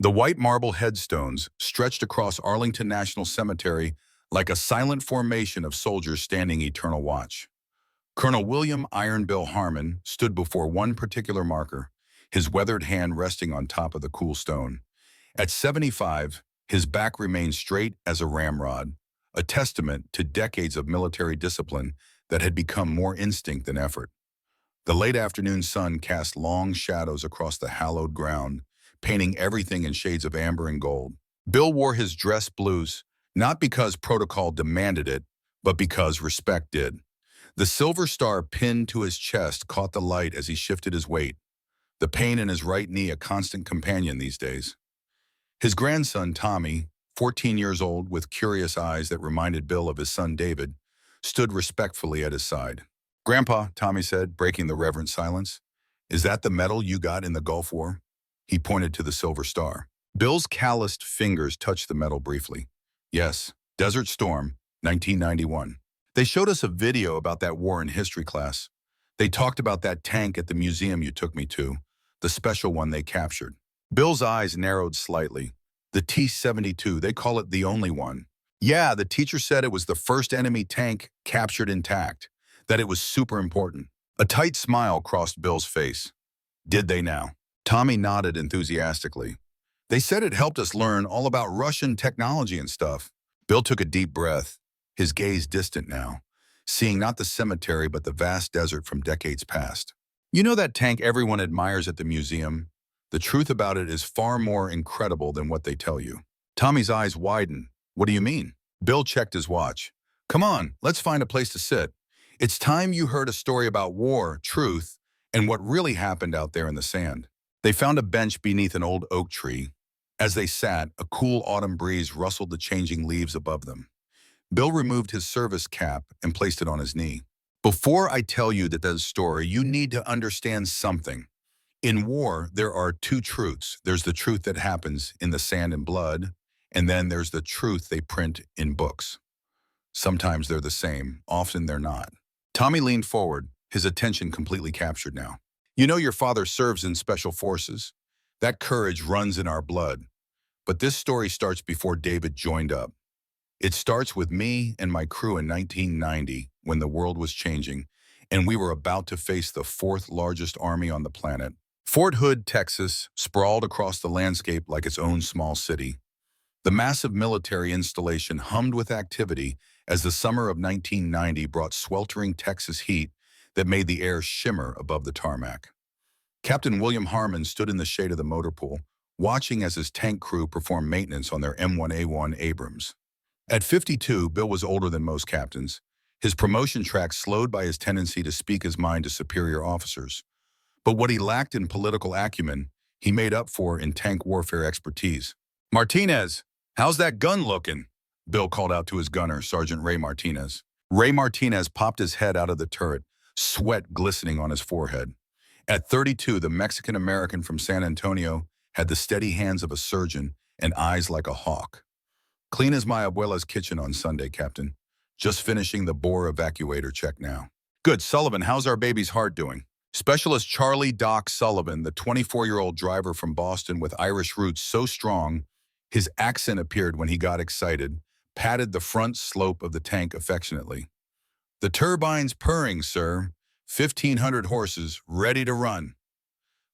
The white marble headstones stretched across Arlington National Cemetery like a silent formation of soldiers standing eternal watch. Colonel William Iron Bill Harmon stood before one particular marker, his weathered hand resting on top of the cool stone. At 75, his back remained straight as a ramrod, a testament to decades of military discipline that had become more instinct than effort. The late afternoon sun cast long shadows across the hallowed ground, painting everything in shades of amber and gold. Bill wore his dress blues, not because protocol demanded it, but because respect did. The silver star pinned to his chest caught the light as he shifted his weight, the pain in his right knee a constant companion these days. His grandson, Tommy, 14 years old with curious eyes that reminded Bill of his son David, stood respectfully at his side. "Grandpa," Tommy said, breaking the reverent silence, "is that the medal you got in the Gulf War?" He pointed to the silver star. Bill's calloused fingers touched the medal briefly. "Yes, Desert Storm, 1991. They showed us a video about that war in history class. They talked about that tank at the museum you took me to, the special one they captured." Bill's eyes narrowed slightly. "The T-72, they call it the only one." "Yeah, the teacher said it was the first enemy tank captured intact, that it was super important." A tight smile crossed Bill's face. "Did they now?" Tommy nodded enthusiastically. "They said it helped us learn all about Russian technology and stuff." Bill took a deep breath, his gaze distant now, seeing not the cemetery but the vast desert from decades past. "You know that tank everyone admires at the museum? The truth about it is far more incredible than what they tell you." Tommy's eyes widened. "What do you mean?" Bill checked his watch. "Come on, let's find a place to sit. It's time you heard a story about war, truth, and what really happened out there in the sand." They found a bench beneath an old oak tree. As they sat, a cool autumn breeze rustled the changing leaves above them. Bill removed his service cap and placed it on his knee. "Before I tell you that story, you need to understand something. In war, there are two truths. There's the truth that happens in the sand and blood, and then there's the truth they print in books. Sometimes they're the same, often they're not." Tommy leaned forward, his attention completely captured now. "You know your father serves in special forces. That courage runs in our blood. But this story starts before David joined up. It starts with me and my crew in 1990 when the world was changing, and we were about to face the fourth largest army on the planet. Fort Hood, Texas, sprawled across the landscape like its own small city. The massive military installation hummed with activity as the summer of 1990 brought sweltering Texas heat that made the air shimmer above the tarmac. Captain William Harmon stood in the shade of the motor pool, watching as his tank crew performed maintenance on their M1A1 Abrams. At 52, Bill was older than most captains, his promotion track slowed by his tendency to speak his mind to superior officers. But what he lacked in political acumen, he made up for in tank warfare expertise. "Martinez, how's that gun looking?" Bill called out to his gunner, Sergeant Ray Martinez. Ray Martinez popped his head out of the turret, sweat glistening on his forehead. At 32, the Mexican-American from San Antonio had the steady hands of a surgeon and eyes like a hawk. "Clean as my abuela's kitchen on Sunday, Captain. Just finishing the bore evacuator check now." "Good. Sullivan, how's our baby's heart doing?" Specialist Charlie Doc Sullivan, the 24-year-old driver from Boston with Irish roots so strong, his accent appeared when he got excited, patted the front slope of the tank affectionately. "The turbine's purring, sir. 1,500 horses, ready to run."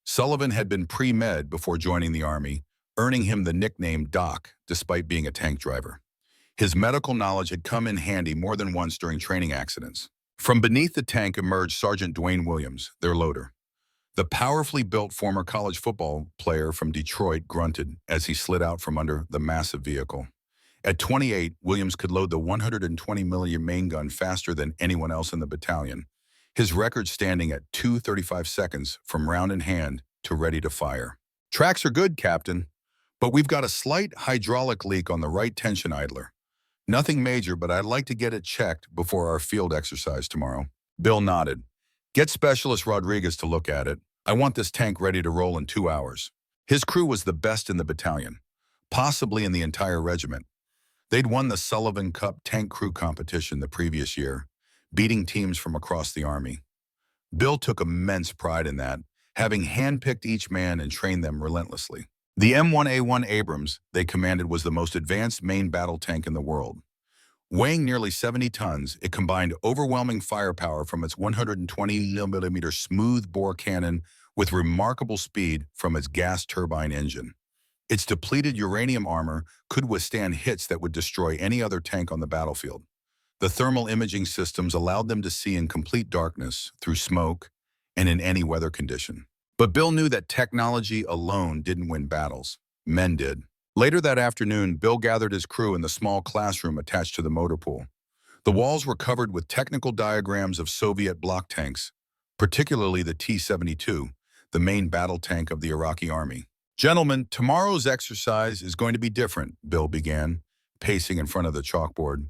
Sullivan had been pre-med before joining the Army, earning him the nickname Doc, despite being a tank driver. His medical knowledge had come in handy more than once during training accidents. From beneath the tank emerged Sergeant Dwayne Williams, their loader. The powerfully built former college football player from Detroit grunted as he slid out from under the massive vehicle. At 28, Williams could load the 120mm main gun faster than anyone else in the battalion, his record standing at 2:35 seconds from round in hand to ready to fire. "Tracks are good, Captain, but we've got a slight hydraulic leak on the right tension idler. Nothing major, but I'd like to get it checked before our field exercise tomorrow." Bill nodded. "Get Specialist Rodriguez to look at it. I want this tank ready to roll in 2 hours." His crew was the best in the battalion, possibly in the entire regiment. They'd won the Sullivan Cup tank crew competition the previous year, beating teams from across the Army. Bill took immense pride in that, having handpicked each man and trained them relentlessly. The M1A1 Abrams they commanded was the most advanced main battle tank in the world. Weighing nearly 70 tons, it combined overwhelming firepower from its 120mm smooth-bore cannon with remarkable speed from its gas turbine engine. Its depleted uranium armor could withstand hits that would destroy any other tank on the battlefield. The thermal imaging systems allowed them to see in complete darkness, through smoke, and in any weather condition. But Bill knew that technology alone didn't win battles. Men did. Later that afternoon, Bill gathered his crew in the small classroom attached to the motor pool. The walls were covered with technical diagrams of Soviet block tanks, particularly the T-72, the main battle tank of the Iraqi army. "Gentlemen, tomorrow's exercise is going to be different," Bill began, pacing in front of the chalkboard.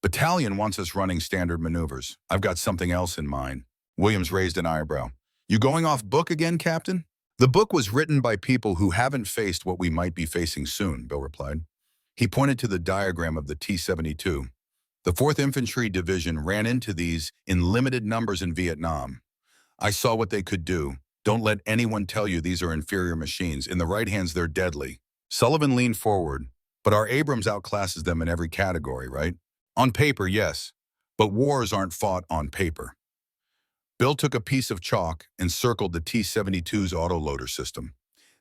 "Battalion wants us running standard maneuvers. I've got something else in mind." Williams raised an eyebrow. "You going off book again, Captain?" "The book was written by people who haven't faced what we might be facing soon," Bill replied. He pointed to the diagram of the T-72. "The 4th Infantry Division ran into these in limited numbers in Vietnam. I saw what they could do. Don't let anyone tell you these are inferior machines. In the right hands, they're deadly." Sullivan leaned forward. "But our Abrams outclasses them in every category, right?" "On paper, yes. But wars aren't fought on paper." Bill took a piece of chalk and circled the T-72's autoloader system.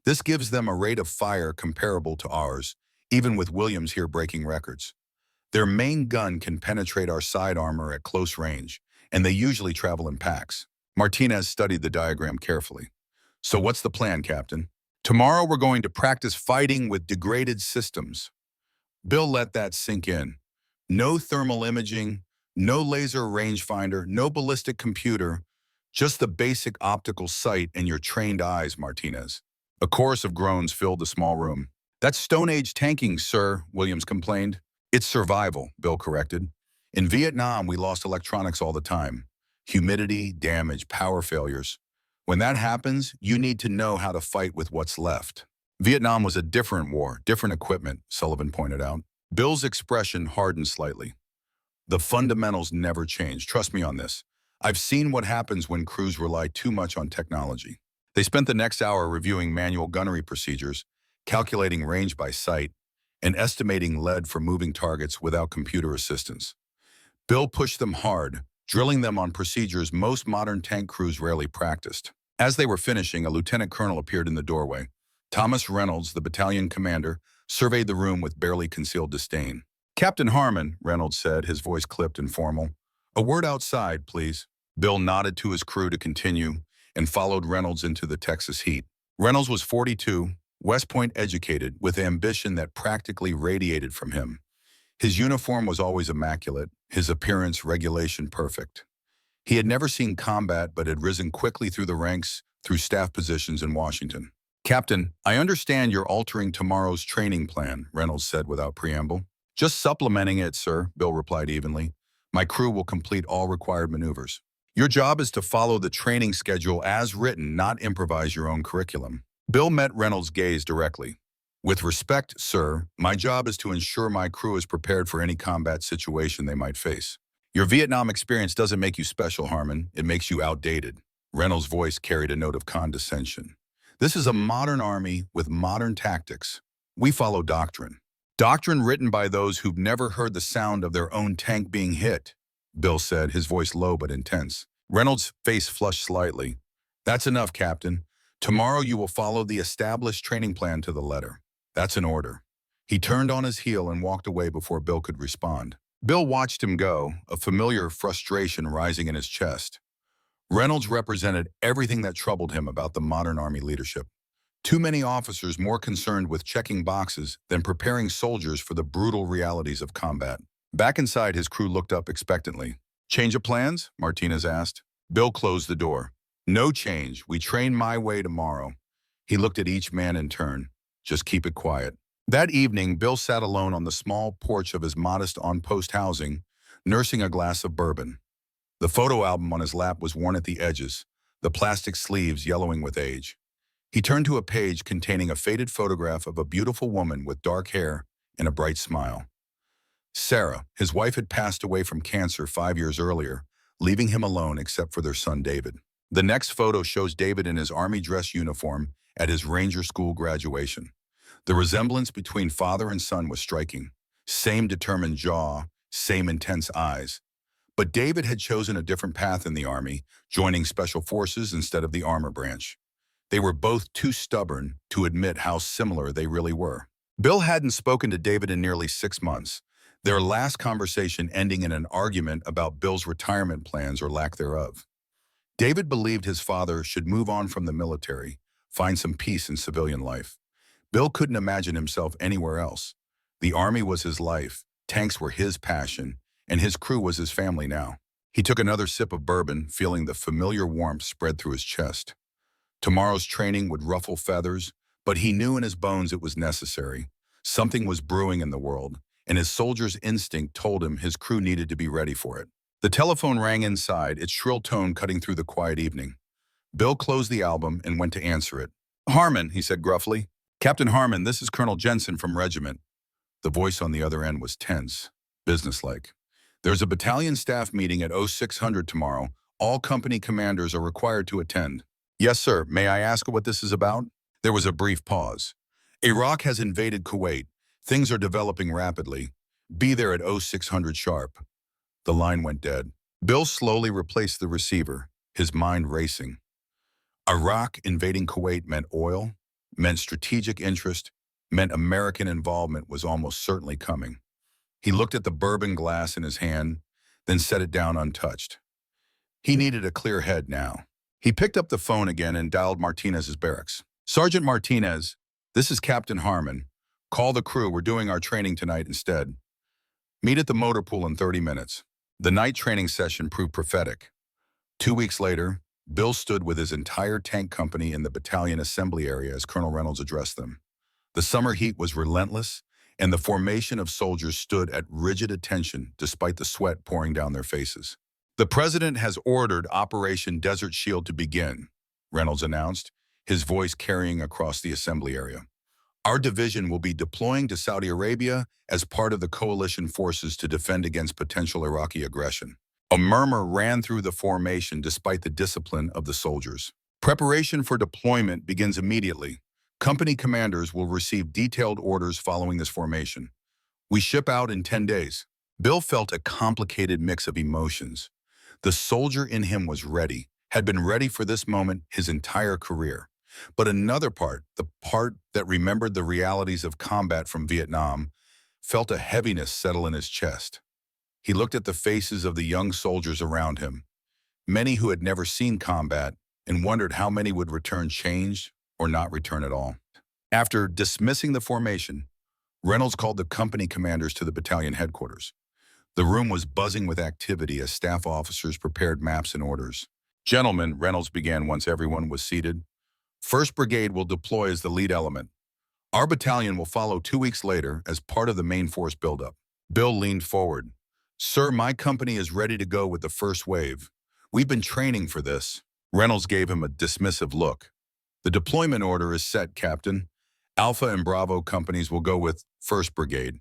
"This gives them a rate of fire comparable to ours, even with Williams here breaking records. Their main gun can penetrate our side armor at close range, and they usually travel in packs." Martinez studied the diagram carefully. "So what's the plan, Captain?" "Tomorrow we're going to practice fighting with degraded systems." Bill let that sink in. No thermal imaging, no laser rangefinder, no ballistic computer, just the basic optical sight and your trained eyes, Martinez. A chorus of groans filled the small room. "That's Stone Age tanking, sir," Williams complained. "It's survival," Bill corrected. "In Vietnam, we lost electronics all the time. Humidity, damage, power failures. When that happens, you need to know how to fight with what's left." "Vietnam was a different war, different equipment," Sullivan pointed out. Bill's expression hardened slightly. "The fundamentals never change. Trust me on this. I've seen what happens when crews rely too much on technology." They spent the next hour reviewing manual gunnery procedures, calculating range by sight, and estimating lead for moving targets without computer assistance. Bill pushed them hard, drilling them on procedures most modern tank crews rarely practiced. As they were finishing, a lieutenant colonel appeared in the doorway. Thomas Reynolds, the battalion commander, surveyed the room with barely concealed disdain. "Captain Harmon," Reynolds said, his voice clipped and formal. "A word outside, please." Bill nodded to his crew to continue and followed Reynolds into the Texas heat. Reynolds was 42, West Point educated, with ambition that practically radiated from him. His uniform was always immaculate, his appearance regulation perfect. He had never seen combat but had risen quickly through the ranks, through staff positions in Washington. "Captain, I understand you're altering tomorrow's training plan," Reynolds said without preamble. "Just supplementing it, sir," Bill replied evenly. "My crew will complete all required maneuvers. Your job is to follow the training schedule as written, not improvise your own curriculum." Bill met Reynolds' gaze directly. "With respect, sir, my job is to ensure my crew is prepared for any combat situation they might face. Your Vietnam experience doesn't make you special, Harmon. It makes you outdated." Reynolds' voice carried a note of condescension. "This is a modern army with modern tactics. We follow doctrine. Doctrine written by those who've never heard the sound of their own tank being hit," Bill said, his voice low but intense. Reynolds' face flushed slightly. "That's enough, Captain. Tomorrow you will follow the established training plan to the letter. That's an order." He turned on his heel and walked away before Bill could respond. Bill watched him go, a familiar frustration rising in his chest. Reynolds represented everything that troubled him about the modern Army leadership. Too many officers more concerned with checking boxes than preparing soldiers for the brutal realities of combat. Back inside, his crew looked up expectantly. "Change of plans?" Martinez asked. Bill closed the door. "No change. We train my way tomorrow." He looked at each man in turn. "Just keep it quiet." That evening, Bill sat alone on the small porch of his modest on-post housing, nursing a glass of bourbon. The photo album on his lap was worn at the edges, the plastic sleeves yellowing with age. He turned to a page containing a faded photograph of a beautiful woman with dark hair and a bright smile. Sarah, his wife, had passed away from cancer 5 years earlier, leaving him alone except for their son David. The next photo shows David in his army dress uniform at his Ranger School graduation. The resemblance between father and son was striking. Same determined jaw, same intense eyes. But David had chosen a different path in the Army, joining Special Forces instead of the armor branch. They were both too stubborn to admit how similar they really were. Bill hadn't spoken to David in nearly 6 months, their last conversation ending in an argument about Bill's retirement plans or lack thereof. David believed his father should move on from the military, find some peace in civilian life. Bill couldn't imagine himself anywhere else. The Army was his life, tanks were his passion, and his crew was his family now. He took another sip of bourbon, feeling the familiar warmth spread through his chest. Tomorrow's training would ruffle feathers, but he knew in his bones it was necessary. Something was brewing in the world, and his soldier's instinct told him his crew needed to be ready for it. The telephone rang inside, its shrill tone cutting through the quiet evening. Bill closed the album and went to answer it. "Harmon," he said gruffly. "Captain Harmon, this is Colonel Jensen from Regiment." The voice on the other end was tense, businesslike. "There's a battalion staff meeting at 0600 tomorrow. All company commanders are required to attend." "Yes, sir. May I ask what this is about?" There was a brief pause. "Iraq has invaded Kuwait. Things are developing rapidly. Be there at 0600 sharp." The line went dead. Bill slowly replaced the receiver, his mind racing. Iraq invading Kuwait meant oil, meant strategic interest, meant American involvement was almost certainly coming. He looked at the bourbon glass in his hand, then set it down untouched. He needed a clear head now. He picked up the phone again and dialed Martinez's barracks. "Sergeant Martinez, this is Captain Harmon. Call the crew, we're doing our training tonight instead. Meet at the motor pool in 30 minutes. The night training session proved prophetic. 2 weeks later, Bill stood with his entire tank company in the battalion assembly area as Colonel Reynolds addressed them. The summer heat was relentless, and the formation of soldiers stood at rigid attention despite the sweat pouring down their faces. "The President has ordered Operation Desert Shield to begin," Reynolds announced, his voice carrying across the assembly area. "Our division will be deploying to Saudi Arabia as part of the coalition forces to defend against potential Iraqi aggression." A murmur ran through the formation despite the discipline of the soldiers. "Preparation for deployment begins immediately. Company commanders will receive detailed orders following this formation. We ship out in 10 days. Bill felt a complicated mix of emotions. The soldier in him was ready, had been ready for this moment his entire career. But another part, the part that remembered the realities of combat from Vietnam, felt a heaviness settle in his chest. He looked at the faces of the young soldiers around him, many who had never seen combat, and wondered how many would return changed or not return at all. After dismissing the formation, Reynolds called the company commanders to the battalion headquarters. The room was buzzing with activity as staff officers prepared maps and orders. "Gentlemen," Reynolds began once everyone was seated, "1st Brigade will deploy as the lead element. Our battalion will follow 2 weeks later as part of the main force buildup." Bill leaned forward. "Sir, my company is ready to go with the first wave. We've been training for this." Reynolds gave him a dismissive look. "The deployment order is set, Captain. Alpha and Bravo companies will go with 1st Brigade.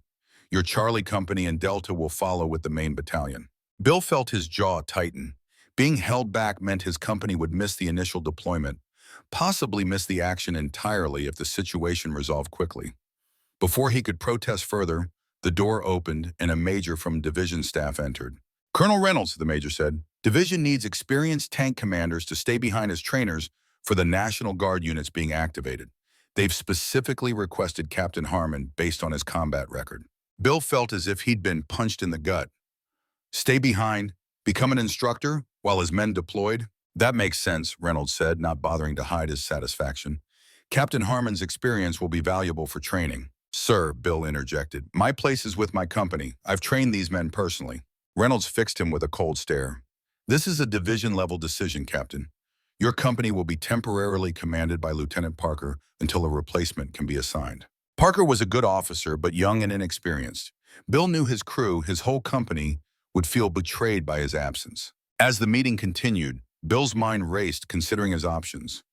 Your Charlie company and Delta will follow with the main battalion." Bill felt his jaw tighten. Being held back meant his company would miss the initial deployment, possibly miss the action entirely if the situation resolved quickly. Before he could protest further, the door opened and a major from division staff entered. "Colonel Reynolds," the major said, "Division needs experienced tank commanders to stay behind as trainers for the National Guard units being activated. They've specifically requested Captain Harmon based on his combat record." Bill felt as if he'd been punched in the gut. "Stay behind, become an instructor while his men deployed?" "That makes sense," Reynolds said, not bothering to hide his satisfaction. "Captain Harmon's experience will be valuable for training." "Sir," Bill interjected, "my place is with my company. I've trained these men personally." Reynolds fixed him with a cold stare. "This is a division-level decision, Captain. Your company will be temporarily commanded by Lieutenant Parker until a replacement can be assigned." Parker was a good officer, but young and inexperienced. Bill knew his crew, his whole company, would feel betrayed by his absence. As the meeting continued, Bill's mind raced, considering his options.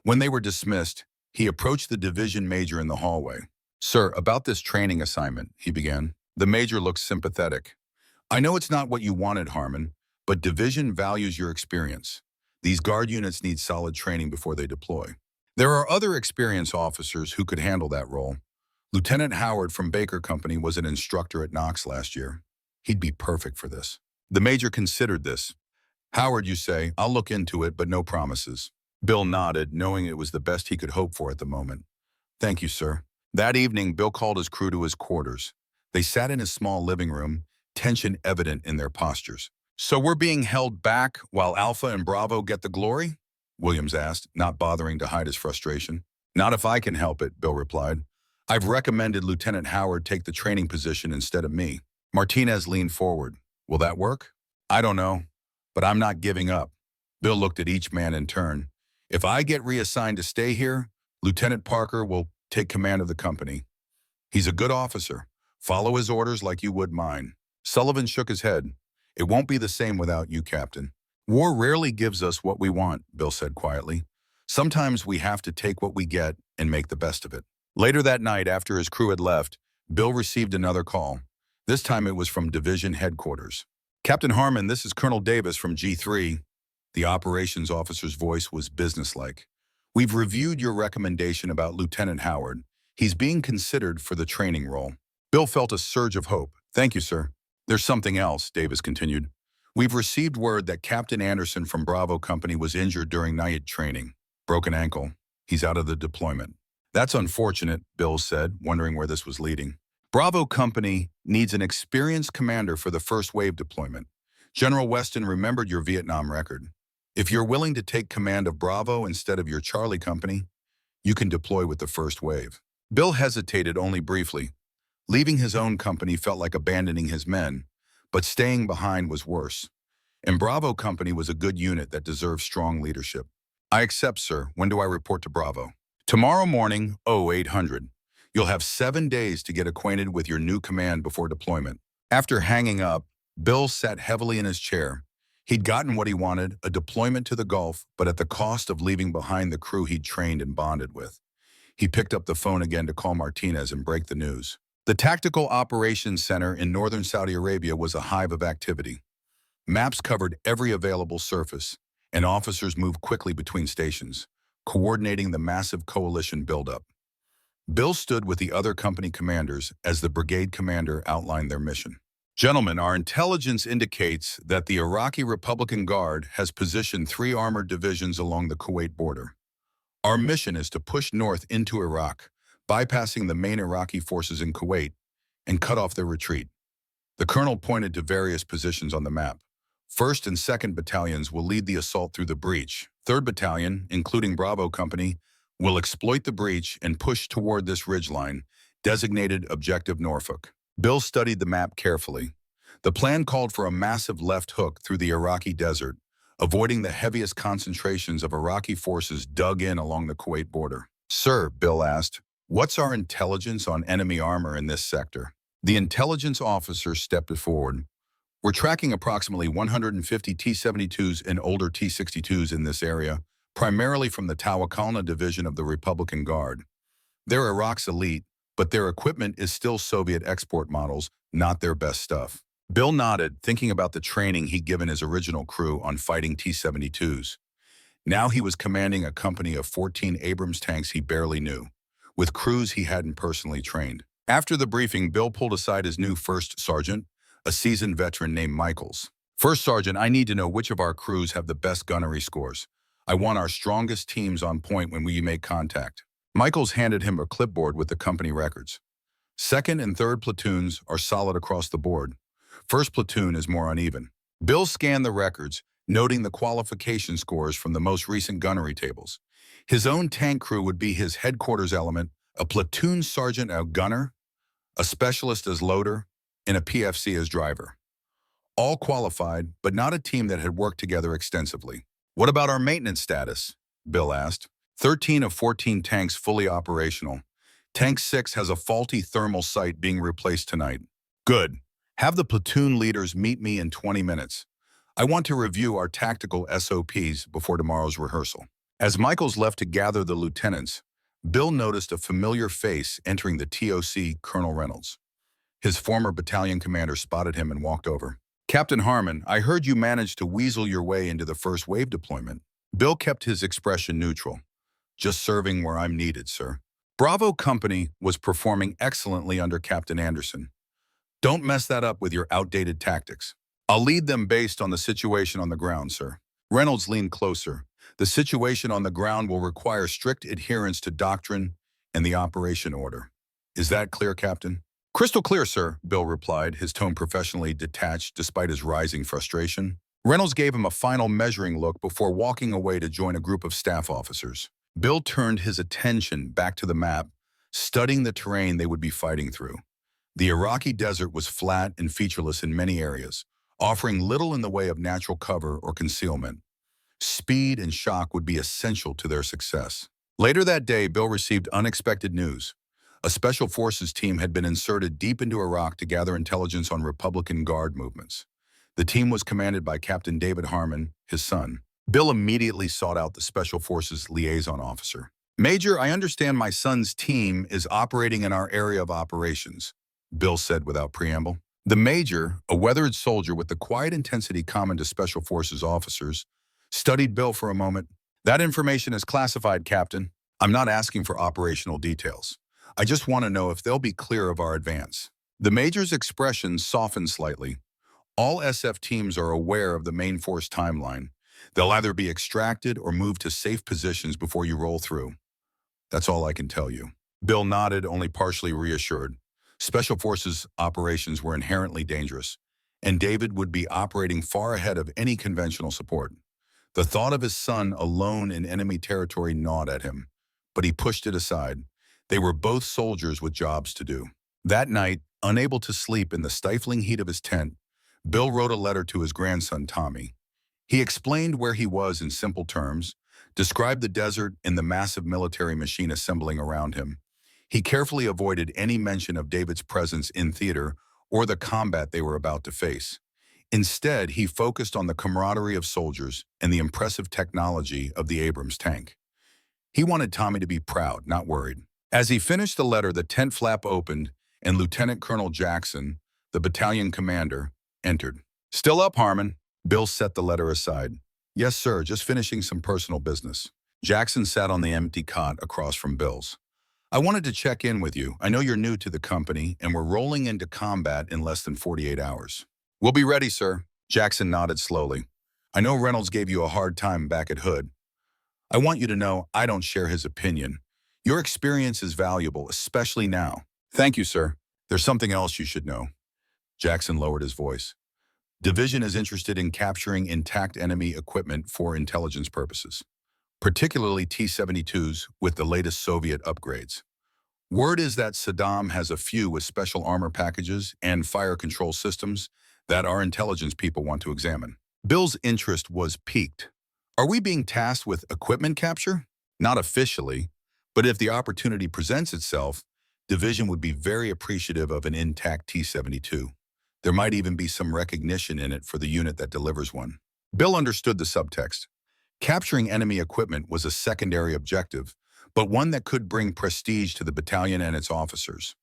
When they were dismissed, he approached the division major in the hallway. "Sir, about this training assignment," he began. The major looked sympathetic. "I know it's not what you wanted, Harmon, but division values your experience. These guard units need solid training before they deploy." There are other experienced officers who could handle that role. Lieutenant Howard from Baker Company was an instructor at Knox last year. He'd be perfect for this. The major considered this. Howard, you say, I'll look into it, but no promises. Bill nodded, knowing it was the best he could hope for at the moment. Thank you, sir. That evening, Bill called his crew to his quarters. They sat in his small living room, tension evident in their postures. So we're being held back while Alpha and Bravo get the glory? Williams asked, not bothering to hide his frustration. Not if I can help it, Bill replied. I've recommended Lieutenant Howard take the training position instead of me. Martinez leaned forward. Will that work? I don't know, but I'm not giving up. Bill looked at each man in turn. If I get reassigned to stay here, Lieutenant Parker will take command of the company. He's a good officer. Follow his orders like you would mine. Sullivan shook his head. It won't be the same without you, Captain. War rarely gives us what we want, Bill said quietly. Sometimes we have to take what we get and make the best of it. Later that night, after his crew had left, Bill received another call. This time it was from Division Headquarters. Captain Harmon, this is Colonel Davis from G3. The operations officer's voice was businesslike. We've reviewed your recommendation about Lieutenant Howard. He's being considered for the training role. Bill felt a surge of hope. Thank you, sir. There's something else, Davis continued. We've received word that Captain Anderson from Bravo Company was injured during night training. Broken ankle. He's out of the deployment. That's unfortunate, Bill said, wondering where this was leading. Bravo Company needs an experienced commander for the first wave deployment. General Weston remembered your Vietnam record. If you're willing to take command of Bravo instead of your Charlie Company, you can deploy with the first wave. Bill hesitated only briefly. Leaving his own company felt like abandoning his men, but staying behind was worse. And Bravo Company was a good unit that deserved strong leadership. I accept, sir. When do I report to Bravo? Tomorrow morning, 0800. You'll have 7 days to get acquainted with your new command before deployment. After hanging up, Bill sat heavily in his chair. He'd gotten what he wanted, a deployment to the Gulf, but at the cost of leaving behind the crew he'd trained and bonded with. He picked up the phone again to call Martinez and break the news. The Tactical Operations Center in northern Saudi Arabia was a hive of activity. Maps covered every available surface, and officers moved quickly between stations, coordinating the massive coalition buildup. Bill stood with the other company commanders as the brigade commander outlined their mission. Gentlemen, our intelligence indicates that the Iraqi Republican Guard has positioned 3 armored divisions along the Kuwait border. Our mission is to push north into Iraq, bypassing the main Iraqi forces in Kuwait, and cut off their retreat. The colonel pointed to various positions on the map. 1st and 2nd Battalions will lead the assault through the breach. 3rd Battalion, including Bravo Company, will exploit the breach and push toward this ridgeline, designated Objective Norfolk. Bill studied the map carefully. The plan called for a massive left hook through the Iraqi desert, avoiding the heaviest concentrations of Iraqi forces dug in along the Kuwait border. Sir, Bill asked, what's our intelligence on enemy armor in this sector? The intelligence officer stepped forward. We're tracking approximately 150 T-72s and older T-62s in this area, primarily from the Tawakalna division of the Republican Guard. They're Iraq's elite, but their equipment is still Soviet export models, not their best stuff. Bill nodded, thinking about the training he'd given his original crew on fighting T-72s. Now he was commanding a company of 14 Abrams tanks he barely knew, with crews he hadn't personally trained. After the briefing, Bill pulled aside his new first sergeant, a seasoned veteran named Michaels. First Sergeant, I need to know which of our crews have the best gunnery scores. I want our strongest teams on point when we make contact. Michaels handed him a clipboard with the company records. 2nd and 3rd platoons are solid across the board. 1st platoon is more uneven. Bill scanned the records, noting the qualification scores from the most recent gunnery tables. His own tank crew would be his headquarters element, a platoon sergeant as gunner, a specialist as loader, and a PFC as driver. All qualified, but not a team that had worked together extensively. What about our maintenance status? Bill asked. 13 of 14 tanks fully operational. Tank 6 has a faulty thermal sight being replaced tonight. Good. Have the platoon leaders meet me in 20 minutes. I want to review our tactical SOPs before tomorrow's rehearsal. As Michaels left to gather the lieutenants, Bill noticed a familiar face entering the TOC, Colonel Reynolds. His former battalion commander spotted him and walked over. Captain Harmon, I heard you managed to weasel your way into the first wave deployment. Bill kept his expression neutral. Just serving where I'm needed, sir. Bravo Company was performing excellently under Captain Anderson. Don't mess that up with your outdated tactics. I'll lead them based on the situation on the ground, sir. Reynolds leaned closer. The situation on the ground will require strict adherence to doctrine and the operation order. Is that clear, Captain? Crystal clear, sir, Bill replied, his tone professionally detached despite his rising frustration. Reynolds gave him a final measuring look before walking away to join a group of staff officers. Bill turned his attention back to the map, studying the terrain they would be fighting through. The Iraqi desert was flat and featureless in many areas, offering little in the way of natural cover or concealment. Speed and shock would be essential to their success. Later that day, Bill received unexpected news. A special forces team had been inserted deep into Iraq to gather intelligence on Republican Guard movements. The team was commanded by Captain David Harmon, his son. Bill immediately sought out the Special Forces liaison officer. "Major, I understand my son's team is operating in our area of operations," Bill said without preamble. The major, a weathered soldier with the quiet intensity common to Special Forces officers, studied Bill for a moment. "That information is classified, Captain. I'm not asking for operational details. I just want to know if they'll be clear of our advance." The major's expression softened slightly. "All SF teams are aware of the main force timeline. They'll either be extracted or moved to safe positions before you roll through. That's all I can tell you." Bill nodded, only partially reassured. Special Forces operations were inherently dangerous, and David would be operating far ahead of any conventional support. The thought of his son alone in enemy territory gnawed at him, but he pushed it aside. They were both soldiers with jobs to do. That night, unable to sleep in the stifling heat of his tent, Bill wrote a letter to his grandson, Tommy. He explained where he was in simple terms, described the desert and the massive military machine assembling around him. He carefully avoided any mention of David's presence in theater or the combat they were about to face. Instead, he focused on the camaraderie of soldiers and the impressive technology of the Abrams tank. He wanted Tommy to be proud, not worried. As he finished the letter, the tent flap opened, and Lieutenant Colonel Jackson, the battalion commander, entered. "Still up, Harmon?" Bill set the letter aside. "Yes, sir, just finishing some personal business." Jackson sat on the empty cot across from Bill's. "I wanted to check in with you. I know you're new to the company, and we're rolling into combat in less than 48 hours. "We'll be ready, sir." Jackson nodded slowly. "I know Reynolds gave you a hard time back at Hood. I want you to know I don't share his opinion. Your experience is valuable, especially now." "Thank you, sir. There's something else you should know." Jackson lowered his voice. "Division is interested in capturing intact enemy equipment for intelligence purposes, particularly T-72s with the latest Soviet upgrades. Word is that Saddam has a few with special armor packages and fire control systems that our intelligence people want to examine." Bill's interest was piqued. "Are we being tasked with equipment capture?" "Not officially, but if the opportunity presents itself, Division would be very appreciative of an intact T-72. There might even be some recognition in it for the unit that delivers one." Bill understood the subtext. Capturing enemy equipment was a secondary objective, but one that could bring prestige to the battalion and its officers.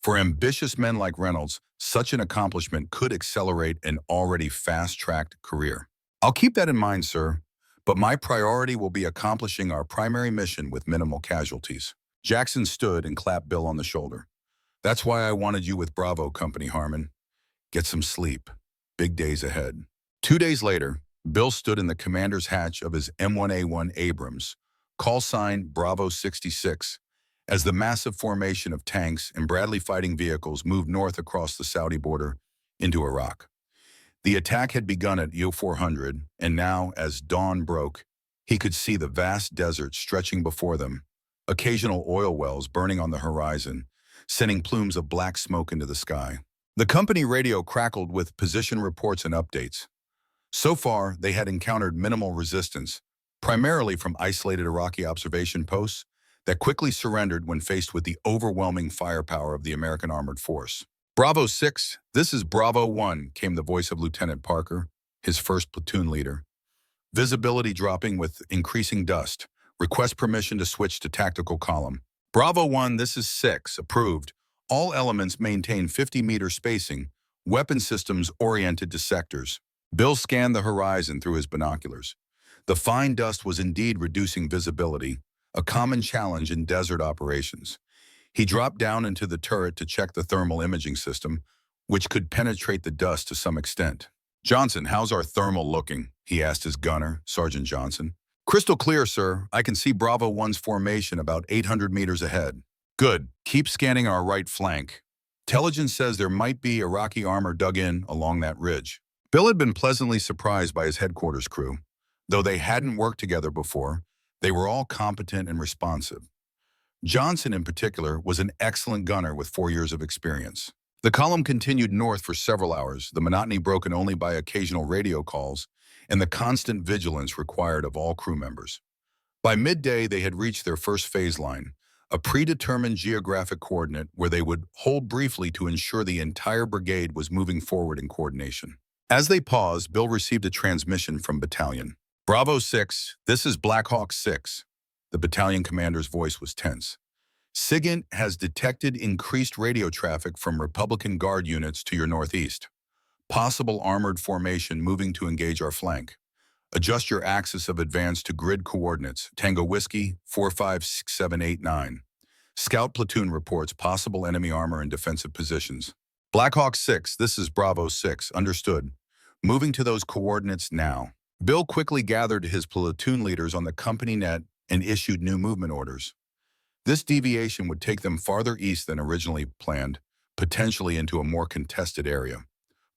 For ambitious men like Reynolds, such an accomplishment could accelerate an already fast-tracked career. "I'll keep that in mind, sir, but my priority will be accomplishing our primary mission with minimal casualties." Jackson stood and clapped Bill on the shoulder. "That's why I wanted you with Bravo Company, Harmon. Get some sleep. Big days ahead." 2 days later, Bill stood in the commander's hatch of his M1A1 Abrams, call sign Bravo 66, as the massive formation of tanks and Bradley fighting vehicles moved north across the Saudi border into Iraq. The attack had begun at U-400, and now, as dawn broke, he could see the vast desert stretching before them, occasional oil wells burning on the horizon, sending plumes of black smoke into the sky. The company radio crackled with position reports and updates. So far, they had encountered minimal resistance, primarily from isolated Iraqi observation posts that quickly surrendered when faced with the overwhelming firepower of the American armored force. "Bravo 6, this is Bravo 1, came the voice of Lieutenant Parker, his first platoon leader. "Visibility dropping with increasing dust. Request permission to switch to tactical column." "Bravo 1, this is 6, approved. All elements maintain 50-meter spacing, weapon systems oriented to sectors." Bill scanned the horizon through his binoculars. The fine dust was indeed reducing visibility, a common challenge in desert operations. He dropped down into the turret to check the thermal imaging system, which could penetrate the dust to some extent. "Johnson, how's our thermal looking?" he asked his gunner, Sergeant Johnson. "Crystal clear, sir. I can see Bravo 1's formation about 800 meters ahead." "Good. Keep scanning our right flank. Intelligence says there might be Iraqi armor dug in along that ridge." Bill had been pleasantly surprised by his headquarters crew. Though they hadn't worked together before, they were all competent and responsive. Johnson, in particular, was an excellent gunner with 4 years of experience. The column continued north for several hours, the monotony broken only by occasional radio calls and the constant vigilance required of all crew members. By midday, they had reached their first phase line, a predetermined geographic coordinate where they would hold briefly to ensure the entire brigade was moving forward in coordination. As they paused, Bill received a transmission from Battalion. "Bravo 6, this is Black Hawk 6. The battalion commander's voice was tense. "SIGINT has detected increased radio traffic from Republican Guard units to your northeast. Possible armored formation moving to engage our flank. Adjust your axis of advance to grid coordinates, Tango Whiskey 456789. Scout platoon reports possible enemy armor in defensive positions. Black Hawk 6, this is Bravo 6, understood. Moving to those coordinates now." Bill quickly gathered his platoon leaders on the company net and issued new movement orders. This deviation would take them farther east than originally planned, potentially into a more contested area.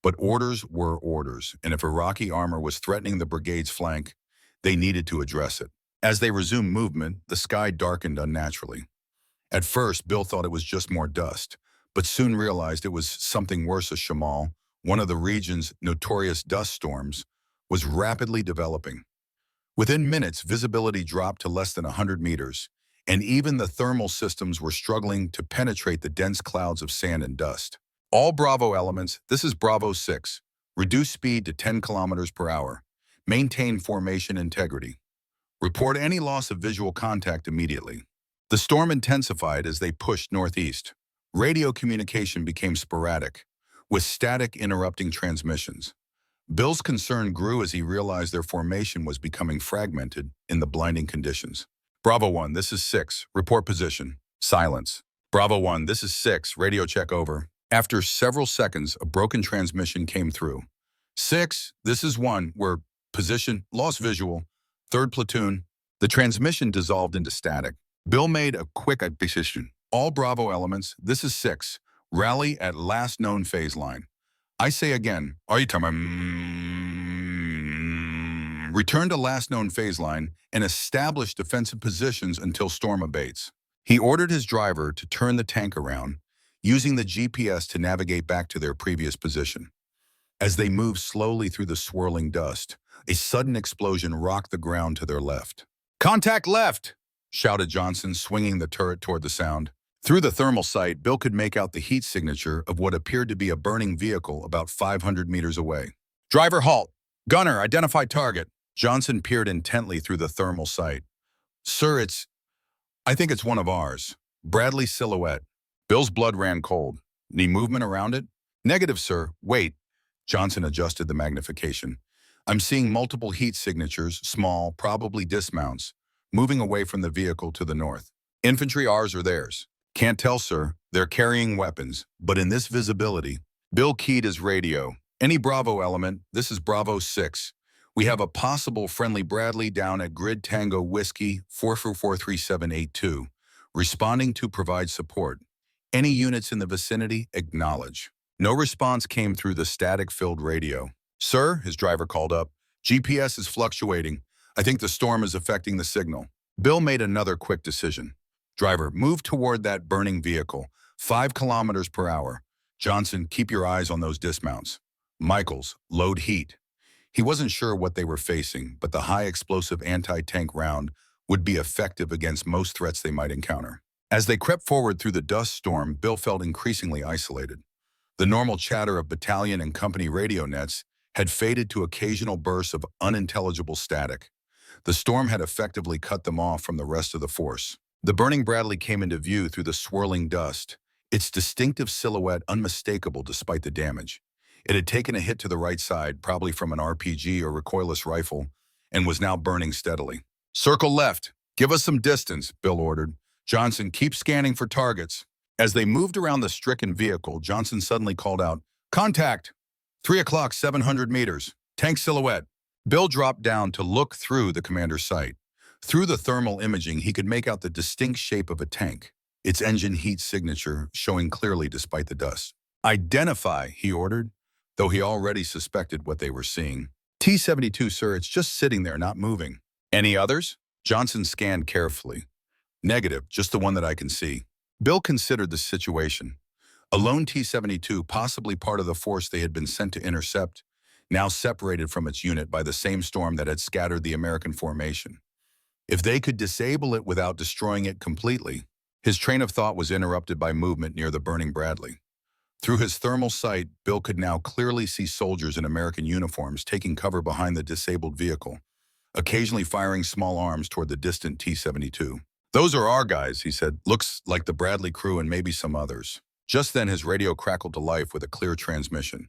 But orders were orders, and if Iraqi armor was threatening the brigade's flank, they needed to address it. As they resumed movement, the sky darkened unnaturally. At first, Bill thought it was just more dust, but soon realized it was something worse. A Shamal, one of the region's notorious dust storms, was rapidly developing. Within minutes, visibility dropped to less than 100 meters, and even the thermal systems were struggling to penetrate the dense clouds of sand and dust. "All Bravo elements, this is Bravo 6. Reduce speed to 10 kilometers per hour. Maintain formation integrity. Report any loss of visual contact immediately." The storm intensified as they pushed northeast. Radio communication became sporadic, with static interrupting transmissions. Bill's concern grew as he realized their formation was becoming fragmented in the blinding conditions. "Bravo 1, this is 6. Report position." Silence. "Bravo 1, this is 6. Radio check over." After several seconds, a broken transmission came through. "6, this is 1. We're position, lost visual. 3rd platoon." The transmission dissolved into static. Bill made a quick decision. "All Bravo elements, this is 6. Rally at last known phase line. I say again, are you return to last known phase line and establish defensive positions until storm abates." He ordered his driver to turn the tank around, using the GPS to navigate back to their previous position. As they moved slowly through the swirling dust, a sudden explosion rocked the ground to their left. "Contact left!" shouted Johnson, swinging the turret toward the sound. Through the thermal sight, Bill could make out the heat signature of what appeared to be a burning vehicle about 500 meters away. "Driver, halt! Gunner, identify target." Johnson peered intently through the thermal sight. "Sir, I think it's one of ours. Bradley's silhouette." Bill's blood ran cold. "Any movement around it?" "Negative, sir. Wait." Johnson adjusted the magnification. "I'm seeing multiple heat signatures, small, probably dismounts, moving away from the vehicle to the north. Infantry, ours or theirs?" "Can't tell, sir. They're carrying weapons, but in this visibility." Bill keyed his radio. "Any Bravo element, this is Bravo 6. We have a possible friendly Bradley down at Grid Tango Whiskey 443782, responding to provide support. Any units in the vicinity, acknowledge." No response came through the static-filled radio. "Sir," his driver called up, "GPS is fluctuating. I think the storm is affecting the signal." Bill made another quick decision. "Driver, move toward that burning vehicle, 5 kilometers per hour. Johnson, keep your eyes on those dismounts. Michaels, load heat." He wasn't sure what they were facing, but the high-explosive anti-tank round would be effective against most threats they might encounter. As they crept forward through the dust storm, Bill felt increasingly isolated. The normal chatter of battalion and company radio nets had faded to occasional bursts of unintelligible static. The storm had effectively cut them off from the rest of the force. The burning Bradley came into view through the swirling dust, its distinctive silhouette unmistakable despite the damage. It had taken a hit to the right side, probably from an RPG or recoilless rifle, and was now burning steadily. "Circle left." Give us some distance, Bill ordered. Johnson, keep scanning for targets. As they moved around the stricken vehicle, Johnson suddenly called out, "Contact! 3 o'clock, 700 meters. Tank silhouette." Bill dropped down to look through the commander's sight. Through the thermal imaging, he could make out the distinct shape of a tank, its engine heat signature showing clearly despite the dust. "Identify," he ordered, though he already suspected what they were seeing. "T-72, sir, it's just sitting there, not moving." "Any others?" Johnson scanned carefully. "Negative, just the one that I can see." Bill considered the situation. A lone T-72, possibly part of the force they had been sent to intercept, now separated from its unit by the same storm that had scattered the American formation. If they could disable it without destroying it completely, his train of thought was interrupted by movement near the burning Bradley. Through his thermal sight, Bill could now clearly see soldiers in American uniforms taking cover behind the disabled vehicle, occasionally firing small arms toward the distant T-72. "Those are our guys," he said. "Looks like the Bradley crew and maybe some others." Just then, his radio crackled to life with a clear transmission.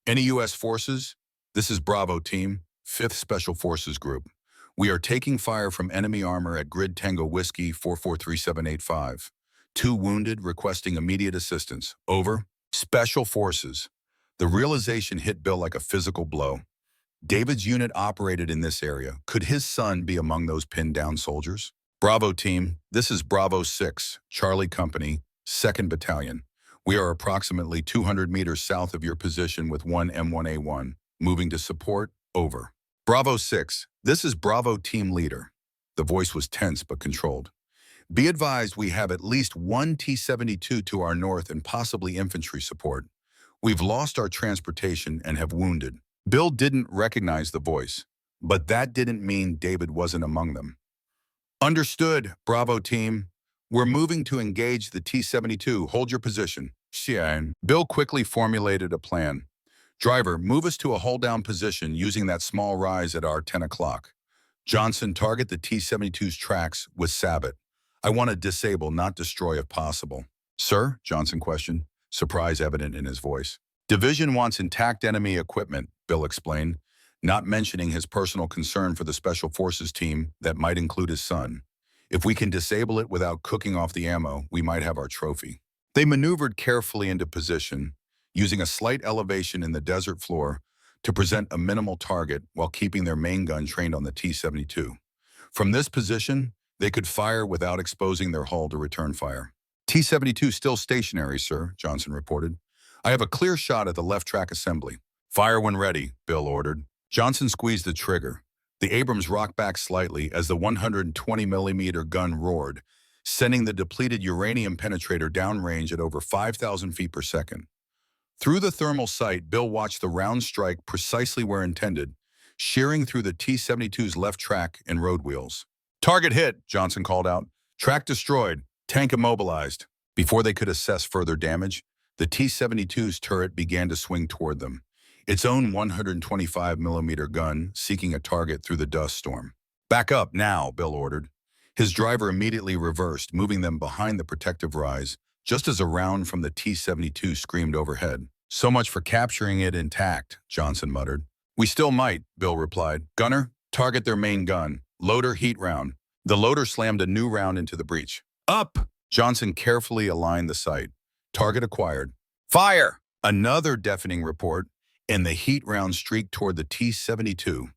"Any U.S. forces? This is Bravo Team, 5th Special Forces Group. We are taking fire from enemy armor at Grid Tango Whiskey 443785. 2 wounded, requesting immediate assistance. Over." Special Forces. The realization hit Bill like a physical blow. David's unit operated in this area. Could his son be among those pinned down soldiers? "Bravo Team, this is Bravo 6, Charlie Company, 2nd Battalion. We are approximately 200 meters south of your position with 1 M1A1. Moving to support, over." "Bravo 6, this is Bravo Team Leader." The voice was tense but controlled. "Be advised we have at least 1 T-72 to our north and possibly infantry support. We've lost our transportation and have wounded." Bill didn't recognize the voice, but that didn't mean David wasn't among them. "Understood, Bravo Team. We're moving to engage the T-72. Hold your position." Xian. Bill quickly formulated a plan. "Driver, move us to a hold-down position using that small rise at our 10 o'clock. Johnson, target the T-72's tracks with Sabot. I want to disable, not destroy if possible." "Sir?" Johnson questioned, surprise evident in his voice. "Division wants intact enemy equipment," Bill explained, not mentioning his personal concern for the Special Forces team that might include his son. "If we can disable it without cooking off the ammo, we might have our trophy." They maneuvered carefully into position, using a slight elevation in the desert floor to present a minimal target while keeping their main gun trained on the T-72. From this position, they could fire without exposing their hull to return fire. "T-72 still stationary, sir," Johnson reported. "I have a clear shot at the left track assembly." "Fire when ready," Bill ordered. Johnson squeezed the trigger. The Abrams rocked back slightly as the 120mm gun roared, sending the depleted uranium penetrator downrange at over 5,000 feet per second. Through the thermal sight, Bill watched the round strike precisely where intended, shearing through the T-72's left track and road wheels. "Target hit," Johnson called out. "Track destroyed. Tank immobilized." Before they could assess further damage, the T-72's turret began to swing toward them, its own 125mm gun seeking a target through the dust storm. "Back up now," Bill ordered. His driver immediately reversed, moving them behind the protective rise, just as a round from the T-72 screamed overhead. "So much for capturing it intact," Johnson muttered. "We still might," Bill replied. "Gunner, target their main gun. Loader, heat round." The loader slammed a new round into the breech. "Up!" Johnson carefully aligned the sight. Target acquired. "Fire!" Another deafening report, and the heat round streaked toward the T-72.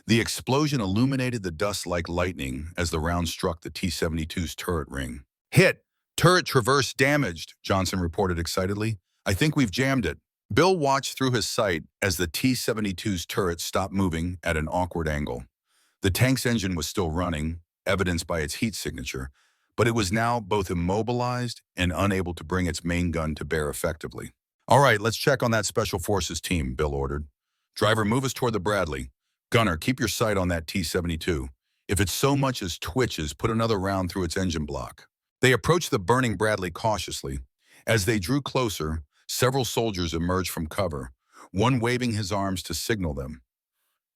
The explosion illuminated the dust like lightning as the round struck the T-72's turret ring. "Hit! Turret traverse damaged," Johnson reported excitedly. "I think we've jammed it." Bill watched through his sight as the T-72's turret stopped moving at an awkward angle. The tank's engine was still running, evidenced by its heat signature, but it was now both immobilized and unable to bring its main gun to bear effectively. "All right, let's check on that Special Forces team," Bill ordered. "Driver, move us toward the Bradley. Gunner, keep your sight on that T-72. If it so much as twitches, put another round through its engine block." They approached the burning Bradley cautiously. As they drew closer, several soldiers emerged from cover, one waving his arms to signal them.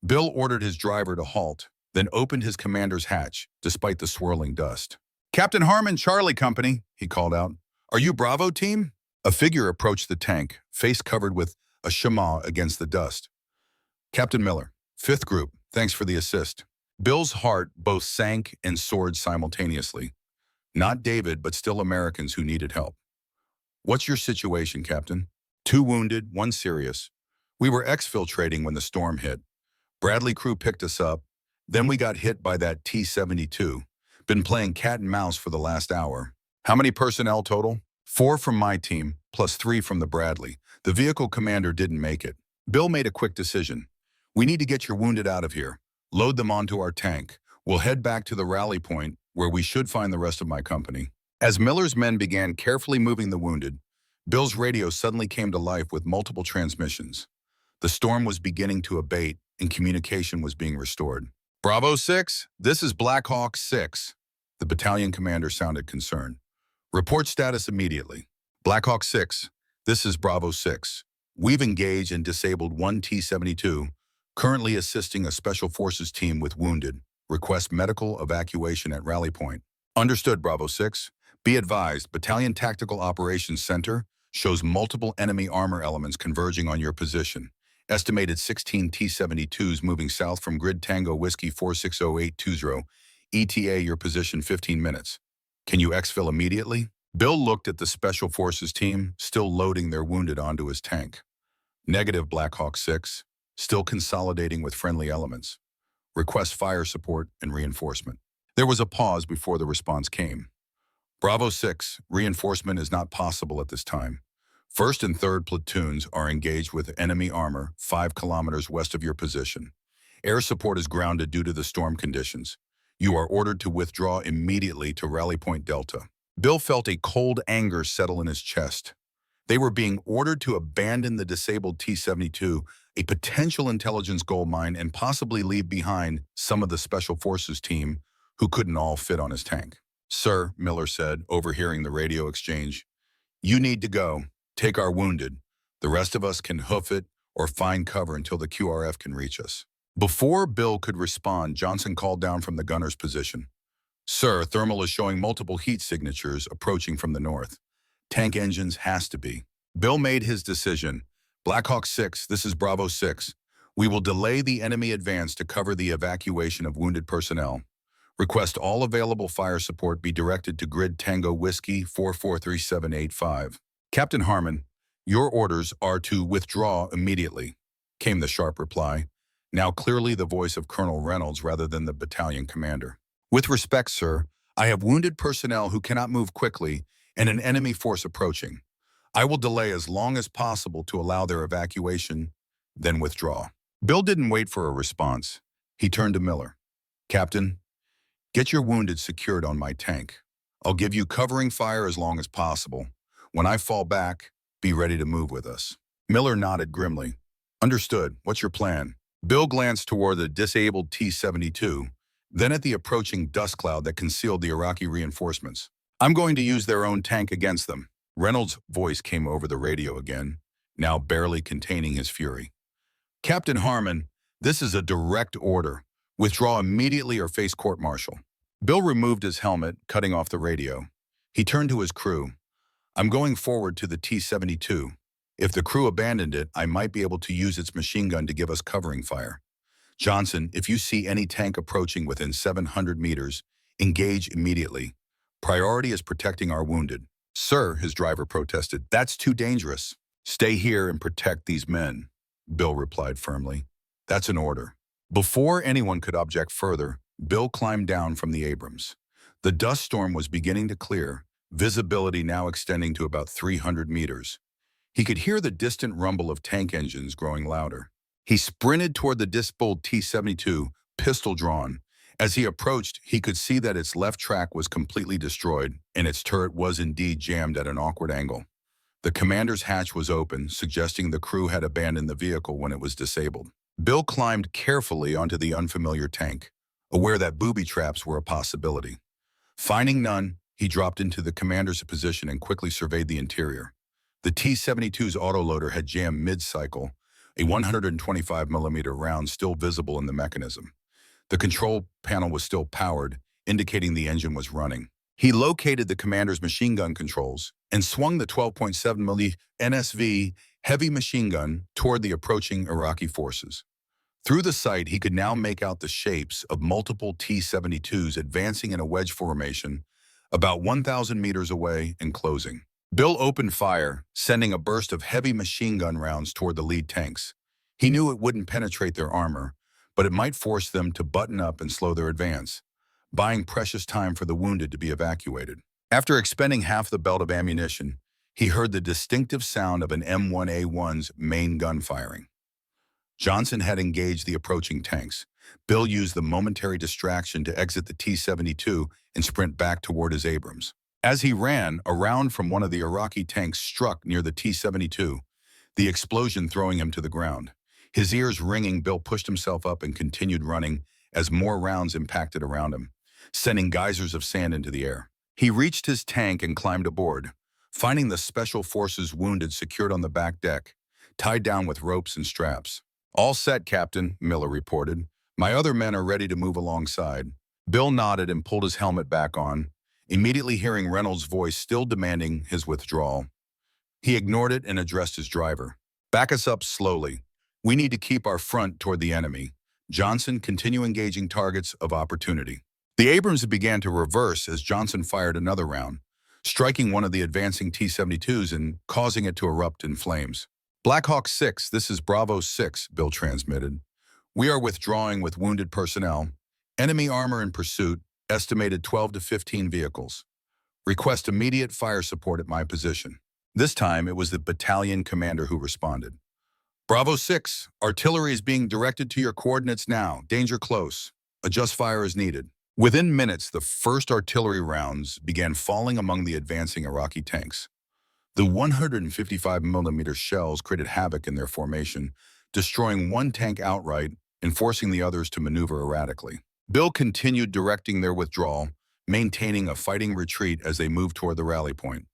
Bill ordered his driver to halt, then opened his commander's hatch, despite the swirling dust. "Captain Harmon, Charlie Company," he called out. "Are you Bravo Team?" A figure approached the tank, face covered with a chamois against the dust. "Captain Miller, 5th Group, thanks for the assist." Bill's heart both sank and soared simultaneously. Not David, but still Americans who needed help. What's your situation, Captain? Two wounded, one serious. We were exfiltrating when the storm hit. Bradley crew picked us up. Then we got hit by that T-72. Been playing cat and mouse for the last hour. How many personnel total? 4 from my team, plus 3 from the Bradley. The vehicle commander didn't make it. Bill made a quick decision. We need to get your wounded out of here. Load them onto our tank. We'll head back to the rally point, where we should find the rest of my company. As Miller's men began carefully moving the wounded, Bill's radio suddenly came to life with multiple transmissions. The storm was beginning to abate, and communication was being restored. Bravo 6, this is Black Hawk 6. The battalion commander sounded concerned. Report status immediately. Black Hawk 6, this is Bravo 6. We've engaged and disabled one T-72, currently assisting a Special Forces team with wounded. Request medical evacuation at rally point. Understood, Bravo 6. Be advised, Battalion Tactical Operations Center shows multiple enemy armor elements converging on your position. Estimated 16 T-72s moving south from Grid Tango Whiskey 460820. ETA your position 15 minutes. Can you exfil immediately? Bill looked at the Special Forces team, still loading their wounded onto his tank. Negative, Black Hawk 6. Still consolidating with friendly elements. Request fire support and reinforcement. There was a pause before the response came. Bravo 6, reinforcement is not possible at this time. 1st and 3rd platoons are engaged with enemy armor 5 kilometers west of your position. Air support is grounded due to the storm conditions. You are ordered to withdraw immediately to Rally Point Delta. Bill felt a cold anger settle in his chest. They were being ordered to abandon the disabled T-72, a potential intelligence gold mine, and possibly leave behind some of the Special Forces team who couldn't all fit on his tank. Sir, Miller said, overhearing the radio exchange, you need to go. Take our wounded. The rest of us can hoof it or find cover until the QRF can reach us. Before Bill could respond, Johnson called down from the gunner's position. Sir, thermal is showing multiple heat signatures approaching from the north. Tank engines has to be. Bill made his decision. Black Hawk 6, this is Bravo 6. We will delay the enemy advance to cover the evacuation of wounded personnel. Request all available fire support be directed to Grid Tango Whiskey 443785. Captain Harmon, your orders are to withdraw immediately, came the sharp reply, now clearly the voice of Colonel Reynolds rather than the battalion commander. With respect, sir, I have wounded personnel who cannot move quickly and an enemy force approaching. I will delay as long as possible to allow their evacuation, then withdraw. Bill didn't wait for a response. He turned to Miller. Captain, get your wounded secured on my tank. I'll give you covering fire as long as possible. When I fall back, be ready to move with us. Miller nodded grimly. Understood. What's your plan? Bill glanced toward the disabled T-72, then at the approaching dust cloud that concealed the Iraqi reinforcements. I'm going to use their own tank against them. Reynolds' voice came over the radio again, now barely containing his fury. Captain Harmon, this is a direct order. Withdraw immediately or face court-martial. Bill removed his helmet, cutting off the radio. He turned to his crew. I'm going forward to the T-72. If the crew abandoned it, I might be able to use its machine gun to give us covering fire. Johnson, if you see any tank approaching within 700 meters, engage immediately. Priority is protecting our wounded. Sir, his driver protested, that's too dangerous. Stay here and protect these men, Bill replied firmly. That's an order. Before anyone could object further, Bill climbed down from the Abrams. The dust storm was beginning to clear, visibility now extending to about 300 meters. He could hear the distant rumble of tank engines growing louder. He sprinted toward the disabled T-72, pistol drawn. As he approached, he could see that its left track was completely destroyed, and its turret was indeed jammed at an awkward angle. The commander's hatch was open, suggesting the crew had abandoned the vehicle when it was disabled. Bill climbed carefully onto the unfamiliar tank, aware that booby traps were a possibility. Finding none, he dropped into the commander's position and quickly surveyed the interior. The T-72's autoloader had jammed mid-cycle, a 125mm round still visible in the mechanism. The control panel was still powered, indicating the engine was running. He located the commander's machine gun controls and swung the 12.7mm NSV heavy machine gun toward the approaching Iraqi forces. Through the sight, he could now make out the shapes of multiple T-72s advancing in a wedge formation about 1,000 meters away and closing. Bill opened fire, sending a burst of heavy machine gun rounds toward the lead tanks. He knew it wouldn't penetrate their armor, but it might force them to button up and slow their advance, buying precious time for the wounded to be evacuated. After expending half the belt of ammunition, he heard the distinctive sound of an M1A1's main gun firing. Johnson had engaged the approaching tanks. Bill used the momentary distraction to exit the T-72 and sprint back toward his Abrams. As he ran, a round from one of the Iraqi tanks struck near the T-72, the explosion throwing him to the ground. His ears ringing, Bill pushed himself up and continued running as more rounds impacted around him, sending geysers of sand into the air. He reached his tank and climbed aboard, finding the Special Forces wounded secured on the back deck, tied down with ropes and straps. "All set, Captain," Miller reported. "My other men are ready to move alongside." Bill nodded and pulled his helmet back on, immediately hearing Reynolds' voice still demanding his withdrawal. He ignored it and addressed his driver. "Back us up slowly. We need to keep our front toward the enemy." Johnson continued engaging targets of opportunity. The Abrams began to reverse as Johnson fired another round, striking one of the advancing T-72s and causing it to erupt in flames. "Black Hawk 6, this is Bravo 6, Bill transmitted. "We are withdrawing with wounded personnel. Enemy armor in pursuit, estimated 12 to 15 vehicles. Request immediate fire support at my position." This time, it was the battalion commander who responded. "Bravo 6, artillery is being directed to your coordinates now. Danger close. Adjust fire as needed." Within minutes, the first artillery rounds began falling among the advancing Iraqi tanks. The 155mm shells created havoc in their formation, destroying one tank outright and forcing the others to maneuver erratically. Bill continued directing their withdrawal, maintaining a fighting retreat as they moved toward the rally point.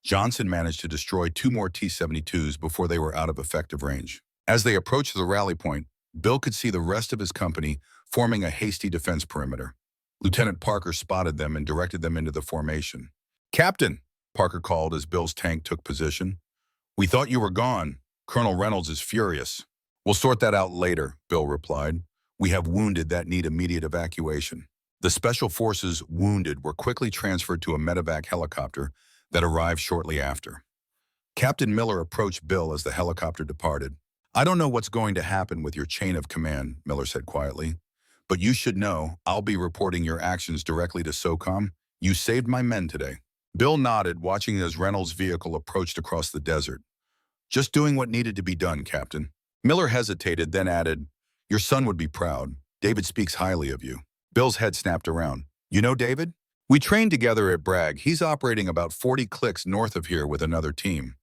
Johnson managed to destroy 2 more T-72s before they were out of effective range. As they approached the rally point, Bill could see the rest of his company forming a hasty defense perimeter. Lieutenant Parker spotted them and directed them into the formation. "Captain," Parker called as Bill's tank took position. "We thought you were gone. Colonel Reynolds is furious." "We'll sort that out later," Bill replied. "We have wounded that need immediate evacuation." The Special Forces wounded were quickly transferred to a medevac helicopter that arrived shortly after. Captain Miller approached Bill as the helicopter departed. "I don't know what's going to happen with your chain of command," Miller said quietly. "But you should know I'll be reporting your actions directly to SOCOM. You saved my men today." Bill nodded, watching as Reynolds' vehicle approached across the desert. "Just doing what needed to be done, Captain." Miller hesitated, then added, "Your son would be proud. David speaks highly of you." Bill's head snapped around. "You know David? We trained together at Bragg. He's operating about 40 clicks north of here with another team."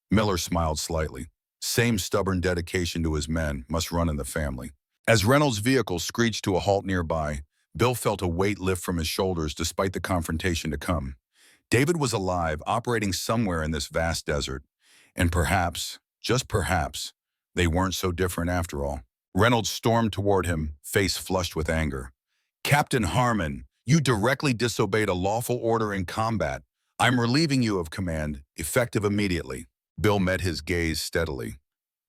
Miller smiled slightly. Same stubborn dedication to his men must run in the family. As Reynolds' vehicle screeched to a halt nearby, Bill felt a weight lift from his shoulders despite the confrontation to come. David was alive, operating somewhere in this vast desert. And perhaps, just perhaps, they weren't so different after all. Reynolds stormed toward him, face flushed with anger. "Captain Harmon, you directly disobeyed a lawful order in combat. I'm relieving you of command, effective immediately." Bill met his gaze steadily.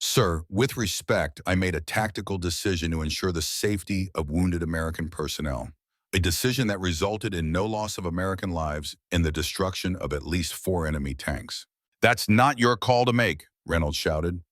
"Sir, with respect, I made a tactical decision to ensure the safety of wounded American personnel. A decision that resulted in no loss of American lives and the destruction of at least 4 enemy tanks." "That's not your call to make," Reynolds shouted.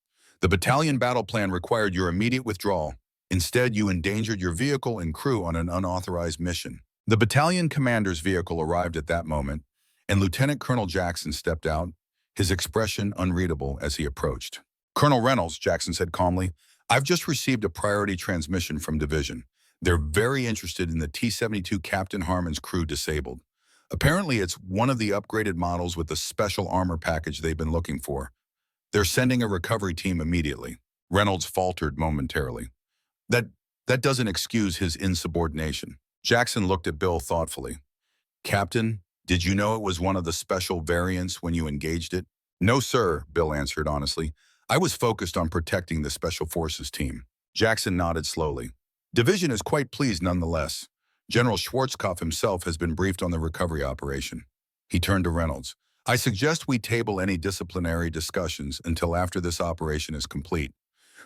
"The battalion battle plan required your immediate withdrawal. Instead, you endangered your vehicle and crew on an unauthorized mission." The battalion commander's vehicle arrived at that moment, and Lieutenant Colonel Jackson stepped out, his expression unreadable as he approached. "Colonel Reynolds," Jackson said calmly, "I've just received a priority transmission from Division. They're very interested in the T-72 Captain Harmon's crew disabled. Apparently, it's one of the upgraded models with the special armor package they've been looking for. They're sending a recovery team immediately." Reynolds faltered momentarily. That doesn't excuse his insubordination." Jackson looked at Bill thoughtfully. "Captain, did you know it was one of the special variants when you engaged it?" "No, sir," Bill answered honestly. "I was focused on protecting the Special Forces team." Jackson nodded slowly. "Division is quite pleased nonetheless. General Schwarzkopf himself has been briefed on the recovery operation." He turned to Reynolds. "I suggest we table any disciplinary discussions until after this operation is complete.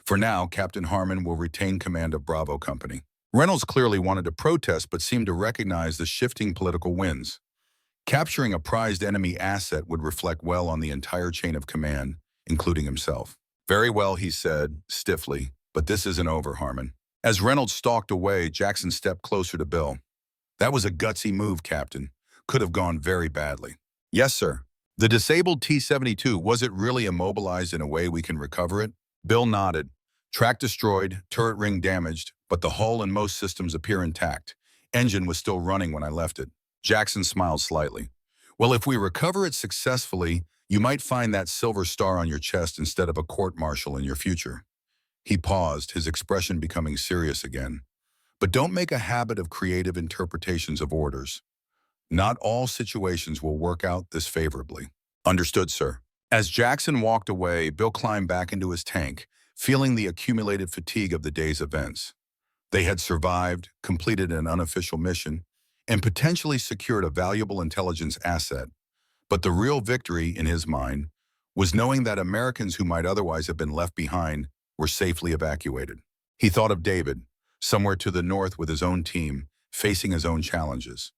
For now, Captain Harmon will retain command of Bravo Company. Reynolds clearly wanted to protest but seemed to recognize the shifting political winds. Capturing a prized enemy asset would reflect well on the entire chain of command, including himself. Very well, he said, stiffly, but this isn't over, Harmon. As Reynolds stalked away, Jackson stepped closer to Bill. That was a gutsy move, Captain. Could have gone very badly. Yes, sir. The disabled T-72, was it really immobilized in a way we can recover it? Bill nodded. Track destroyed, turret ring damaged, but the hull and most systems appear intact. Engine was still running when I left it. Jackson smiled slightly. Well, if we recover it successfully, you might find that silver star on your chest instead of a court-martial in your future. He paused, his expression becoming serious again. But don't make a habit of creative interpretations of orders. Not all situations will work out this favorably. Understood, sir. As Jackson walked away, Bill climbed back into his tank, feeling the accumulated fatigue of the day's events. They had survived, completed an unofficial mission, and potentially secured a valuable intelligence asset. But the real victory, in his mind, was knowing that Americans who might otherwise have been left behind were safely evacuated. He thought of David, somewhere to the north with his own team, facing his own challenges.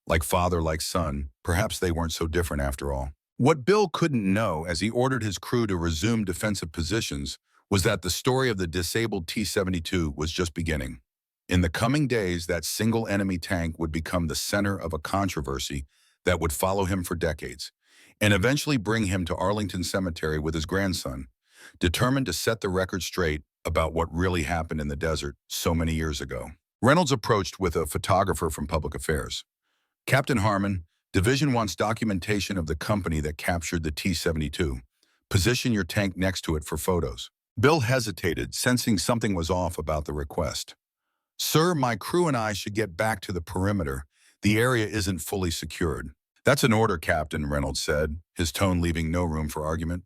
Like father, like son, perhaps they weren't so different after all. What Bill couldn't know as he ordered his crew to resume defensive positions was that the story of the disabled T-72 was just beginning. In the coming days, that single enemy tank would become the center of a controversy that would follow him for decades, and eventually bring him to Arlington Cemetery with his grandson, determined to set the record straight about what really happened in the desert so many years ago. Reynolds approached with a photographer from Public Affairs. Captain Harmon, Division wants documentation of the company that captured the T-72. Position your tank next to it for photos. Bill hesitated, sensing something was off about the request. Sir, my crew and I should get back to the perimeter. The area isn't fully secured. That's an order, Captain, Reynolds said, his tone leaving no room for argument.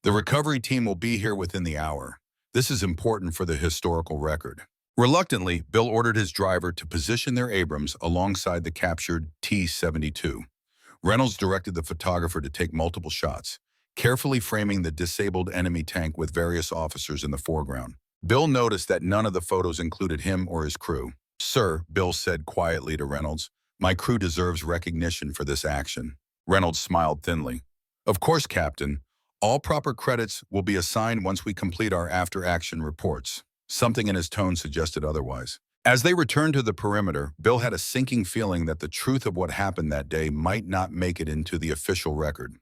The recovery team will be here within the hour. This is important for the historical record. Reluctantly, Bill ordered his driver to position their Abrams alongside the captured T-72. Reynolds directed the photographer to take multiple shots, carefully framing the disabled enemy tank with various officers in the foreground. Bill noticed that none of the photos included him or his crew. Sir, Bill said quietly to Reynolds, my crew deserves recognition for this action. Reynolds smiled thinly. Of course, Captain. All proper credits will be assigned once we complete our after-action reports. Something in his tone suggested otherwise. As they returned to the perimeter, Bill had a sinking feeling that the truth of what happened that day might not make it into the official record.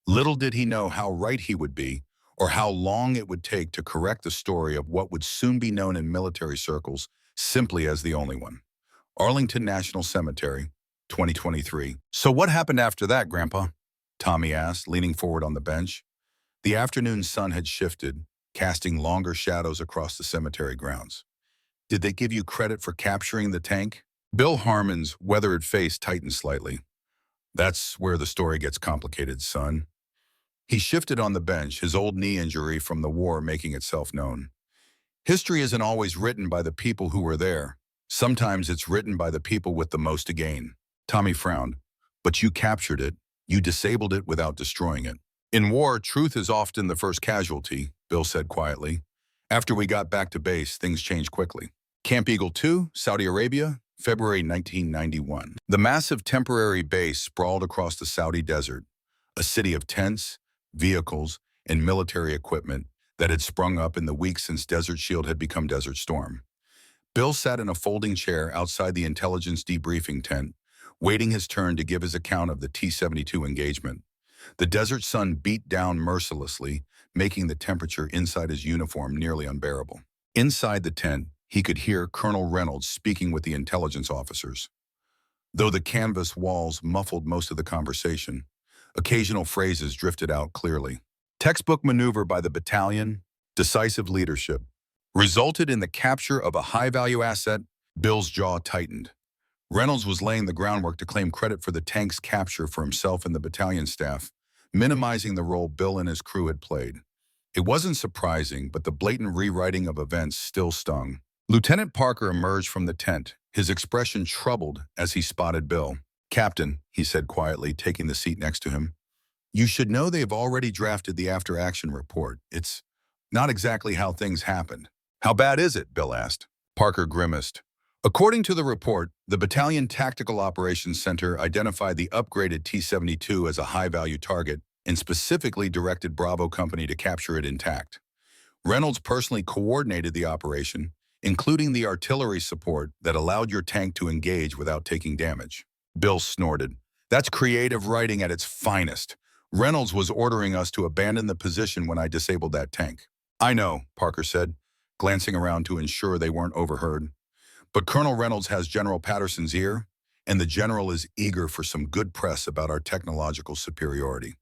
Little did he know how right he would be, or how long it would take to correct the story of what would soon be known in military circles simply as the only one. Arlington National Cemetery, 2023. So what happened after that, Grandpa? Tommy asked, leaning forward on the bench. The afternoon sun had shifted, casting longer shadows across the cemetery grounds. Did they give you credit for capturing the tank? Bill Harmon's weathered face tightened slightly. That's where the story gets complicated, son. He shifted on the bench, his old knee injury from the war making itself known. History isn't always written by the people who were there. Sometimes it's written by the people with the most to gain. Tommy frowned. But you captured it. You disabled it without destroying it. In war, truth is often the first casualty, Bill said quietly. After we got back to base, things changed quickly. Camp Eagle 2, Saudi Arabia, February 1991. The massive temporary base sprawled across the Saudi desert, a city of tents, vehicles, and military equipment that had sprung up in the weeks since Desert Shield had become Desert Storm. Bill sat in a folding chair outside the intelligence debriefing tent, waiting his turn to give his account of the T-72 engagement. The desert sun beat down mercilessly, making the temperature inside his uniform nearly unbearable. Inside the tent, he could hear Colonel Reynolds speaking with the intelligence officers. Though the canvas walls muffled most of the conversation, occasional phrases drifted out clearly. Textbook maneuver by the battalion, decisive leadership, resulted in the capture of a high-value asset. Bill's jaw tightened. Reynolds was laying the groundwork to claim credit for the tank's capture for himself and the battalion staff, minimizing the role Bill and his crew had played. It wasn't surprising, but the blatant rewriting of events still stung. Lieutenant Parker emerged from the tent, his expression troubled as he spotted Bill. Captain, he said quietly, taking the seat next to him, you should know they've already drafted the after-action report. It's Not exactly how things happened. How bad is it? Bill asked. Parker grimaced. According to the report, the Battalion Tactical Operations Center identified the upgraded T-72 as a high-value target and specifically directed Bravo Company to capture it intact. Reynolds personally coordinated the operation, including the artillery support that allowed your tank to engage without taking damage. Bill snorted. That's creative writing at its finest. Reynolds was ordering us to abandon the position when I disabled that tank. I know, Parker said, glancing around to ensure they weren't overheard. But Colonel Reynolds has General Patterson's ear, and the general is eager for some good press about our technological superiority.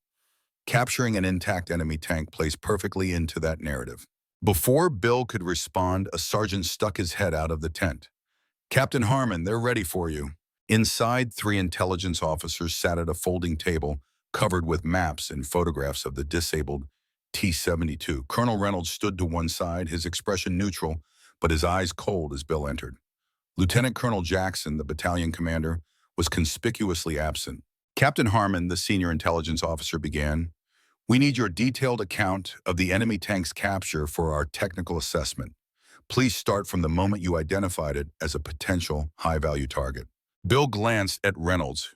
Capturing an intact enemy tank plays perfectly into that narrative. Before Bill could respond, a sergeant stuck his head out of the tent. Captain Harmon, they're ready for you. Inside, 3 intelligence officers sat at a folding table covered with maps and photographs of the disabled T-72. Colonel Reynolds stood to one side, his expression neutral, but his eyes cold as Bill entered. Lieutenant Colonel Jackson, the battalion commander, was conspicuously absent. Captain Harmon, the senior intelligence officer, began, "We need your detailed account of the enemy tank's capture for our technical assessment. Please start from the moment you identified it as a potential high-value target." Bill glanced at Reynolds.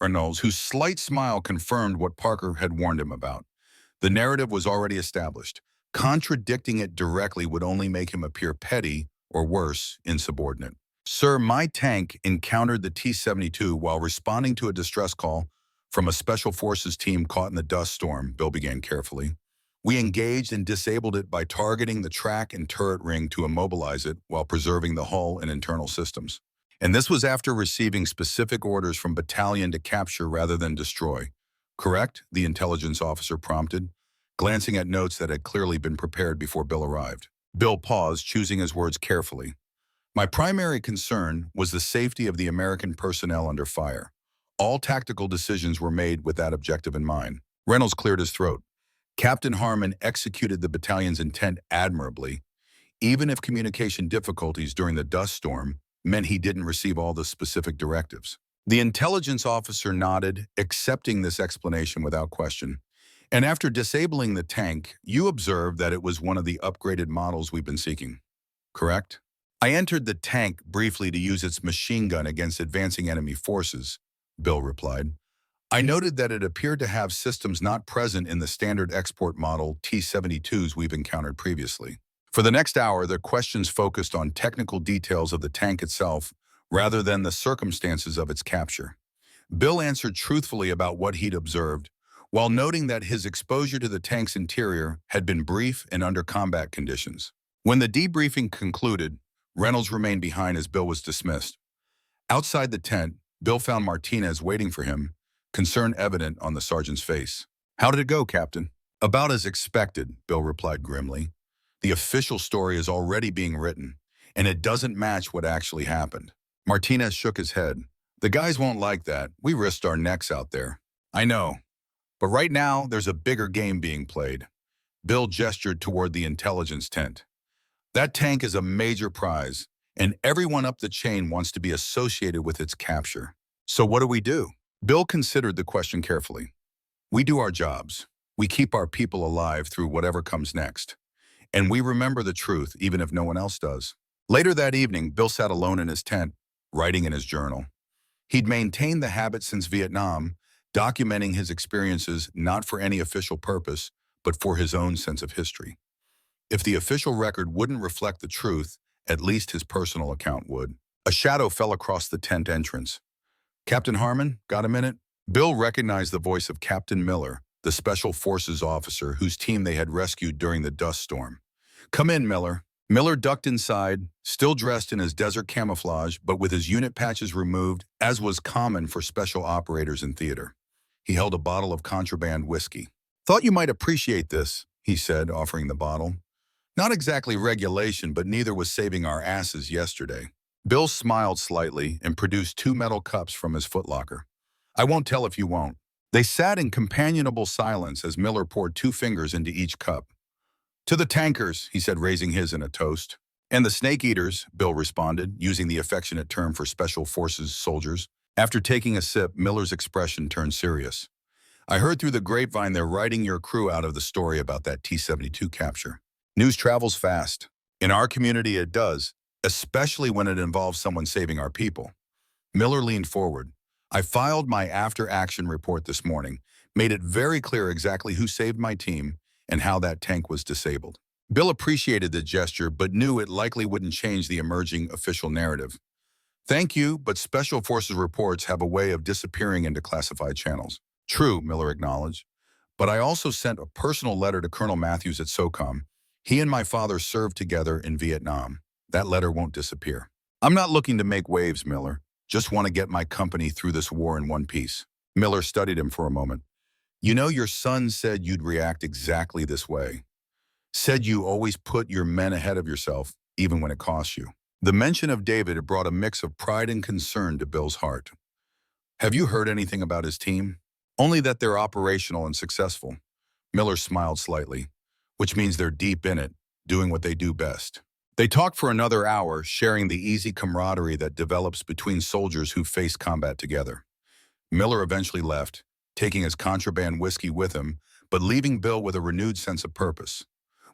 Reynolds, whose slight smile confirmed what Parker had warned him about. The narrative was already established. Contradicting it directly would only make him appear petty, or worse, insubordinate. "Sir, my tank encountered the T-72 while responding to a distress call from a Special Forces team caught in the dust storm," Bill began carefully. "We engaged and disabled it by targeting the track and turret ring to immobilize it while preserving the hull and internal systems. And this was after receiving specific orders from battalion to capture rather than destroy. Correct?" the intelligence officer prompted, glancing at notes that had clearly been prepared before Bill arrived. Bill paused, choosing his words carefully. "My primary concern was the safety of the American personnel under fire. All tactical decisions were made with that objective in mind." Reynolds cleared his throat. Captain Harmon executed the battalion's intent admirably, even if communication difficulties during the dust storm meant he didn't receive all the specific directives. The intelligence officer nodded, accepting this explanation without question. "And after disabling the tank, you observed that it was one of the upgraded models we've been seeking. Correct?" "I entered the tank briefly to use its machine gun against advancing enemy forces," Bill replied. "I noted that it appeared to have systems not present in the standard export model T-72s we've encountered previously." For the next hour, their questions focused on technical details of the tank itself rather than the circumstances of its capture. Bill answered truthfully about what he'd observed, while noting that his exposure to the tank's interior had been brief and under combat conditions. When the debriefing concluded, Reynolds remained behind as Bill was dismissed. Outside the tent, Bill found Martinez waiting for him, concern evident on the sergeant's face. "How did it go, Captain?" "About as expected," Bill replied grimly. "The official story is already being written, and it doesn't match what actually happened." Martinez shook his head. "The guys won't like that. We risked our necks out there." "I know. But right now, there's a bigger game being played." Bill gestured toward the intelligence tent. "That tank is a major prize, and everyone up the chain wants to be associated with its capture. So what do we do?" Bill considered the question carefully. "We do our jobs. We keep our people alive through whatever comes next. And we remember the truth, even if no one else does." Later that evening, Bill sat alone in his tent, writing in his journal. He'd maintained the habit since Vietnam, documenting his experiences not for any official purpose, but for his own sense of history. If the official record wouldn't reflect the truth, at least his personal account would. A shadow fell across the tent entrance. "Captain Harmon, got a minute?" Bill recognized the voice of Captain Miller, the Special Forces officer whose team they had rescued during the dust storm. "Come in, Miller." Miller ducked inside, still dressed in his desert camouflage, but with his unit patches removed, as was common for special operators in theater. He held a bottle of contraband whiskey. "Thought you might appreciate this," he said, offering the bottle. "Not exactly regulation, but neither was saving our asses yesterday." Bill smiled slightly and produced 2 metal cups from his footlocker. "I won't tell if you won't." They sat in companionable silence as Miller poured 2 fingers into each cup. "To the tankers," he said, raising his in a toast. "And the snake eaters," Bill responded, using the affectionate term for Special Forces soldiers. After taking a sip, Miller's expression turned serious. I heard through the grapevine they're writing your crew out of the story about that T-72 capture. News travels fast. In our community, it does, especially when it involves someone saving our people. Miller leaned forward. I filed my after-action report this morning, made it very clear exactly who saved my team and how that tank was disabled. Bill appreciated the gesture, but knew it likely wouldn't change the emerging official narrative. Thank you, but Special Forces reports have a way of disappearing into classified channels. True, Miller acknowledged. But I also sent a personal letter to Colonel Matthews at SOCOM. He and my father served together in Vietnam. That letter won't disappear. I'm not looking to make waves, Miller. Just want to get my company through this war in one piece. Miller studied him for a moment. You know, your son said you'd react exactly this way. Said you always put your men ahead of yourself, even when it costs you. The mention of David had brought a mix of pride and concern to Bill's heart. Have you heard anything about his team? Only that they're operational and successful. Miller smiled slightly, which means they're deep in it, doing what they do best. They talked for another hour, sharing the easy camaraderie that develops between soldiers who face combat together. Miller eventually left, taking his contraband whiskey with him, but leaving Bill with a renewed sense of purpose.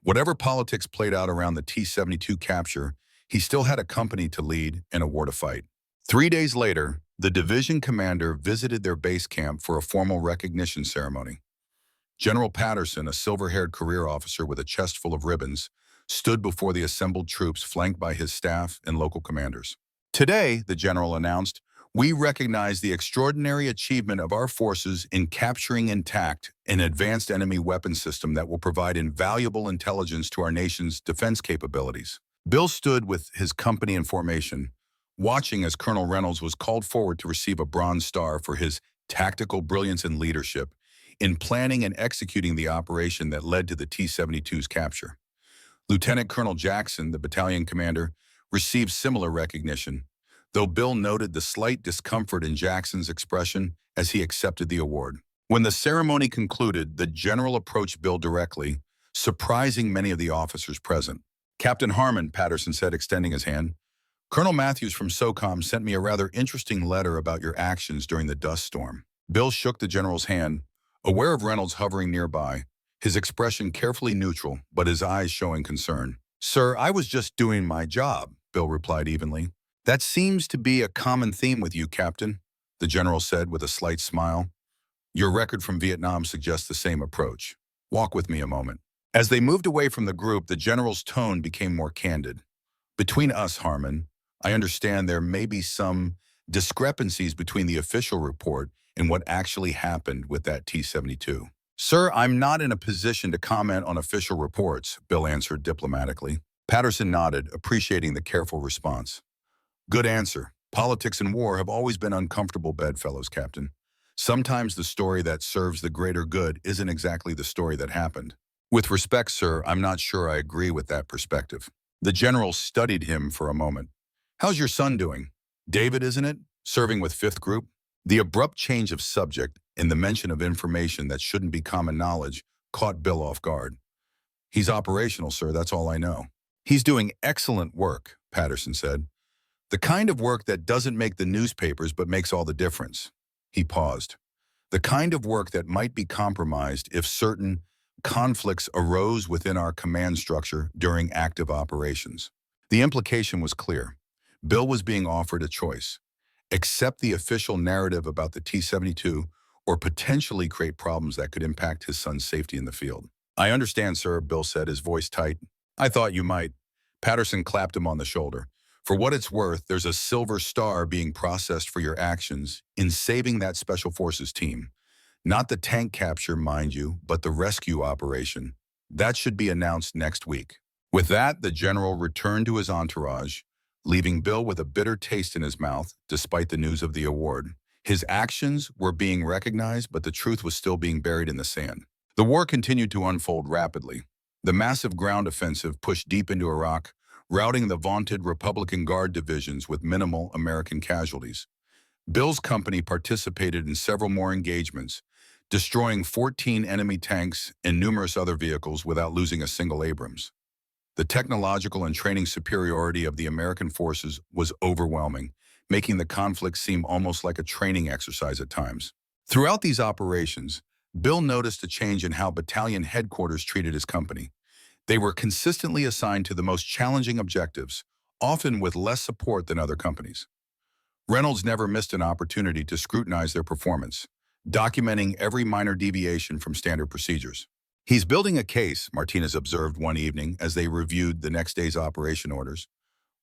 Whatever politics played out around the T-72 capture, he still had a company to lead and a war to fight. 3 days later, the division commander visited their base camp for a formal recognition ceremony. General Patterson, a silver-haired career officer with a chest full of ribbons, stood before the assembled troops flanked by his staff and local commanders. Today, the general announced, we recognize the extraordinary achievement of our forces in capturing intact an advanced enemy weapon system that will provide invaluable intelligence to our nation's defense capabilities. Bill stood with his company in formation, watching as Colonel Reynolds was called forward to receive a Bronze Star for his tactical brilliance and leadership in planning and executing the operation that led to the T-72's capture. Lieutenant Colonel Jackson, the battalion commander, received similar recognition, though Bill noted the slight discomfort in Jackson's expression as he accepted the award. When the ceremony concluded, the general approached Bill directly, surprising many of the officers present. Captain Harmon, Patterson said, extending his hand. Colonel Matthews from SOCOM sent me a rather interesting letter about your actions during the dust storm. Bill shook the general's hand, aware of Reynolds hovering nearby, his expression carefully neutral, but his eyes showing concern. Sir, I was just doing my job, Bill replied evenly. That seems to be a common theme with you, Captain, the general said with a slight smile. Your record from Vietnam suggests the same approach. Walk with me a moment. As they moved away from the group, the general's tone became more candid. Between us, Harmon, I understand there may be some discrepancies between the official report and what actually happened with that T-72. Sir, I'm not in a position to comment on official reports, Bill answered diplomatically. Patterson nodded, appreciating the careful response. Good answer. Politics and war have always been uncomfortable bedfellows, Captain. Sometimes the story that serves the greater good isn't exactly the story that happened. With respect, sir, I'm not sure I agree with that perspective. The general studied him for a moment. How's your son doing? David, isn't it? Serving with 5th Group? The abrupt change of subject and the mention of information that shouldn't be common knowledge caught Bill off guard. He's operational, sir, that's all I know. He's doing excellent work, Patterson said. The kind of work that doesn't make the newspapers but makes all the difference. He paused. The kind of work that might be compromised if certain conflicts arose within our command structure during active operations. The implication was clear. Bill was being offered a choice. Accept the official narrative about the T-72 or potentially create problems that could impact his son's safety in the field. I understand, sir, Bill said, his voice tight. I thought you might. Patterson clapped him on the shoulder. For what it's worth, there's a silver star being processed for your actions in saving that Special Forces team. Not the tank capture, mind you, but the rescue operation. That should be announced next week. With that, the general returned to his entourage, leaving Bill with a bitter taste in his mouth, despite the news of the award. His actions were being recognized, but the truth was still being buried in the sand. The war continued to unfold rapidly. The massive ground offensive pushed deep into Iraq, routing the vaunted Republican Guard divisions with minimal American casualties. Bill's company participated in several more engagements, destroying 14 enemy tanks and numerous other vehicles without losing a single Abrams. The technological and training superiority of the American forces was overwhelming, making the conflict seem almost like a training exercise at times. Throughout these operations, Bill noticed a change in how battalion headquarters treated his company. They were consistently assigned to the most challenging objectives, often with less support than other companies. Reynolds never missed an opportunity to scrutinize their performance, documenting every minor deviation from standard procedures. He's building a case, Martinez observed one evening as they reviewed the next day's operation orders.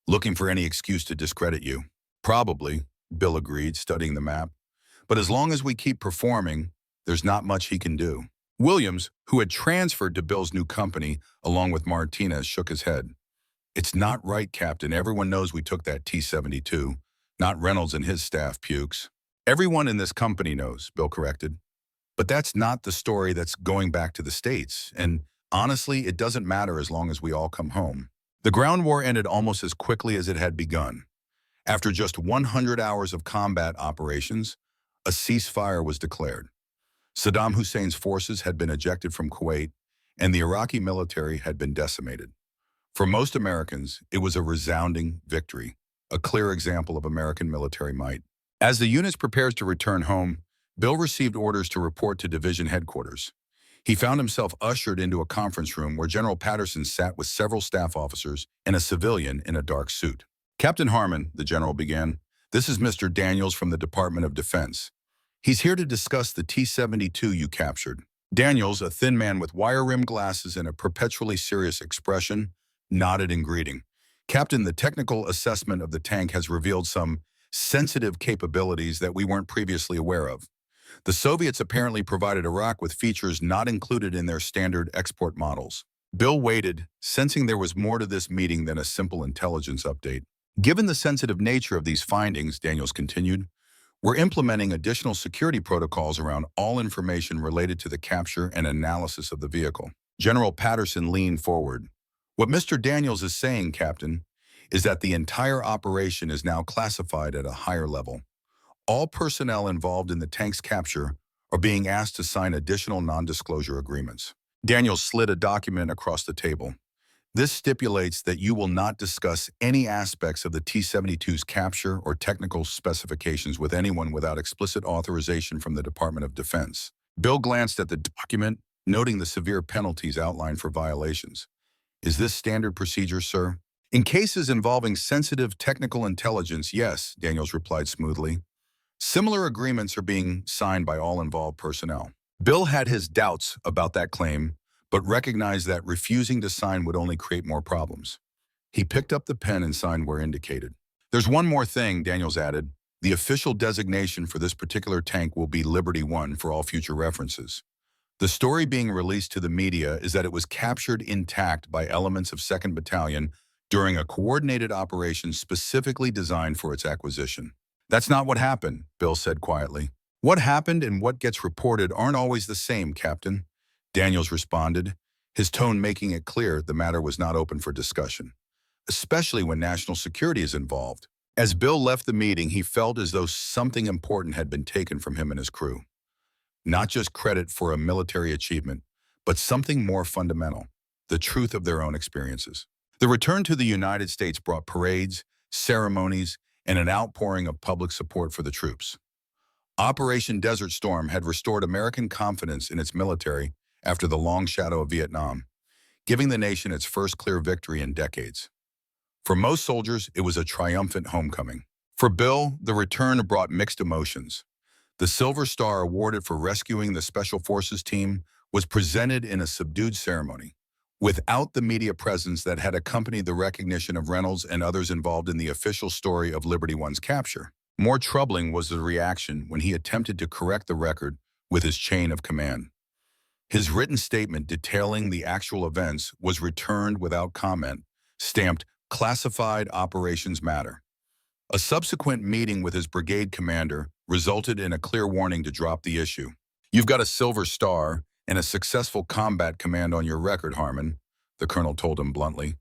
Looking for any excuse to discredit you. Probably, Bill agreed, studying the map. But as long as we keep performing, there's not much he can do. Williams, who had transferred to Bill's new company along with Martinez, shook his head. It's not right, Captain. Everyone knows we took that T-72. Not Reynolds and his staff, pukes. Everyone in this company knows, Bill corrected. But that's not the story that's going back to the States. And honestly, it doesn't matter as long as we all come home. The ground war ended almost as quickly as it had begun. After just 100 hours of combat operations, a ceasefire was declared. Saddam Hussein's forces had been ejected from Kuwait, and the Iraqi military had been decimated. For most Americans, it was a resounding victory, a clear example of American military might. As the units prepared to return home, Bill received orders to report to division headquarters. He found himself ushered into a conference room where General Patterson sat with several staff officers and a civilian in a dark suit. Captain Harmon, the general began, this is Mr. Daniels from the Department of Defense. He's here to discuss the T-72 you captured. Daniels, a thin man with wire-rimmed glasses and a perpetually serious expression, nodded in greeting. Captain, the technical assessment of the tank has revealed some sensitive capabilities that we weren't previously aware of. The Soviets apparently provided Iraq with features not included in their standard export models. Bill waited, sensing there was more to this meeting than a simple intelligence update. Given the sensitive nature of these findings, Daniels continued, we're implementing additional security protocols around all information related to the capture and analysis of the vehicle. General Patterson leaned forward. What Mr. Daniels is saying, Captain, is that the entire operation is now classified at a higher level. All personnel involved in the tank's capture are being asked to sign additional non-disclosure agreements. Daniels slid a document across the table. This stipulates that you will not discuss any aspects of the T-72's capture or technical specifications with anyone without explicit authorization from the Department of Defense. Bill glanced at the document, noting the severe penalties outlined for violations. Is this standard procedure, sir? In cases involving sensitive technical intelligence, yes, Daniels replied smoothly. Similar agreements are being signed by all involved personnel. Bill had his doubts about that claim, but recognized that refusing to sign would only create more problems. He picked up the pen and signed where indicated. There's one more thing, Daniels added. The official designation for this particular tank will be Liberty One for all future references. The story being released to the media is that it was captured intact by elements of 2nd Battalion during a coordinated operation specifically designed for its acquisition. That's not what happened, Bill said quietly. What happened and what gets reported aren't always the same, Captain. Daniels responded, his tone making it clear the matter was not open for discussion, especially when national security is involved. As Bill left the meeting, he felt as though something important had been taken from him and his crew. Not just credit for a military achievement, but something more fundamental, the truth of their own experiences. The return to the United States brought parades, ceremonies, and an outpouring of public support for the troops. Operation Desert Storm had restored American confidence in its military after the long shadow of Vietnam, giving the nation its first clear victory in decades. For most soldiers, it was a triumphant homecoming. For Bill, the return brought mixed emotions. The Silver Star awarded for rescuing the Special Forces team was presented in a subdued ceremony, without the media presence that had accompanied the recognition of Reynolds and others involved in the official story of Liberty One's capture. More troubling was the reaction when he attempted to correct the record with his chain of command. His written statement detailing the actual events was returned without comment, stamped Classified Operations Matter. A subsequent meeting with his brigade commander resulted in a clear warning to drop the issue. You've got a Silver Star and a successful combat command on your record, Harmon, the colonel told him bluntly.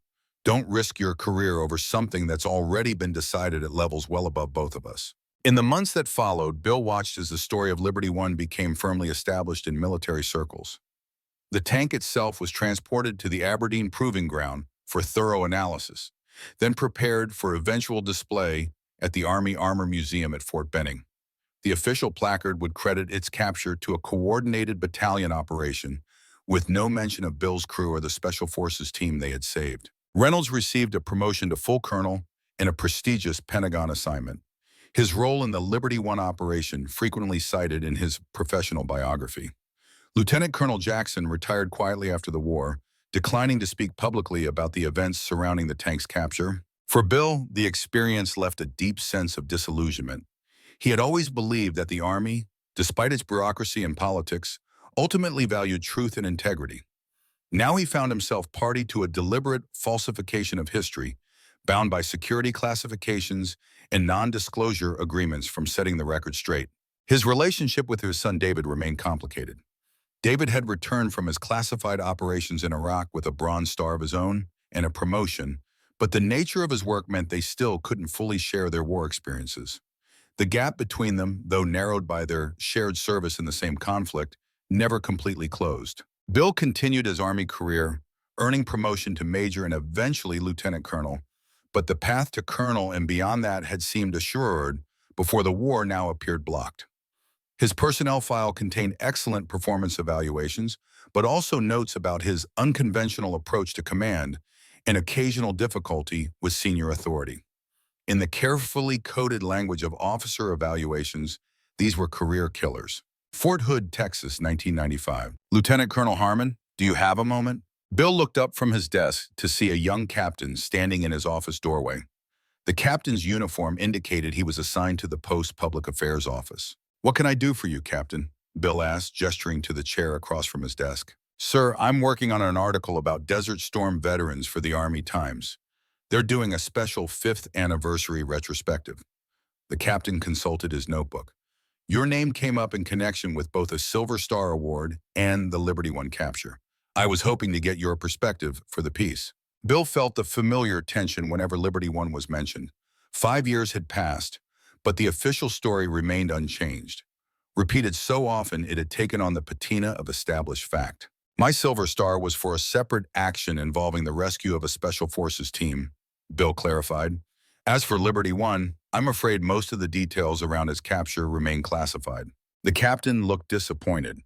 Don't risk your career over something that's already been decided at levels well above both of us. In the months that followed, Bill watched as the story of Liberty One became firmly established in military circles. The tank itself was transported to the Aberdeen Proving Ground for thorough analysis, then prepared for eventual display at the Army Armor Museum at Fort Benning. The official placard would credit its capture to a coordinated battalion operation, with no mention of Bill's crew or the Special Forces team they had saved. Reynolds received a promotion to full colonel in a prestigious Pentagon assignment. His role in the Liberty One operation frequently cited in his professional biography. Lieutenant Colonel Jackson retired quietly after the war, declining to speak publicly about the events surrounding the tank's capture. For Bill, the experience left a deep sense of disillusionment. He had always believed that the Army, despite its bureaucracy and politics, ultimately valued truth and integrity. Now he found himself party to a deliberate falsification of history, bound by security classifications and non-disclosure agreements from setting the record straight. His relationship with his son David remained complicated. David had returned from his classified operations in Iraq with a Bronze Star of his own and a promotion, but the nature of his work meant they still couldn't fully share their war experiences. The gap between them, though narrowed by their shared service in the same conflict, never completely closed. Bill continued his Army career, earning promotion to major and eventually lieutenant colonel, but the path to colonel and beyond that had seemed assured before the war now appeared blocked. His personnel file contained excellent performance evaluations, but also notes about his unconventional approach to command and occasional difficulty with senior authority. In the carefully coded language of officer evaluations, these were career killers. Fort Hood, Texas, 1995. Lieutenant Colonel Harmon, do you have a moment? Bill looked up from his desk to see a young captain standing in his office doorway. The captain's uniform indicated he was assigned to the Post Public Affairs Office. What can I do for you, Captain? Bill asked, gesturing to the chair across from his desk. Sir, I'm working on an article about Desert Storm veterans for the Army Times. They're doing a special 5th anniversary retrospective. The captain consulted his notebook. Your name came up in connection with both a Silver Star Award and the Liberty One capture. I was hoping to get your perspective for the piece. Bill felt the familiar tension whenever Liberty One was mentioned. 5 years had passed, but the official story remained unchanged. Repeated so often it had taken on the patina of established fact. My Silver Star was for a separate action involving the rescue of a Special Forces team, Bill clarified. As for Liberty One, I'm afraid most of the details around its capture remain classified. The captain looked disappointed.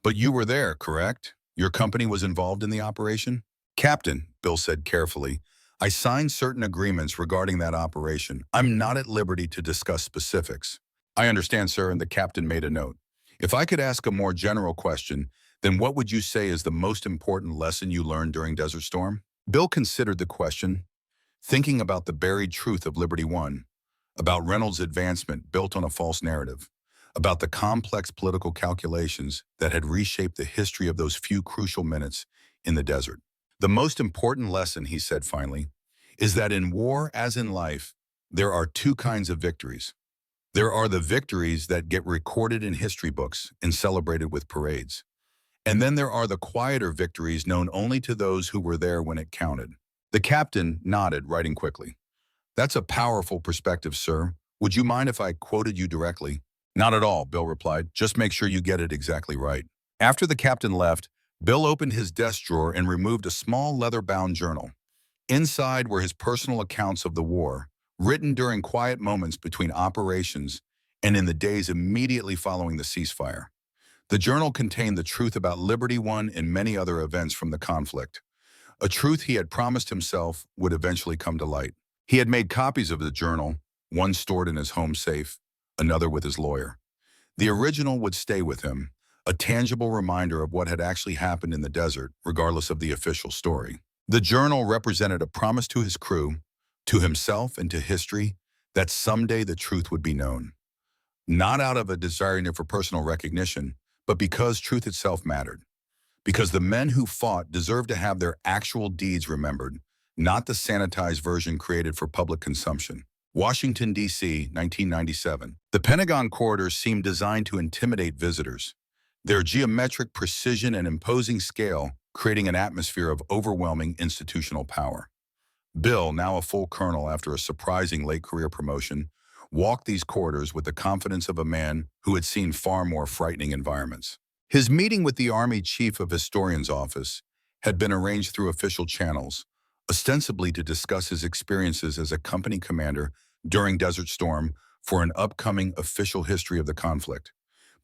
But you were there, correct? Your company was involved in the operation? Captain, Bill said carefully, I signed certain agreements regarding that operation. I'm not at liberty to discuss specifics. I understand, sir, and the captain made a note. If I could ask a more general question, then what would you say is the most important lesson you learned during Desert Storm? Bill considered the question, thinking about the buried truth of Liberty One, about Reynolds' advancement built on a false narrative, about the complex political calculations that had reshaped the history of those few crucial minutes in the desert. The most important lesson, he said finally, is that in war, as in life, there are two kinds of victories. There are the victories that get recorded in history books and celebrated with parades. And then there are the quieter victories known only to those who were there when it counted. The captain nodded, writing quickly. That's a powerful perspective, sir. Would you mind if I quoted you directly? Not at all, Bill replied. Just make sure you get it exactly right. After the captain left, Bill opened his desk drawer and removed a small leather-bound journal. Inside were his personal accounts of the war, written during quiet moments between operations and in the days immediately following the ceasefire. The journal contained the truth about Liberty One and many other events from the conflict, a truth he had promised himself would eventually come to light. He had made copies of the journal, one stored in his home safe, another with his lawyer. The original would stay with him, a tangible reminder of what had actually happened in the desert, regardless of the official story. The journal represented a promise to his crew, to himself and to history, that someday the truth would be known. Not out of a desire for personal recognition, but because truth itself mattered. Because the men who fought deserved to have their actual deeds remembered, not the sanitized version created for public consumption. Washington, D.C., 1997. The Pentagon corridors seemed designed to intimidate visitors, their geometric precision and imposing scale creating an atmosphere of overwhelming institutional power. Bill, now a full colonel after a surprising late career promotion, walked these corridors with the confidence of a man who had seen far more frightening environments. His meeting with the Army Chief of Historian's office had been arranged through official channels, ostensibly to discuss his experiences as a company commander during Desert Storm, for an upcoming official history of the conflict.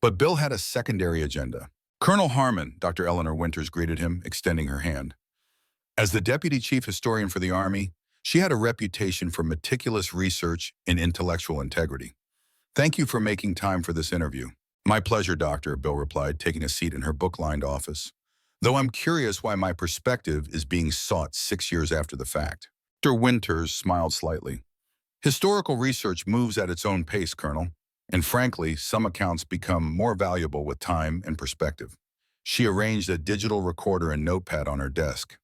But Bill had a secondary agenda. Colonel Harmon, Dr. Eleanor Winters greeted him, extending her hand. As the deputy chief historian for the Army, she had a reputation for meticulous research and intellectual integrity. Thank you for making time for this interview. My pleasure, Doctor, Bill replied, taking a seat in her book-lined office. Though I'm curious why my perspective is being sought 6 years after the fact. Dr. Winters smiled slightly. Historical research moves at its own pace, Colonel, and frankly, some accounts become more valuable with time and perspective. She arranged a digital recorder and notepad on her desk.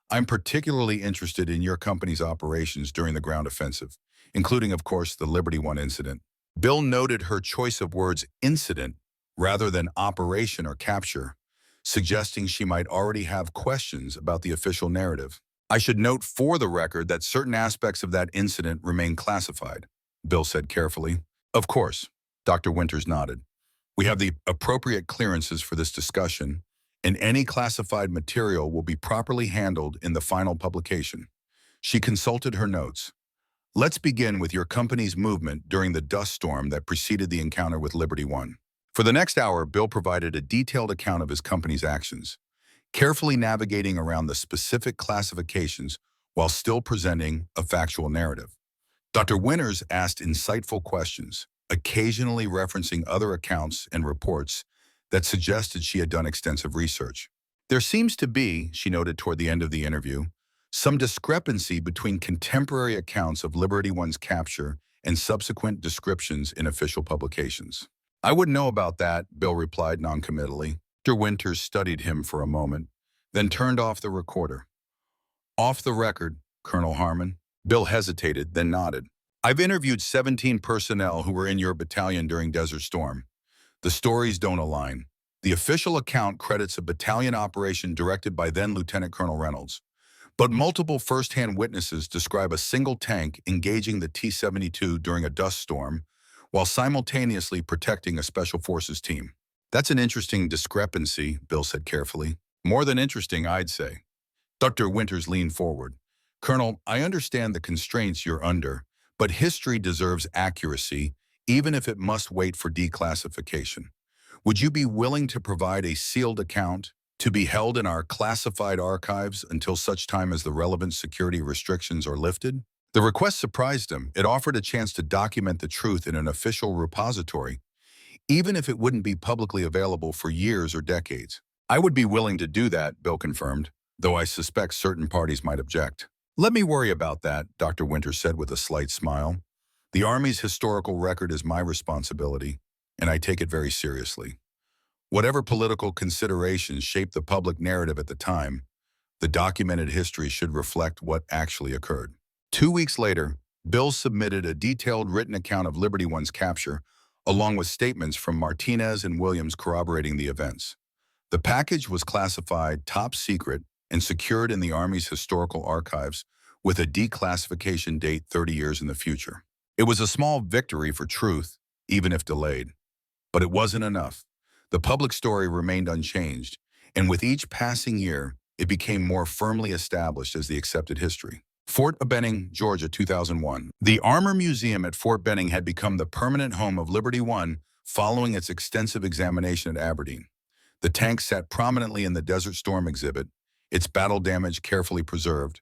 I'm particularly interested in your company's operations during the ground offensive, including, of course, the Liberty One incident. Bill noted her choice of words incident rather than operation or capture, suggesting she might already have questions about the official narrative. I should note for the record that certain aspects of that incident remain classified, Bill said carefully. Of course, Dr. Winters nodded. We have the appropriate clearances for this discussion, and any classified material will be properly handled in the final publication. She consulted her notes. Let's begin with your company's movement during the dust storm that preceded the encounter with Liberty One. For the next hour, Bill provided a detailed account of his company's actions, carefully navigating around the specific classifications while still presenting a factual narrative. Dr. Winters asked insightful questions, occasionally referencing other accounts and reports that suggested she had done extensive research. There seems to be, she noted toward the end of the interview, some discrepancy between contemporary accounts of Liberty One's capture and subsequent descriptions in official publications. I wouldn't know about that, Bill replied noncommittally. Dr. Winters studied him for a moment, then turned off the recorder. Off the record, Colonel Harmon. Bill hesitated, then nodded. I've interviewed 17 personnel who were in your battalion during Desert Storm. The stories don't align. The official account credits a battalion operation directed by then Lieutenant Colonel Reynolds. But multiple first-hand witnesses describe a single tank engaging the T-72 during a dust storm while simultaneously protecting a Special Forces team. That's an interesting discrepancy, Bill said carefully. More than interesting, I'd say. Dr. Winters leaned forward. Colonel, I understand the constraints you're under, but history deserves accuracy, even if it must wait for declassification. Would you be willing to provide a sealed account to be held in our classified archives until such time as the relevant security restrictions are lifted? The request surprised him. It offered a chance to document the truth in an official repository, even if it wouldn't be publicly available for years or decades. I would be willing to do that, Bill confirmed, though I suspect certain parties might object. Let me worry about that, Dr. Winters said with a slight smile. The Army's historical record is my responsibility, and I take it very seriously. Whatever political considerations shaped the public narrative at the time, the documented history should reflect what actually occurred. 2 weeks later, Bill submitted a detailed written account of Liberty One's capture, along with statements from Martinez and Williams corroborating the events. The package was classified top secret and secured in the Army's historical archives with a declassification date 30 years in the future. It was a small victory for truth, even if delayed. But it wasn't enough. The public story remained unchanged, and with each passing year, it became more firmly established as the accepted history. Fort Benning, Georgia, 2001. The Armor Museum at Fort Benning had become the permanent home of Liberty One following its extensive examination at Aberdeen. The tank sat prominently in the Desert Storm exhibit, its battle damage carefully preserved,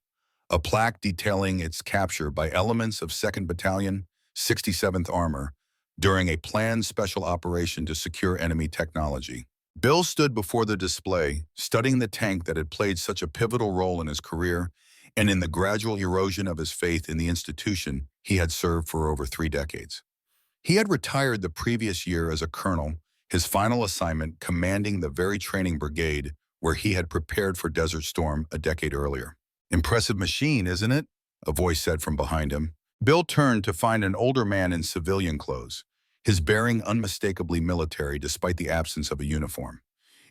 a plaque detailing its capture by elements of 2nd Battalion, 67th Armor, during a planned special operation to secure enemy technology. Bill stood before the display, studying the tank that had played such a pivotal role in his career and in the gradual erosion of his faith in the institution he had served for over 3 decades. He had retired the previous year as a colonel, his final assignment commanding the very training brigade where he had prepared for Desert Storm a decade earlier. Impressive machine, isn't it? A voice said from behind him. Bill turned to find an older man in civilian clothes, his bearing unmistakably military despite the absence of a uniform.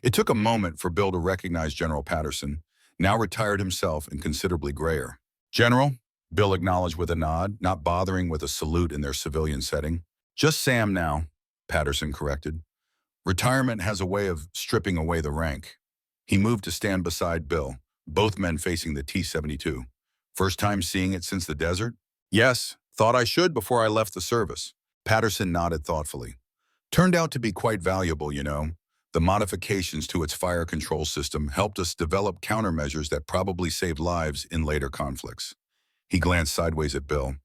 It took a moment for Bill to recognize General Patterson, now retired himself and considerably grayer. General, Bill acknowledged with a nod, not bothering with a salute in their civilian setting. Just Sam now, Patterson corrected. Retirement has a way of stripping away the rank. He moved to stand beside Bill, both men facing the T-72. First time seeing it since the desert? Yes, thought I should before I left the service. Patterson nodded thoughtfully. Turned out to be quite valuable, you know. The modifications to its fire control system helped us develop countermeasures that probably saved lives in later conflicts. He glanced sideways at Bill.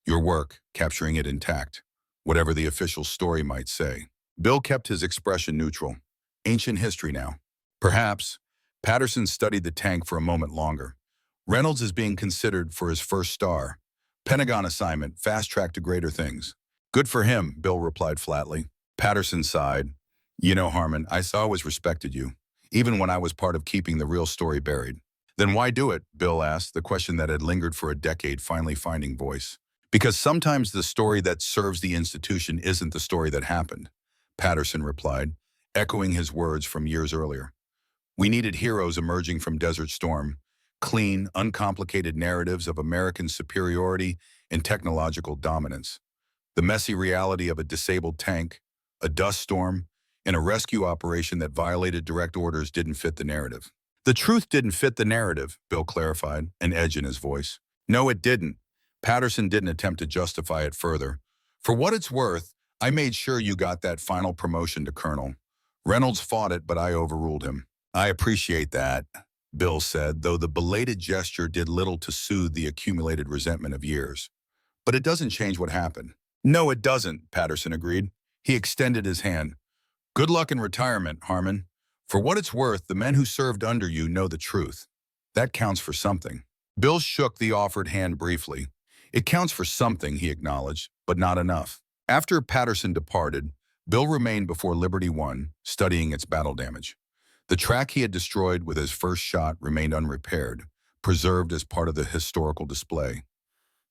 Your work, capturing it intact, whatever the official story might say. Bill kept his expression neutral. Ancient history now. Perhaps. Patterson studied the tank for a moment longer. Reynolds is being considered for his first star. Pentagon assignment, fast-track to greater things. Good for him, Bill replied flatly. Patterson sighed. You know, Harmon, I always respected you, even when I was part of keeping the real story buried. Then why do it? Bill asked, the question that had lingered for a decade finally finding voice. Because sometimes the story that serves the institution isn't the story that happened, Patterson replied, echoing his words from years earlier. We needed heroes emerging from Desert Storm, clean, uncomplicated narratives of American superiority and technological dominance. The messy reality of a disabled tank, a dust storm, and a rescue operation that violated direct orders didn't fit the narrative. The truth didn't fit the narrative, Bill clarified, an edge in his voice. No, it didn't. Patterson didn't attempt to justify it further. For what it's worth, I made sure you got that final promotion to colonel. Reynolds fought it, but I overruled him. I appreciate that, Bill said, though the belated gesture did little to soothe the accumulated resentment of years. But it doesn't change what happened. No, it doesn't, Patterson agreed. He extended his hand. Good luck in retirement, Harmon. For what it's worth, the men who served under you know the truth. That counts for something. Bill shook the offered hand briefly. It counts for something, he acknowledged, but not enough. After Patterson departed, Bill remained before Liberty One, studying its battle damage. The track he had destroyed with his first shot remained unrepaired, preserved as part of the historical display.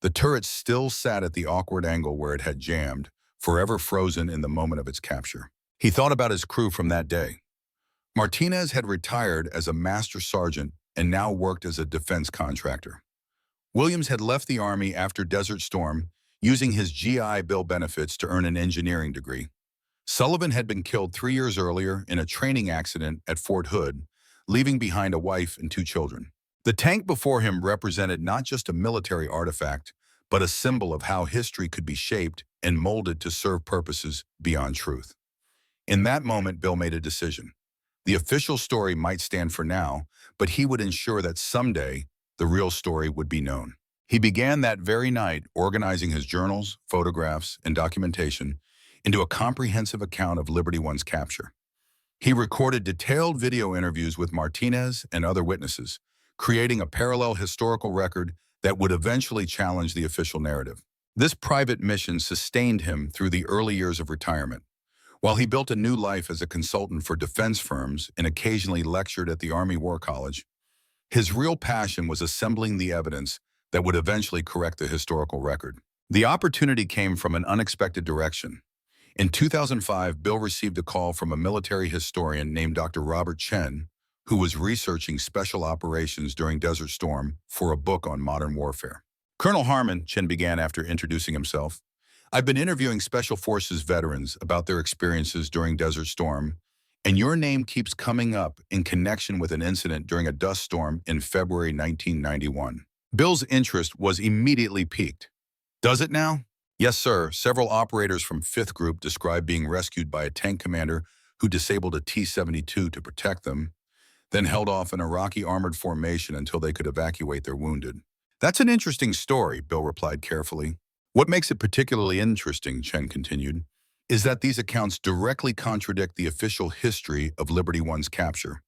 The turret still sat at the awkward angle where it had jammed, forever frozen in the moment of its capture. He thought about his crew from that day. Martinez had retired as a master sergeant and now worked as a defense contractor. Williams had left the Army after Desert Storm, using his GI Bill benefits to earn an engineering degree. Sullivan had been killed 3 years earlier in a training accident at Fort Hood, leaving behind a wife and 2 children. The tank before him represented not just a military artifact, but a symbol of how history could be shaped and molded to serve purposes beyond truth. In that moment, Bill made a decision. The official story might stand for now, but he would ensure that someday the real story would be known. He began that very night organizing his journals, photographs, and documentation into a comprehensive account of Liberty One's capture. He recorded detailed video interviews with Martinez and other witnesses, creating a parallel historical record that would eventually challenge the official narrative. This private mission sustained him through the early years of retirement. While he built a new life as a consultant for defense firms and occasionally lectured at the Army War College, his real passion was assembling the evidence that would eventually correct the historical record. The opportunity came from an unexpected direction. In 2005, Bill received a call from a military historian named Dr. Robert Chen, who was researching special operations during Desert Storm for a book on modern warfare. Colonel Harmon, Chen began after introducing himself, I've been interviewing Special Forces veterans about their experiences during Desert Storm, and your name keeps coming up in connection with an incident during a dust storm in February 1991. Bill's interest was immediately piqued. Does it now? Yes, sir. Several operators from 5th Group described being rescued by a tank commander who disabled a T-72 to protect them, then held off an Iraqi armored formation until they could evacuate their wounded. That's an interesting story, Bill replied carefully. What makes it particularly interesting, Chen continued, is that these accounts directly contradict the official history of Liberty One's capture,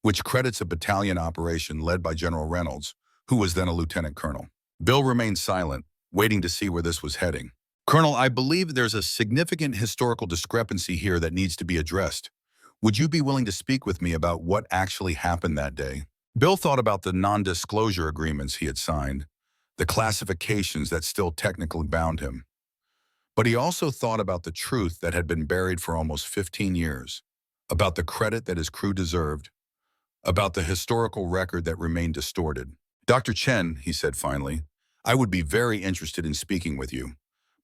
which credits a battalion operation led by General Reynolds, who was then a lieutenant colonel. Bill remained silent, waiting to see where this was heading. Colonel, I believe there's a significant historical discrepancy here that needs to be addressed. Would you be willing to speak with me about what actually happened that day? Bill thought about the non-disclosure agreements he had signed, the classifications that still technically bound him. But he also thought about the truth that had been buried for almost 15 years, about the credit that his crew deserved, about the historical record that remained distorted. Dr. Chen, he said finally, I would be very interested in speaking with you.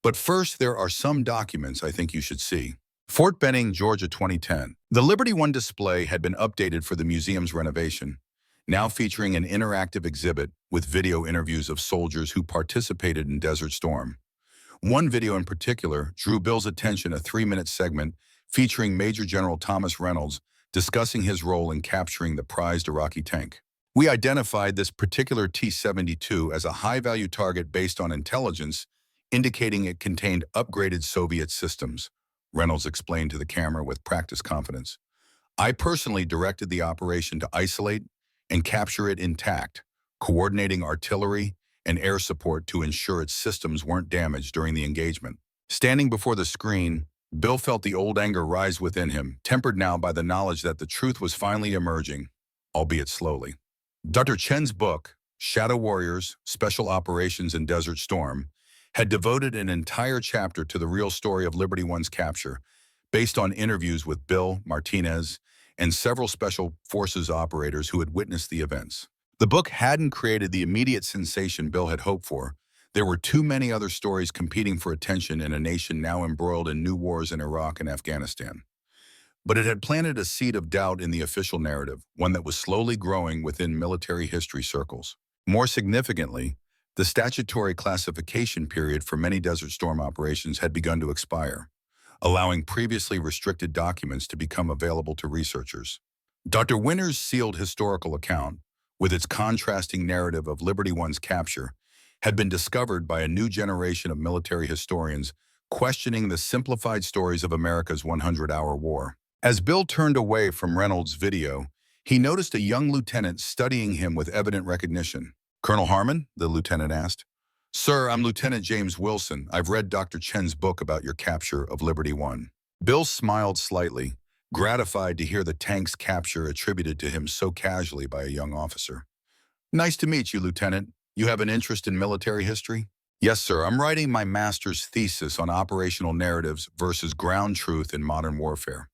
But first, there are some documents I think you should see. Fort Benning, Georgia, 2010. The Liberty One display had been updated for the museum's renovation, now featuring an interactive exhibit with video interviews of soldiers who participated in Desert Storm. One video in particular drew Bill's attention, a 3-minute segment featuring Major General Thomas Reynolds discussing his role in capturing the prized Iraqi tank. We identified this particular T-72 as a high-value target based on intelligence, indicating it contained upgraded Soviet systems, Reynolds explained to the camera with practiced confidence. I personally directed the operation to isolate and capture it intact, coordinating artillery and air support to ensure its systems weren't damaged during the engagement. Standing before the screen, Bill felt the old anger rise within him, tempered now by the knowledge that the truth was finally emerging, albeit slowly. Dr. Chen's book, Shadow Warriors, Special Operations in Desert Storm, had devoted an entire chapter to the real story of Liberty One's capture, based on interviews with Bill, Martinez, and several Special Forces operators who had witnessed the events. The book hadn't created the immediate sensation Bill had hoped for. There were too many other stories competing for attention in a nation now embroiled in new wars in Iraq and Afghanistan. But it had planted a seed of doubt in the official narrative, one that was slowly growing within military history circles. More significantly, the statutory classification period for many Desert Storm operations had begun to expire, allowing previously restricted documents to become available to researchers. Dr. Winter's sealed historical account, with its contrasting narrative of Liberty One's capture, had been discovered by a new generation of military historians questioning the simplified stories of America's 100-hour war. As Bill turned away from Reynolds' video, he noticed a young lieutenant studying him with evident recognition. "Colonel Harmon?" the lieutenant asked. "Sir, I'm Lieutenant James Wilson. I've read Dr. Chen's book about your capture of Liberty One." Bill smiled slightly, gratified to hear the tank's capture attributed to him so casually by a young officer. "Nice to meet you, Lieutenant. You have an interest in military history?" "Yes, sir. I'm writing my master's thesis on operational narratives versus ground truth in modern warfare.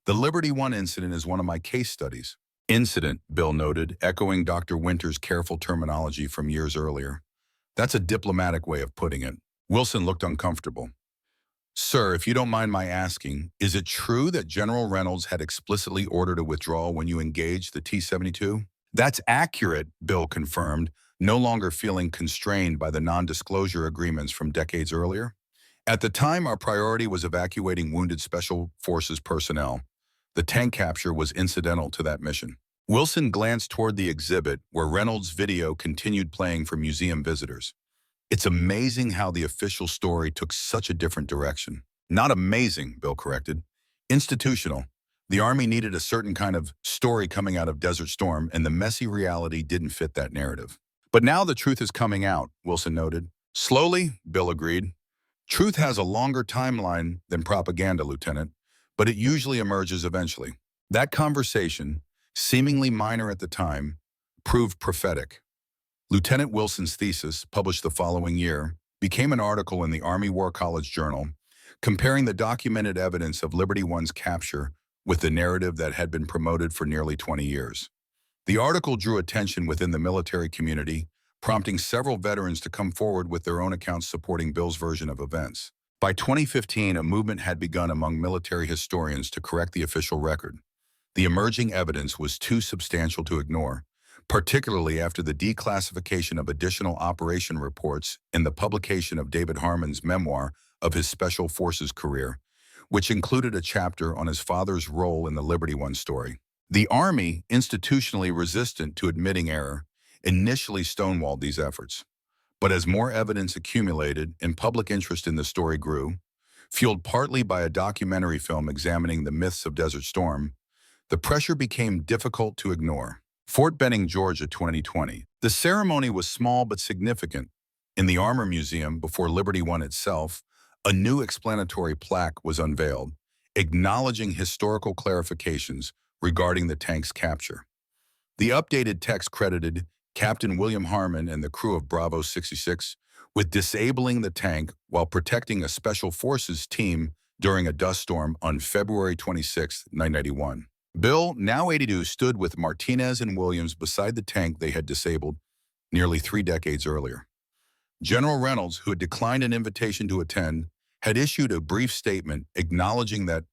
The Liberty One incident is one of my case studies." "Incident," Bill noted, echoing Dr. Winter's careful terminology from years earlier. "That's a diplomatic way of putting it." Wilson looked uncomfortable. "Sir, if you don't mind my asking, is it true that General Reynolds had explicitly ordered a withdrawal when you engaged the T-72? "That's accurate," Bill confirmed, no longer feeling constrained by the non-disclosure agreements from decades earlier. "At the time, our priority was evacuating wounded Special Forces personnel. The tank capture was incidental to that mission." Wilson glanced toward the exhibit where Reynolds' video continued playing for museum visitors. "It's amazing how the official story took such a different direction." "Not amazing," Bill corrected. "Institutional. The Army needed a certain kind of story coming out of Desert Storm, and the messy reality didn't fit that narrative." "But now the truth is coming out," Wilson noted. "Slowly," Bill agreed. "Truth has a longer timeline than propaganda, Lieutenant, but it usually emerges eventually." That conversation, seemingly minor at the time, proved prophetic. Lieutenant Wilson's thesis, published the following year, became an article in the Army War College Journal, comparing the documented evidence of Liberty One's capture with the narrative that had been promoted for nearly 20 years. The article drew attention within the military community, prompting several veterans to come forward with their own accounts supporting Bill's version of events. By 2015, a movement had begun among military historians to correct the official record. The emerging evidence was too substantial to ignore, particularly after the declassification of additional operation reports and the publication of David Harmon's memoir of his Special Forces career, which included a chapter on his father's role in the Liberty One story. The Army, institutionally resistant to admitting error, initially stonewalled these efforts. But as more evidence accumulated and public interest in the story grew, fueled partly by a documentary film examining the myths of Desert Storm, the pressure became difficult to ignore. Fort Benning, Georgia, 2020. The ceremony was small but significant. In the Armor Museum, before Liberty One itself, a new explanatory plaque was unveiled, acknowledging historical clarifications regarding the tank's capture. The updated text credited Captain William Harmon and the crew of Bravo 66 with disabling the tank while protecting a Special Forces team during a dust storm on February 26, 1991. Bill, now 82, stood with Martinez and Williams beside the tank they had disabled nearly 3 decades earlier. General Reynolds, who had declined an invitation to attend, had issued a brief statement acknowledging that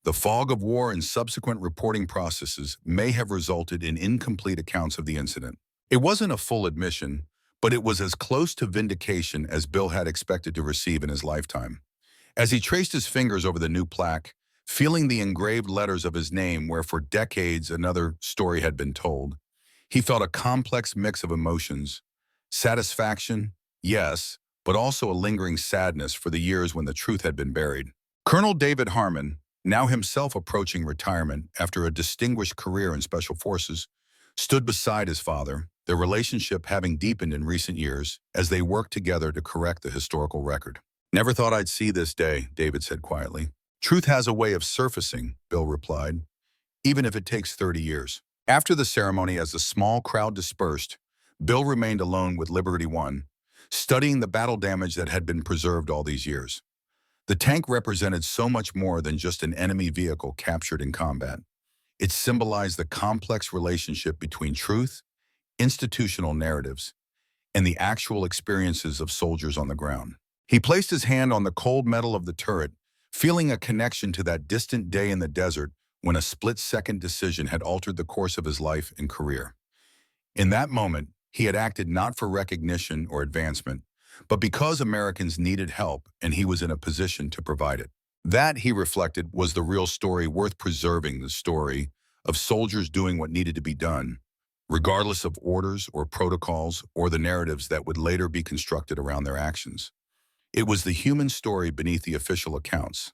the fog of war and subsequent reporting processes may have resulted in incomplete accounts of the incident. It wasn't a full admission, but it was as close to vindication as Bill had expected to receive in his lifetime. As he traced his fingers over the new plaque, feeling the engraved letters of his name where for decades another story had been told, he felt a complex mix of emotions. Satisfaction, yes, but also a lingering sadness for the years when the truth had been buried. Colonel David Harmon, now himself approaching retirement after a distinguished career in Special Forces, stood beside his father, their relationship having deepened in recent years as they worked together to correct the historical record. "Never thought I'd see this day," David said quietly. "Truth has a way of surfacing," Bill replied, "even if it takes 30 years. After the ceremony, as the small crowd dispersed, Bill remained alone with Liberty One, studying the battle damage that had been preserved all these years. The tank represented so much more than just an enemy vehicle captured in combat. It symbolized the complex relationship between truth, institutional narratives, and the actual experiences of soldiers on the ground. He placed his hand on the cold metal of the turret, feeling a connection to that distant day in the desert when a split-second decision had altered the course of his life and career. In that moment, he had acted not for recognition or advancement, but because Americans needed help and he was in a position to provide it. That, he reflected, was the real story worth preserving, the story of soldiers doing what needed to be done, regardless of orders or protocols or the narratives that would later be constructed around their actions. It was the human story beneath the official accounts,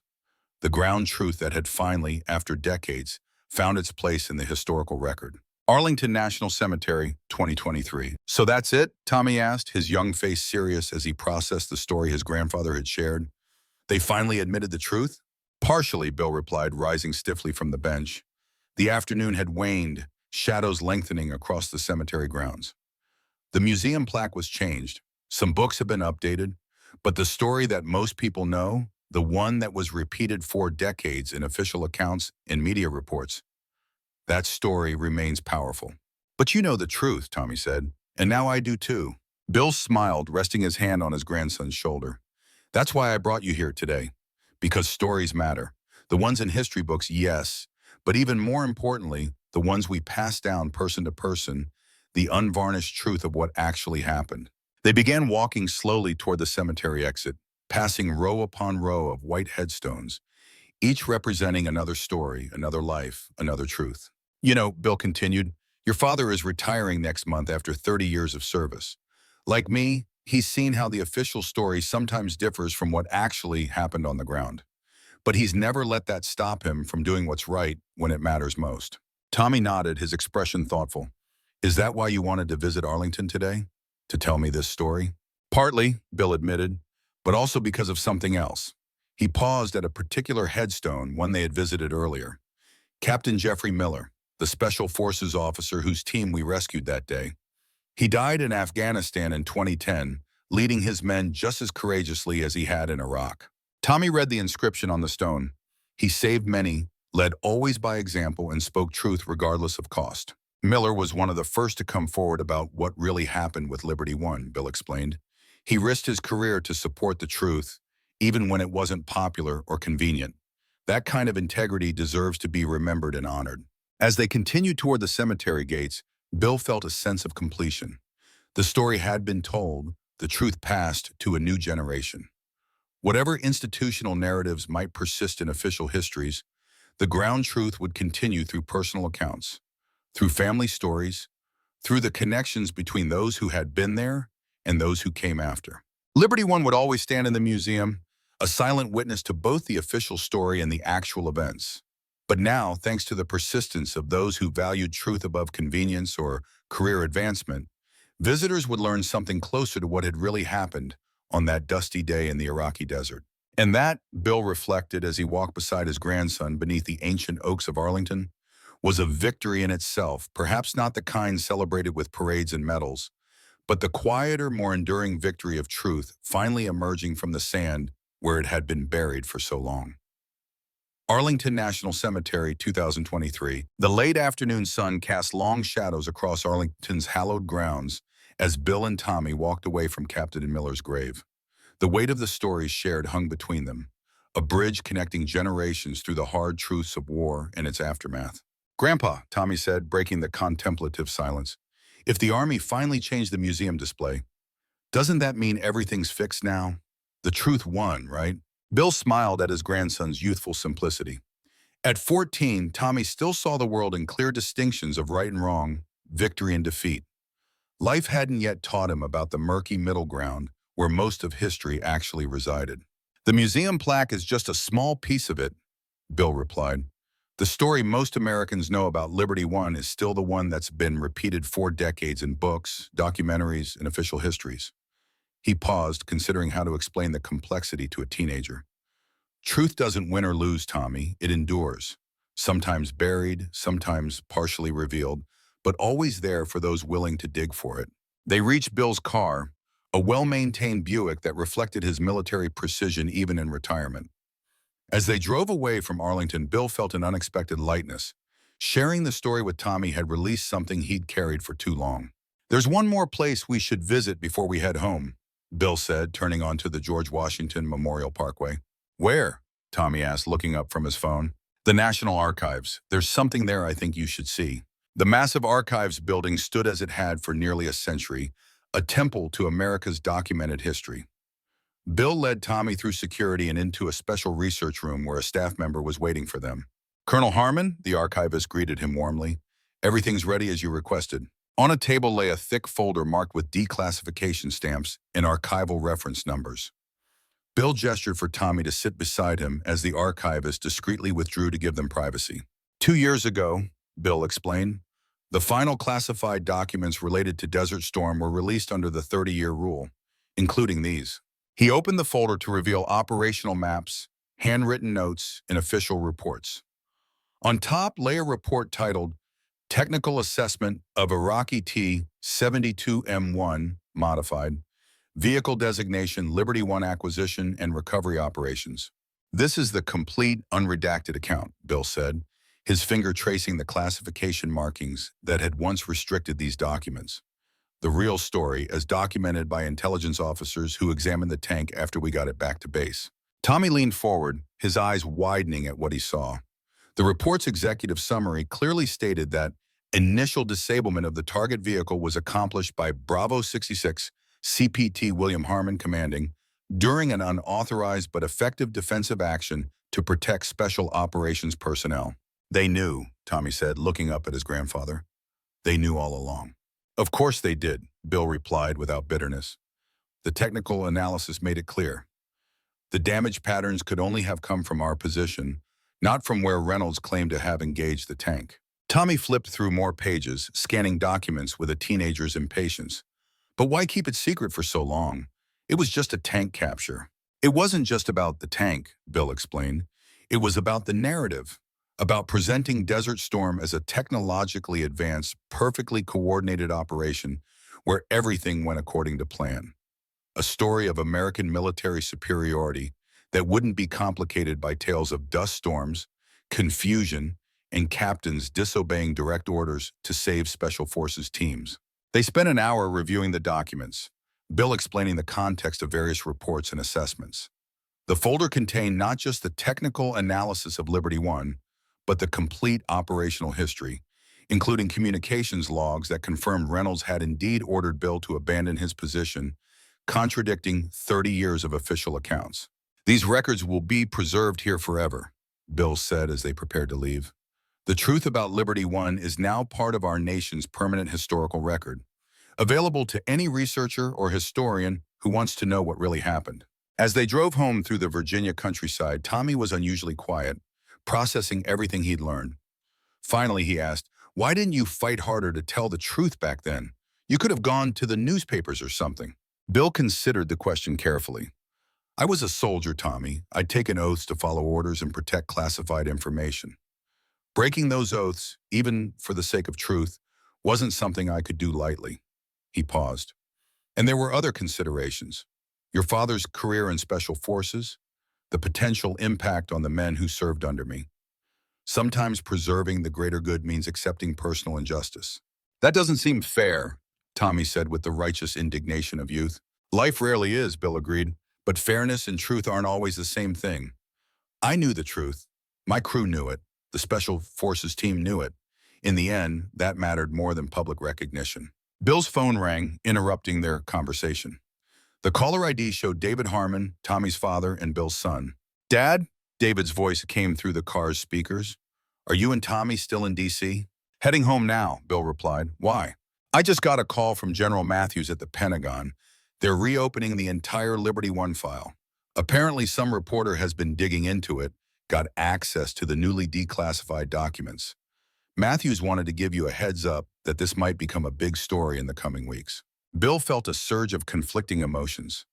the ground truth that had finally, after decades, found its place in the historical record. Arlington National Cemetery, 2023. "So that's it?" Tommy asked, his young face serious as he processed the story his grandfather had shared. "They finally admitted the truth?" "Partially," Bill replied, rising stiffly from the bench. The afternoon had waned, shadows lengthening across the cemetery grounds. The museum plaque was changed. Some books have been updated, but the story that most people know, the one that was repeated for decades in official accounts and media reports, that story remains powerful. "But you know the truth," Tommy said, "and now I do too." Bill smiled, resting his hand on his grandson's shoulder. "That's why I brought you here today, because stories matter. The ones in history books, yes, but even more importantly, the ones we pass down person to person, the unvarnished truth of what actually happened." They began walking slowly toward the cemetery exit, passing row upon row of white headstones, each representing another story, another life, another truth. "You know," Bill continued, "your father is retiring next month after 30 years of service. Like me, he's seen how the official story sometimes differs from what actually happened on the ground. But he's never let that stop him from doing what's right when it matters most." Tommy nodded, his expression thoughtful. "Is that why you wanted to visit Arlington today? To tell me this story?" "Partly," Bill admitted, "but also because of something else." He paused at a particular headstone, one they had visited earlier. Captain Jeffrey Miller, the Special Forces officer whose team we rescued that day. He died in Afghanistan in 2010, leading his men just as courageously as he had in Iraq. Tommy read the inscription on the stone. "He saved many, led always by example, and spoke truth regardless of cost." Miller was one of the first to come forward about what really happened with Liberty One, Bill explained. He risked his career to support the truth, even when it wasn't popular or convenient. That kind of integrity deserves to be remembered and honored. As they continued toward the cemetery gates, Bill felt a sense of completion. The story had been told, the truth passed to a new generation. Whatever institutional narratives might persist in official histories, the ground truth would continue through personal accounts, through family stories, through the connections between those who had been there and those who came after. Liberty One would always stand in the museum, a silent witness to both the official story and the actual events. But now, thanks to the persistence of those who valued truth above convenience or career advancement, visitors would learn something closer to what had really happened on that dusty day in the Iraqi desert. And that, Bill reflected as he walked beside his grandson beneath the ancient oaks of Arlington, was a victory in itself, perhaps not the kind celebrated with parades and medals, but the quieter, more enduring victory of truth finally emerging from the sand where it had been buried for so long. Arlington National Cemetery, 2023. The late afternoon sun cast long shadows across Arlington's hallowed grounds as Bill and Tommy walked away from Captain Miller's grave. The weight of the stories shared hung between them, a bridge connecting generations through the hard truths of war and its aftermath. "Grandpa," Tommy said, breaking the contemplative silence, "if the Army finally changed the museum display, Doesn't that mean everything's fixed now? The truth won, right? Bill smiled at his grandson's youthful simplicity. At 14, Tommy still saw the world in clear distinctions of right and wrong, victory and defeat. Life hadn't yet taught him about the murky middle ground where most of history actually resided. The museum plaque is just a small piece of it, Bill replied. The story most Americans know about Liberty One is still the one that's been repeated 4 decades in books, documentaries, and official histories. He paused, considering how to explain the complexity to a teenager. Truth doesn't win or lose, Tommy. It endures. Sometimes buried, sometimes partially revealed, but always there for those willing to dig for it. They reached Bill's car, a well-maintained Buick that reflected his military precision even in retirement. As they drove away from Arlington, Bill felt an unexpected lightness. Sharing the story with Tommy had released something he'd carried for too long. "There's one more place we should visit before we head home," Bill said, turning onto the George Washington Memorial Parkway. "Where?" Tommy asked, looking up from his phone. "The National Archives. There's something there I think you should see." The massive archives building stood as it had for nearly a century, a temple to America's documented history. Bill led Tommy through security and into a special research room where a staff member was waiting for them. "Colonel Harmon," the archivist greeted him warmly. "Everything's ready as you requested." On a table lay a thick folder marked with declassification stamps and archival reference numbers. Bill gestured for Tommy to sit beside him as the archivist discreetly withdrew to give them privacy. "2 years ago," Bill explained, "the final classified documents related to Desert Storm were released under the 30-year rule, including these." He opened the folder to reveal operational maps, handwritten notes, and official reports. On top lay a report titled Technical Assessment of Iraqi T-72M1 Modified, Vehicle Designation Liberty One Acquisition and Recovery Operations. "This is the complete, unredacted account," Bill said, his finger tracing the classification markings that had once restricted these documents. "The real story, as documented by intelligence officers who examined the tank after we got it back to base." Tommy leaned forward, his eyes widening at what he saw. The report's executive summary clearly stated that initial disablement of the target vehicle was accomplished by Bravo 66 CPT William Harmon commanding during an unauthorized but effective defensive action to protect special operations personnel. "They knew," Tommy said, looking up at his grandfather. "They knew all along." "Of course they did," Bill replied without bitterness. "The technical analysis made it clear. The damage patterns could only have come from our position, not from where Reynolds claimed to have engaged the tank." Tommy flipped through more pages, scanning documents with a teenager's impatience. "But why keep it secret for so long? It was just a tank capture." "It wasn't just about the tank," Bill explained. "It was about the narrative, about presenting Desert Storm as a technologically advanced, perfectly coordinated operation where everything went according to plan. A story of American military superiority that wouldn't be complicated by tales of dust storms, confusion, and captains disobeying direct orders to save Special Forces teams." They spent an hour reviewing the documents, Bill explaining the context of various reports and assessments. The folder contained not just the technical analysis of Liberty One, but the complete operational history, including communications logs that confirmed Reynolds had indeed ordered Bill to abandon his position, contradicting 30 years of official accounts. "These records will be preserved here forever," Bill said as they prepared to leave. "The truth about Liberty One is now part of our nation's permanent historical record, available to any researcher or historian who wants to know what really happened." As they drove home through the Virginia countryside, Tommy was unusually quiet, processing everything he'd learned. Finally, he asked, "Why didn't you fight harder to tell the truth back then? You could have gone to the newspapers or something." Bill considered the question carefully. "I was a soldier, Tommy. I'd taken oaths to follow orders and protect classified information. Breaking those oaths, even for the sake of truth, wasn't something I could do lightly." He paused. "And there were other considerations. Your father's career in Special Forces, the potential impact on the men who served under me. Sometimes preserving the greater good means accepting personal injustice." "That doesn't seem fair," Tommy said with the righteous indignation of youth. "Life rarely is," Bill agreed, "but fairness and truth aren't always the same thing. I knew the truth. My crew knew it. The Special Forces team knew it. In the end, that mattered more than public recognition." Bill's phone rang, interrupting their conversation. The caller ID showed David Harmon, Tommy's father, and Bill's son. "Dad?" David's voice came through the car's speakers. "Are you and Tommy still in D.C.?" "Heading home now," Bill replied. "Why?" "I just got a call from General Matthews at the Pentagon. They're reopening the entire Liberty One file. Apparently some reporter has been digging into it, got access to the newly declassified documents. Matthews wanted to give you a heads up that this might become a big story in the coming weeks." Bill felt a surge of conflicting emotions: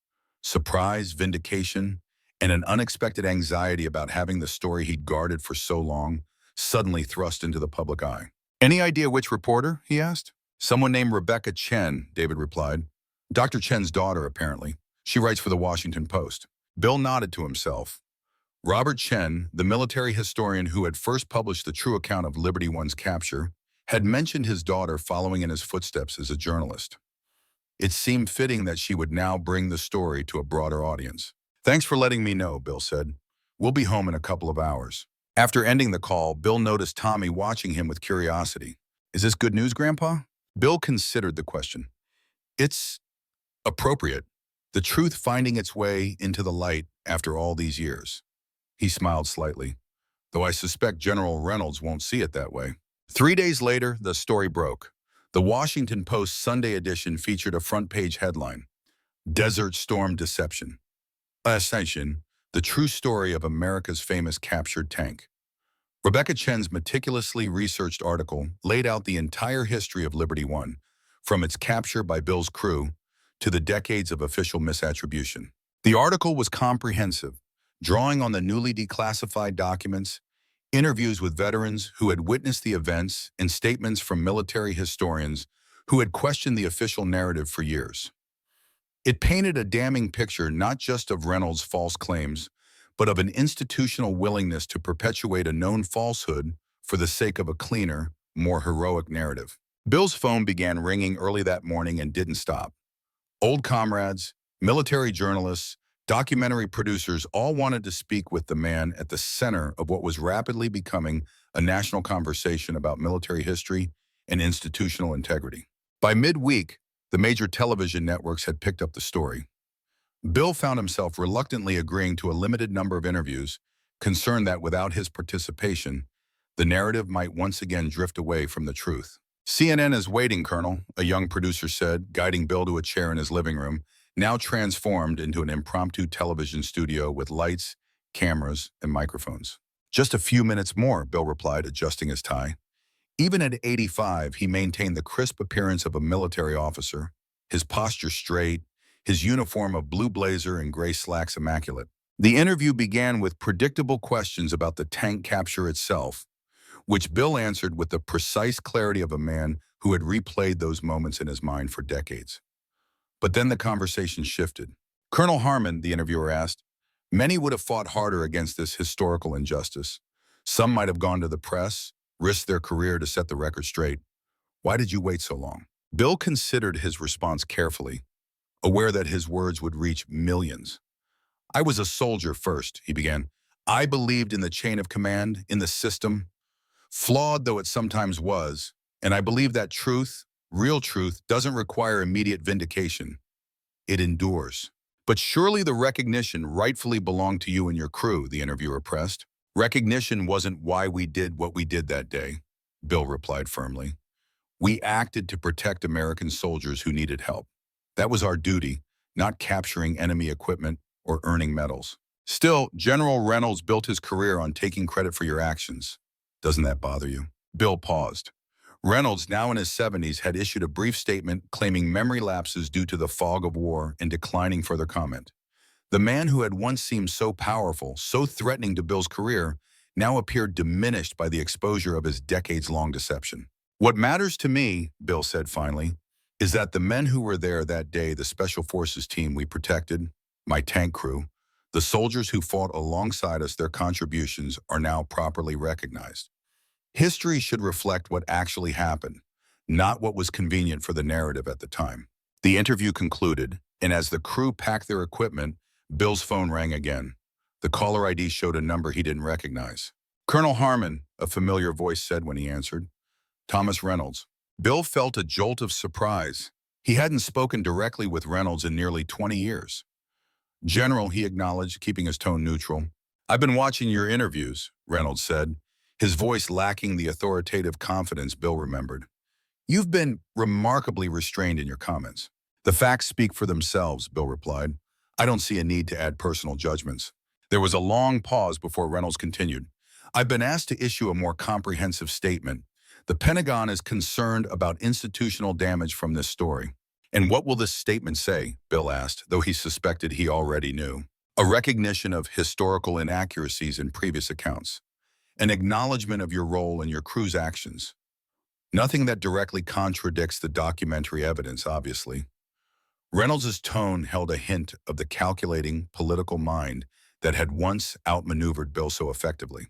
surprise, vindication, and an unexpected anxiety about having the story he'd guarded for so long suddenly thrust into the public eye. "Any idea which reporter?" he asked. "Someone named Rebecca Chen," David replied. "Dr. Chen's daughter, apparently. She writes for the Washington Post." Bill nodded to himself. Robert Chen, the military historian who had first published the true account of Liberty One's capture, had mentioned his daughter following in his footsteps as a journalist. It seemed fitting that she would now bring the story to a broader audience. "Thanks for letting me know," Bill said. "We'll be home in a couple of hours." After ending the call, Bill noticed Tommy watching him with curiosity. "Is this good news, Grandpa?" Bill considered the question. "It's appropriate. The truth finding its way into the light after all these years." He smiled slightly, "though I suspect General Reynolds won't see it that way." 3 days later, the story broke. The Washington Post Sunday edition featured a front-page headline: "Desert Storm Deception. Ascension, the true story of America's famous captured tank." Rebecca Chen's meticulously researched article laid out the entire history of Liberty One, from its capture by Bill's crew to the decades of official misattribution. The article was comprehensive, drawing on the newly declassified documents, interviews with veterans who had witnessed the events, and statements from military historians who had questioned the official narrative for years. It painted a damning picture not just of Reynolds' false claims, but of an institutional willingness to perpetuate a known falsehood for the sake of a cleaner, more heroic narrative. Bill's phone began ringing early that morning and didn't stop. Old comrades, military journalists, documentary producers all wanted to speak with the man at the center of what was rapidly becoming a national conversation about military history and institutional integrity. By midweek, the major television networks had picked up the story. Bill found himself reluctantly agreeing to a limited number of interviews, concerned that without his participation, the narrative might once again drift away from the truth. "CNN is waiting, Colonel," a young producer said, guiding Bill to a chair in his living room, now transformed into an impromptu television studio with lights, cameras, and microphones. "Just a few minutes more," Bill replied, adjusting his tie. Even at 85, he maintained the crisp appearance of a military officer, his posture straight, his uniform of blue blazer and gray slacks immaculate. The interview began with predictable questions about the tank capture itself, which Bill answered with the precise clarity of a man who had replayed those moments in his mind for decades. But then the conversation shifted. "Colonel Harmon," the interviewer asked, "many would have fought harder against this historical injustice. Some might have gone to the press, risked their career to set the record straight. Why did you wait so long?" Bill considered his response carefully, aware that his words would reach millions. "I was a soldier first," he began. "I believed in the chain of command, in the system, flawed though it sometimes was, and I believe that truth, real truth, doesn't require immediate vindication. It endures." "But surely the recognition rightfully belonged to you and your crew," the interviewer pressed. "Recognition wasn't why we did what we did that day," Bill replied firmly. "We acted to protect American soldiers who needed help. That was our duty, not capturing enemy equipment or earning medals. Still, General Reynolds built his career on taking credit for your actions. Doesn't that bother you?" Bill paused. Reynolds, now in his 70s, had issued a brief statement claiming memory lapses due to the fog of war and declining further comment. The man who had once seemed so powerful, so threatening to Bill's career, now appeared diminished by the exposure of his decades-long deception. "What matters to me," Bill said finally, "is that the men who were there that day, the Special Forces team we protected, my tank crew, the soldiers who fought alongside us, their contributions are now properly recognized. History should reflect what actually happened, not what was convenient for the narrative at the time." The interview concluded, and as the crew packed their equipment, Bill's phone rang again. The caller ID showed a number he didn't recognize. "Colonel Harmon," a familiar voice said when he answered. "Thomas Reynolds." Bill felt a jolt of surprise. He hadn't spoken directly with Reynolds in nearly 20 years. "General," he acknowledged, keeping his tone neutral. "I've been watching your interviews," Reynolds said, his voice lacking the authoritative confidence Bill remembered. "You've been remarkably restrained in your comments." "The facts speak for themselves," Bill replied. "I don't see a need to add personal judgments." There was a long pause before Reynolds continued. "I've been asked to issue a more comprehensive statement. The Pentagon is concerned about institutional damage from this story." "And what will this statement say?" Bill asked, though he suspected he already knew. "A recognition of historical inaccuracies in previous accounts. An acknowledgement of your role and your crew's actions. Nothing that directly contradicts the documentary evidence, obviously." Reynolds' tone held a hint of the calculating, political mind that had once outmaneuvered Bill so effectively.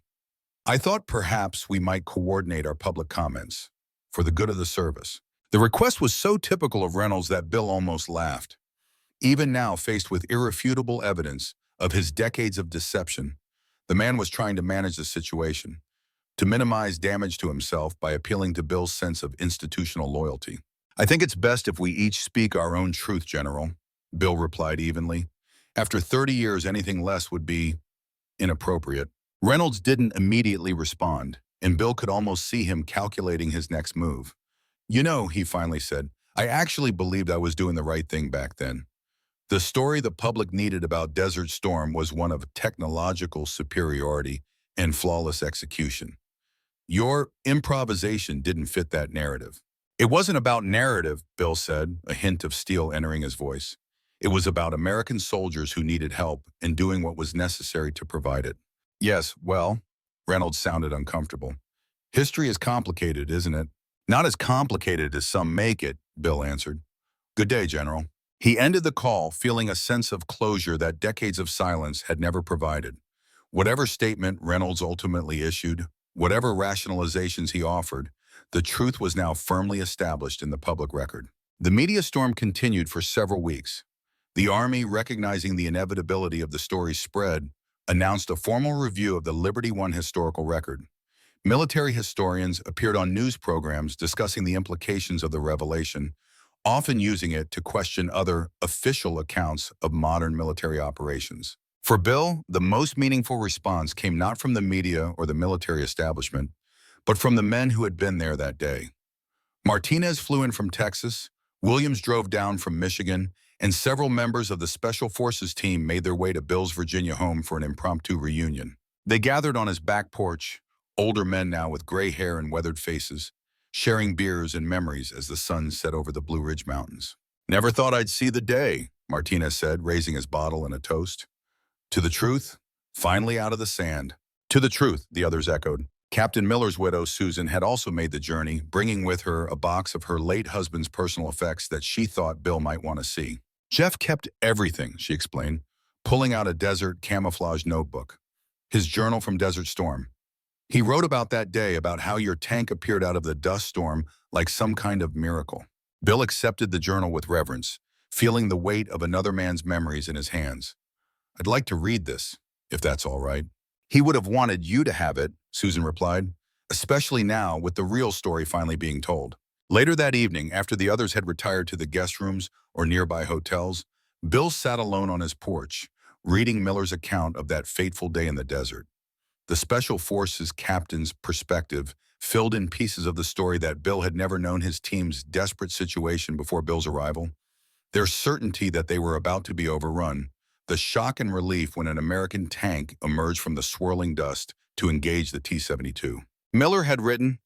"I thought perhaps we might coordinate our public comments for the good of the service." The request was so typical of Reynolds that Bill almost laughed. Even now, faced with irrefutable evidence of his decades of deception, the man was trying to manage the situation, to minimize damage to himself by appealing to Bill's sense of institutional loyalty. "I think it's best if we each speak our own truth, General," Bill replied evenly. "After 30 years, anything less would be inappropriate." Reynolds didn't immediately respond, and Bill could almost see him calculating his next move. "You know," he finally said, "I actually believed I was doing the right thing back then. The story the public needed about Desert Storm was one of technological superiority and flawless execution. Your improvisation didn't fit that narrative." "It wasn't about narrative," Bill said, a hint of steel entering his voice. "It was about American soldiers who needed help and doing what was necessary to provide it." "Yes, well," Reynolds sounded uncomfortable. "History is complicated, isn't it?" "Not as complicated as some make it," Bill answered. "Good day, General." He ended the call, feeling a sense of closure that decades of silence had never provided. Whatever statement Reynolds ultimately issued, whatever rationalizations he offered, the truth was now firmly established in the public record. The media storm continued for several weeks. The Army, recognizing the inevitability of the story's spread, announced a formal review of the Liberty One historical record. Military historians appeared on news programs discussing the implications of the revelation, often using it to question other official accounts of modern military operations. For Bill, the most meaningful response came not from the media or the military establishment, but from the men who had been there that day. Martinez flew in from Texas, Williams drove down from Michigan, and several members of the Special Forces team made their way to Bill's Virginia home for an impromptu reunion. They gathered on his back porch, older men now with gray hair and weathered faces, sharing beers and memories as the sun set over the Blue Ridge Mountains. "Never thought I'd see the day," Martinez said, raising his bottle in a toast. "To the truth, finally out of the sand." "To the truth," the others echoed. Captain Miller's widow, Susan, had also made the journey, bringing with her a box of her late husband's personal effects that she thought Bill might want to see. "Jeff kept everything," she explained, pulling out a desert camouflage notebook. "His journal from Desert Storm. He wrote about that day, about how your tank appeared out of the dust storm like some kind of miracle." Bill accepted the journal with reverence, feeling the weight of another man's memories in his hands. "I'd like to read this, if that's all right." "He would have wanted you to have it," Susan replied, "especially now with the real story finally being told." Later that evening, after the others had retired to the guest rooms or nearby hotels, Bill sat alone on his porch, reading Miller's account of that fateful day in the desert. The Special Forces captain's perspective filled in pieces of the story that Bill had never known: his team's desperate situation before Bill's arrival, their certainty that they were about to be overrun, the shock and relief when an American tank emerged from the swirling dust to engage the T-72. Miller had written,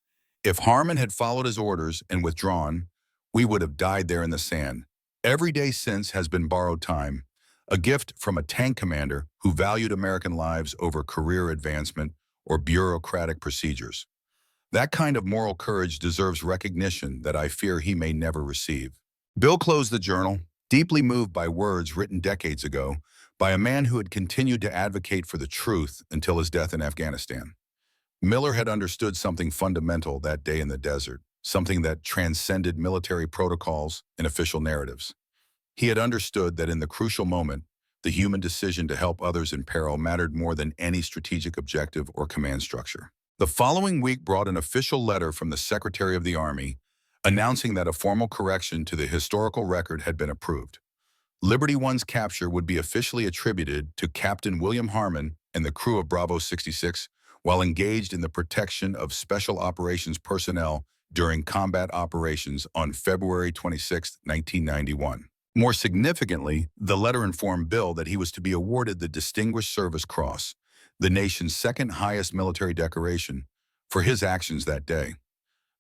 "If Harmon had followed his orders and withdrawn, we would have died there in the sand. Every day since has been borrowed time, a gift from a tank commander who valued American lives over career advancement or bureaucratic procedures. That kind of moral courage deserves recognition that I fear he may never receive." Bill closed the journal, deeply moved by words written decades ago by a man who had continued to advocate for the truth until his death in Afghanistan. Miller had understood something fundamental that day in the desert, something that transcended military protocols and official narratives. He had understood that in the crucial moment, the human decision to help others in peril mattered more than any strategic objective or command structure. The following week brought an official letter from the Secretary of the Army, announcing that a formal correction to the historical record had been approved. Liberty One's capture would be officially attributed to Captain William Harmon and the crew of Bravo 66 while engaged in the protection of special operations personnel during combat operations on February 26, 1991. More significantly, the letter informed Bill that he was to be awarded the Distinguished Service Cross, the nation's second highest military decoration, for his actions that day.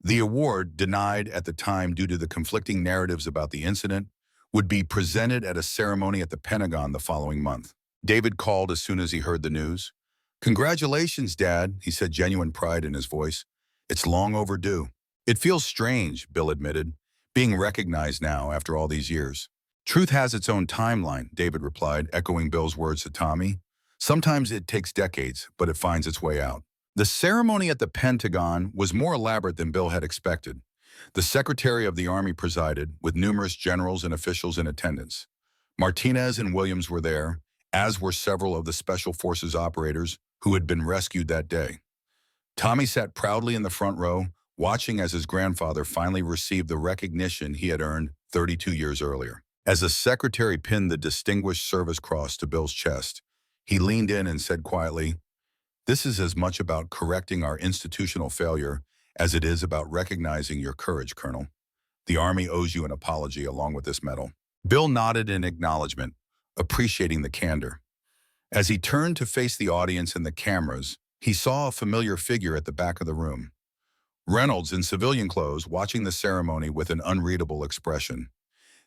The award, denied at the time due to the conflicting narratives about the incident, would be presented at a ceremony at the Pentagon the following month. David called as soon as he heard the news. "Congratulations, Dad," he said, genuine pride in his voice. "It's long overdue." "It feels strange," Bill admitted, "being recognized now after all these years." "Truth has its own timeline," David replied, echoing Bill's words to Tommy. "Sometimes it takes decades, but it finds its way out." The ceremony at the Pentagon was more elaborate than Bill had expected. The Secretary of the Army presided, with numerous generals and officials in attendance. Martinez and Williams were there, as were several of the Special Forces operators who had been rescued that day. Tommy sat proudly in the front row, watching as his grandfather finally received the recognition he had earned 32 years earlier. As the secretary pinned the Distinguished Service Cross to Bill's chest, he leaned in and said quietly, "This is as much about correcting our institutional failure as it is about recognizing your courage, Colonel. The Army owes you an apology along with this medal." Bill nodded in acknowledgement, appreciating the candor. As he turned to face the audience and the cameras, he saw a familiar figure at the back of the room. Reynolds, in civilian clothes, watching the ceremony with an unreadable expression.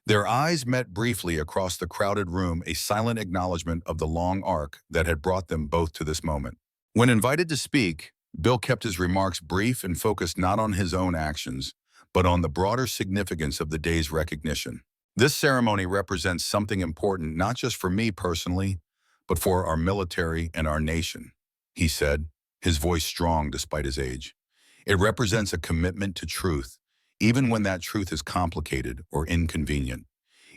Their eyes met briefly across the crowded room, a silent acknowledgement of the long arc that had brought them both to this moment. When invited to speak, Bill kept his remarks brief and focused not on his own actions, but on the broader significance of the day's recognition. "This ceremony represents something important not just for me personally, but for our military and our nation," he said, his voice strong despite his age. "It represents a commitment to truth, even when that truth is complicated or inconvenient,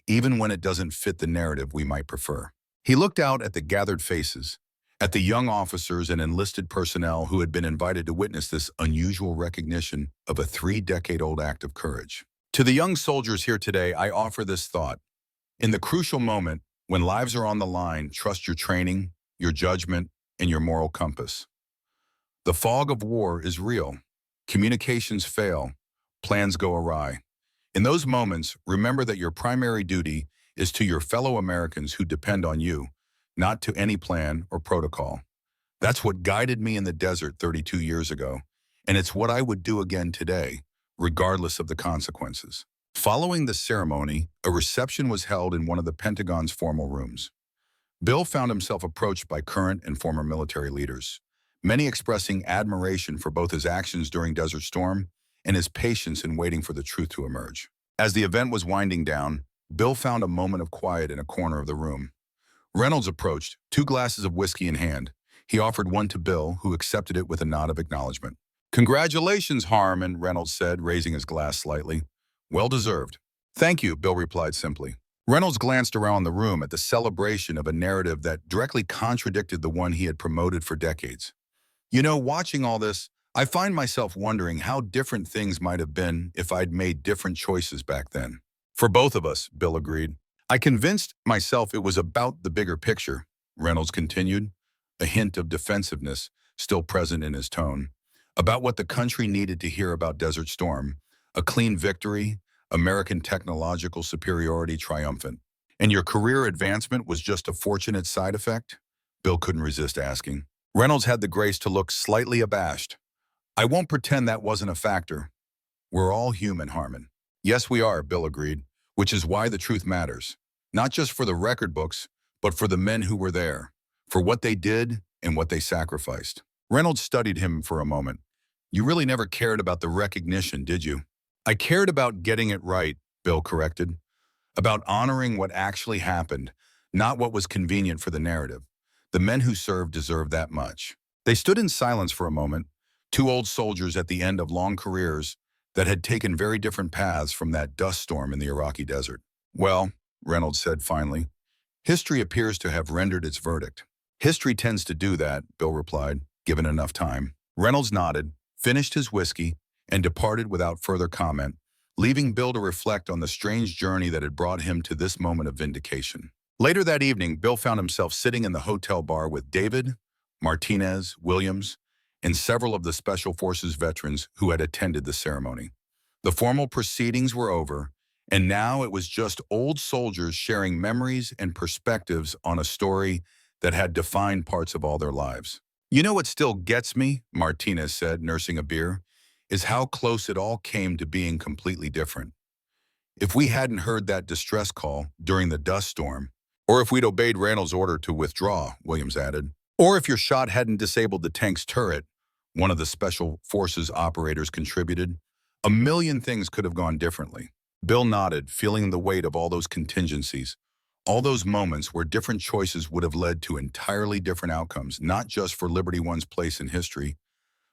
even when it doesn't fit the narrative we might prefer." He looked out at the gathered faces, at the young officers and enlisted personnel who had been invited to witness this unusual recognition of a 3-decade-old act of courage. "To the young soldiers here today, I offer this thought. In the crucial moment, when lives are on the line, trust your training, your judgment, and your moral compass. The fog of war is real. Communications fail. Plans go awry. In those moments, remember that your primary duty is to your fellow Americans who depend on you, not to any plan or protocol. That's what guided me in the desert 32 years ago, and it's what I would do again today, regardless of the consequences." Following the ceremony, a reception was held in one of the Pentagon's formal rooms. Bill found himself approached by current and former military leaders, many expressing admiration for both his actions during Desert Storm and his patience in waiting for the truth to emerge. As the event was winding down, Bill found a moment of quiet in a corner of the room. Reynolds approached, 2 glasses of whiskey in hand. He offered one to Bill, who accepted it with a nod of acknowledgement. "Congratulations, Harmon," Reynolds said, raising his glass slightly. "Well deserved." "Thank you," Bill replied simply. Reynolds glanced around the room at the celebration of a narrative that directly contradicted the one he had promoted for decades. "You know, watching all this, I find myself wondering how different things might have been if I'd made different choices back then." "For both of us," Bill agreed. "I convinced myself it was about the bigger picture," Reynolds continued, a hint of defensiveness still present in his tone. "About what the country needed to hear about Desert Storm, a clean victory, American technological superiority triumphant. And your career advancement was just a fortunate side effect?" Bill couldn't resist asking. Reynolds had the grace to look slightly abashed. "I won't pretend that wasn't a factor. We're all human, Harmon." "Yes, we are," Bill agreed, "which is why the truth matters. Not just for the record books, but for the men who were there, for what they did and what they sacrificed." Reynolds studied him for a moment. "You really never cared about the recognition, did you?" "I cared about getting it right," Bill corrected. "About honoring what actually happened, not what was convenient for the narrative. The men who served deserve that much." They stood in silence for a moment, 2 old soldiers at the end of long careers that had taken very different paths from that dust storm in the Iraqi desert. "Well," Reynolds said finally, "history appears to have rendered its verdict." "History tends to do that," Bill replied, given enough time. Reynolds nodded, finished his whiskey, and departed without further comment, leaving Bill to reflect on the strange journey that had brought him to this moment of vindication. Later that evening, Bill found himself sitting in the hotel bar with David, Martinez, Williams, and several of the Special Forces veterans who had attended the ceremony. The formal proceedings were over, and now it was just old soldiers sharing memories and perspectives on a story that had defined parts of all their lives. You know what still gets me, Martinez said, nursing a beer, is how close it all came to being completely different. If we hadn't heard that distress call during the dust storm, or if we'd obeyed Randall's order to withdraw, Williams added, or if your shot hadn't disabled the tank's turret, one of the Special Forces operators contributed, a million things could have gone differently. Bill nodded, feeling the weight of all those contingencies, all those moments where different choices would have led to entirely different outcomes, not just for Liberty One's place in history,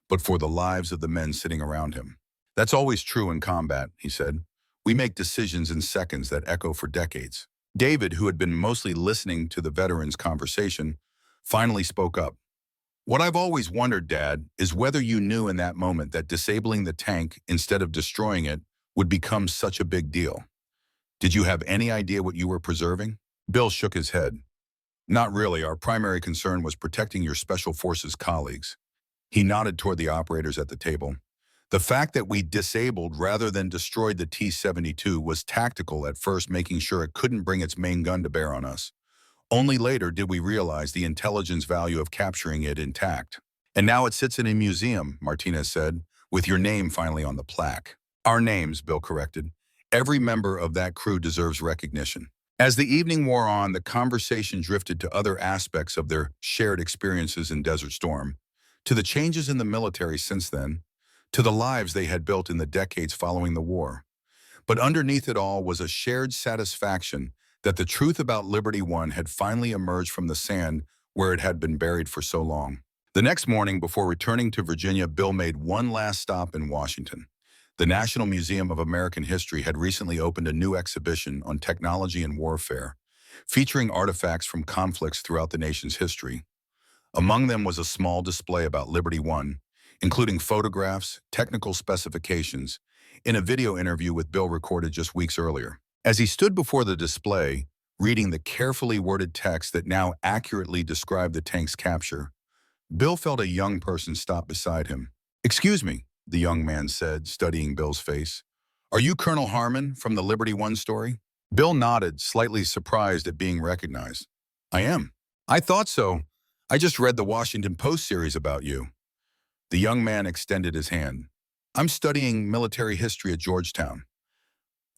but for the lives of the men sitting around him. That's always true in combat, he said. We make decisions in seconds that echo for decades. David, who had been mostly listening to the veterans' conversation, finally spoke up. What I've always wondered, Dad, is whether you knew in that moment that disabling the tank instead of destroying it would become such a big deal. Did you have any idea what you were preserving? Bill shook his head. Not really. Our primary concern was protecting your Special Forces colleagues. He nodded toward the operators at the table. The fact that we disabled rather than destroyed the T-72 was tactical at first, making sure it couldn't bring its main gun to bear on us. Only later did we realize the intelligence value of capturing it intact. And now it sits in a museum, Martinez said, with your name finally on the plaque. Our names, Bill corrected. Every member of that crew deserves recognition. As the evening wore on, the conversation drifted to other aspects of their shared experiences in Desert Storm, to the changes in the military since then, to the lives they had built in the decades following the war. But underneath it all was a shared satisfaction that the truth about Liberty One had finally emerged from the sand where it had been buried for so long. The next morning, before returning to Virginia, Bill made one last stop in Washington. The National Museum of American History had recently opened a new exhibition on technology and warfare, featuring artifacts from conflicts throughout the nation's history. Among them was a small display about Liberty One, including photographs, technical specifications, and a video interview with Bill recorded just weeks earlier. As he stood before the display, reading the carefully worded text that now accurately described the tank's capture, Bill felt a young person stop beside him. "Excuse me," the young man said, studying Bill's face. "Are you Colonel Harmon from the Liberty One story?" Bill nodded, slightly surprised at being recognized. "I am." "I thought so. I just read the Washington Post series about you." The young man extended his hand. "I'm studying military history at Georgetown."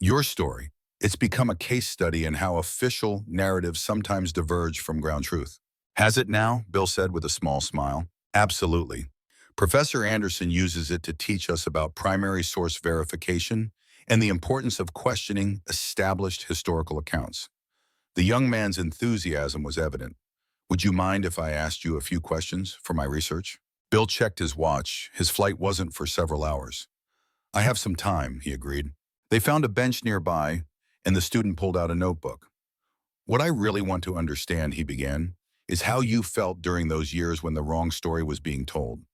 "Your story. It's become a case study in how official narratives sometimes diverge from ground truth." "Has it now?" Bill said with a small smile. "Absolutely. Professor Anderson uses it to teach us about primary source verification and the importance of questioning established historical accounts." The young man's enthusiasm was evident. "Would you mind if I asked you a few questions for my research?" Bill checked his watch. His flight wasn't for several hours. "I have some time," he agreed. They found a bench nearby, and the student pulled out a notebook. "What I really want to understand," he began, "is how you felt during those years when the wrong story was being told.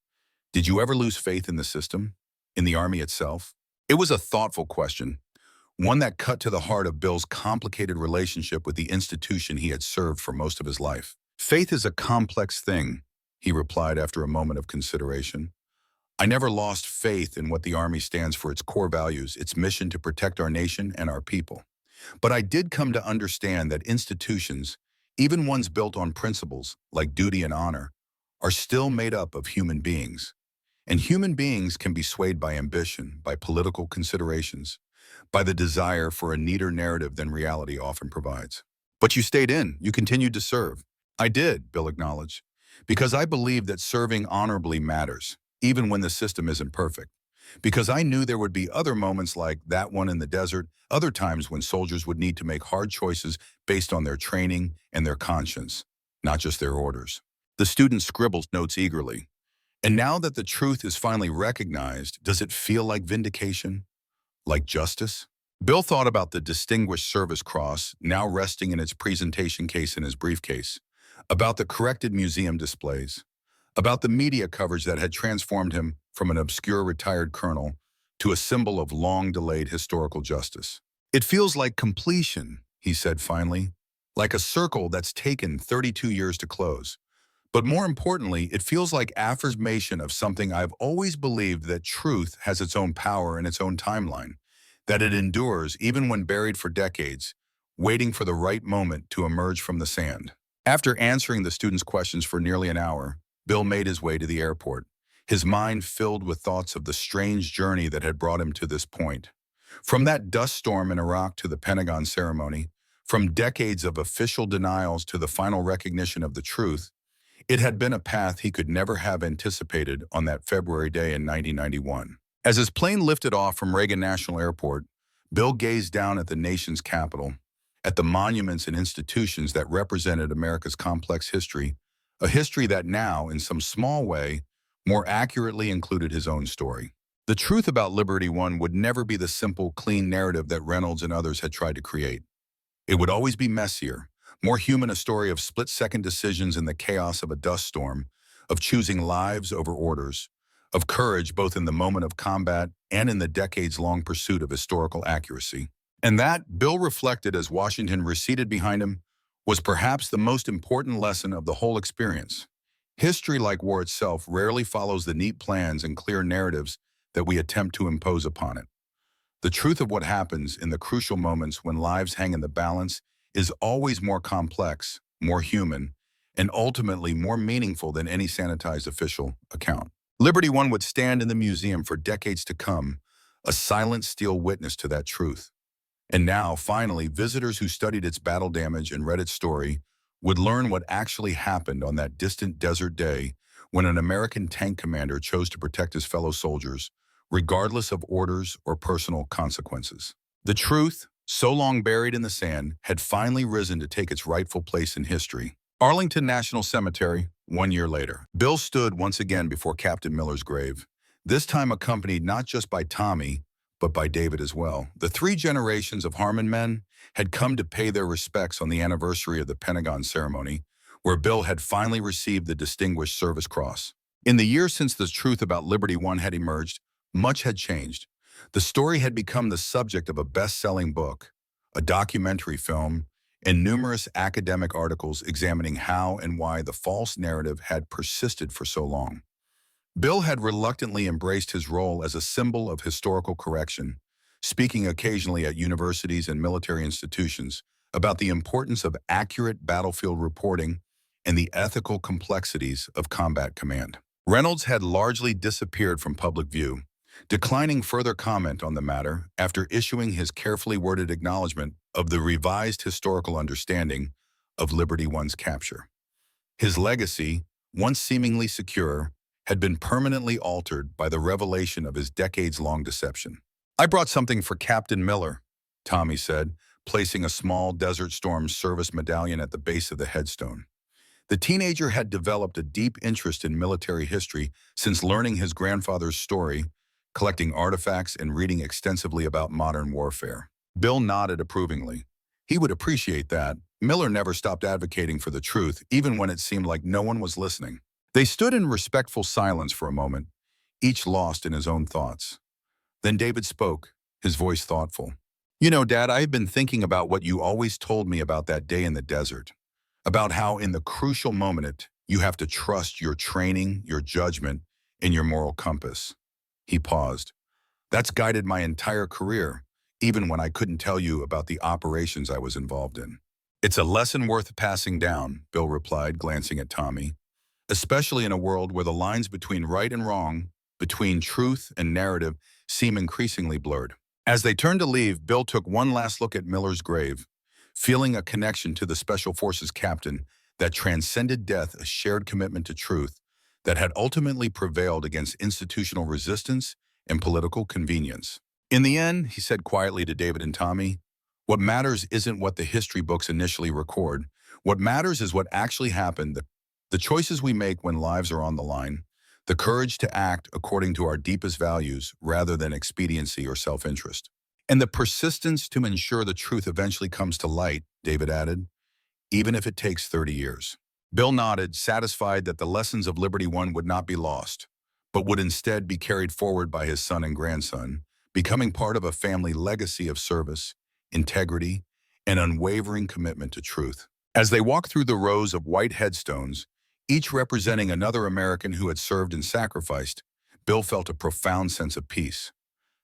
Did you ever lose faith in the system? In the Army itself?" It was a thoughtful question, one that cut to the heart of Bill's complicated relationship with the institution he had served for most of his life. "Faith is a complex thing," he replied after a moment of consideration. "I never lost faith in what the Army stands for, its core values, its mission to protect our nation and our people. But I did come to understand that institutions, even ones built on principles like duty and honor, are still made up of human beings. And human beings can be swayed by ambition, by political considerations, by the desire for a neater narrative than reality often provides." "But you stayed in. You continued to serve." "I did," Bill acknowledged, "because I believe that serving honorably matters, even when the system isn't perfect. Because I knew there would be other moments like that one in the desert, other times when soldiers would need to make hard choices based on their training and their conscience, not just their orders." The student scribbled notes eagerly. "And now that the truth is finally recognized, does it feel like vindication? Like justice?" Bill thought about the Distinguished Service Cross, now resting in its presentation case in his briefcase, about the corrected museum displays, about the media coverage that had transformed him from an obscure retired colonel to a symbol of long-delayed historical justice. "It feels like completion," he said finally, "like a circle that's taken 32 years to close. But more importantly, it feels like affirmation of something I've always believed, that truth has its own power and its own timeline, that it endures even when buried for decades, waiting for the right moment to emerge from the sand." After answering the students' questions for nearly an hour, Bill made his way to the airport, his mind filled with thoughts of the strange journey that had brought him to this point. From that dust storm in Iraq to the Pentagon ceremony, from decades of official denials to the final recognition of the truth, it had been a path he could never have anticipated on that February day in 1991. As his plane lifted off from Reagan National Airport, Bill gazed down at the nation's capital, at the monuments and institutions that represented America's complex history, a history that now, in some small way, more accurately included his own story. The truth about Liberty One would never be the simple, clean narrative that Reynolds and others had tried to create. It would always be messier, more human, a story of split-second decisions in the chaos of a dust storm, of choosing lives over orders, of courage both in the moment of combat and in the decades-long pursuit of historical accuracy. And that, Bill reflected as Washington receded behind him, was perhaps the most important lesson of the whole experience. History, like war itself, rarely follows the neat plans and clear narratives that we attempt to impose upon it. The truth of what happens in the crucial moments when lives hang in the balance is always more complex, more human, and ultimately more meaningful than any sanitized official account. Liberty One would stand in the museum for decades to come, a silent steel witness to that truth. And now, finally, visitors who studied its battle damage and read its story would learn what actually happened on that distant desert day when an American tank commander chose to protect his fellow soldiers, regardless of orders or personal consequences. The truth, so long buried in the sand, had finally risen to take its rightful place in history. Arlington National Cemetery, 1 year later. Bill stood once again before Captain Miller's grave, this time accompanied not just by Tommy, but by David as well. The 3 generations of Harmon men had come to pay their respects on the anniversary of the Pentagon ceremony, where Bill had finally received the Distinguished Service Cross. In the years since the truth about Liberty One had emerged, much had changed. The story had become the subject of a best-selling book, a documentary film, and numerous academic articles examining how and why the false narrative had persisted for so long. Bill had reluctantly embraced his role as a symbol of historical correction, speaking occasionally at universities and military institutions about the importance of accurate battlefield reporting and the ethical complexities of combat command. Reynolds had largely disappeared from public view, declining further comment on the matter after issuing his carefully worded acknowledgement of the revised historical understanding of Liberty One's capture. His legacy, once seemingly secure, had been permanently altered by the revelation of his decades-long deception. "I brought something for Captain Miller," Tommy said, placing a small Desert Storm service medallion at the base of the headstone. The teenager had developed a deep interest in military history since learning his grandfather's story, collecting artifacts and reading extensively about modern warfare. Bill nodded approvingly. He would appreciate that. Miller never stopped advocating for the truth, even when it seemed like no one was listening. They stood in respectful silence for a moment, each lost in his own thoughts. Then David spoke, his voice thoughtful. "You know, Dad, I've been thinking about what you always told me about that day in the desert, about how in the crucial moment you have to trust your training, your judgment, and your moral compass." He paused. "That's guided my entire career, even when I couldn't tell you about the operations I was involved in." "It's a lesson worth passing down," Bill replied, glancing at Tommy, "especially in a world where the lines between right and wrong, between truth and narrative, seem increasingly blurred." As they turned to leave, Bill took one last look at Miller's grave, feeling a connection to the Special Forces captain that transcended death, a shared commitment to truth that had ultimately prevailed against institutional resistance and political convenience. "In the end," he said quietly to David and Tommy, "what matters isn't what the history books initially record. What matters is what actually happened, the choices we make when lives are on the line, the courage to act according to our deepest values rather than expediency or self-interest. And the persistence to ensure the truth eventually comes to light," David added, "even if it takes 30 years. Bill nodded, satisfied that the lessons of Liberty One would not be lost, but would instead be carried forward by his son and grandson, becoming part of a family legacy of service, integrity, and unwavering commitment to truth. As they walked through the rows of white headstones, each representing another American who had served and sacrificed, Bill felt a profound sense of peace.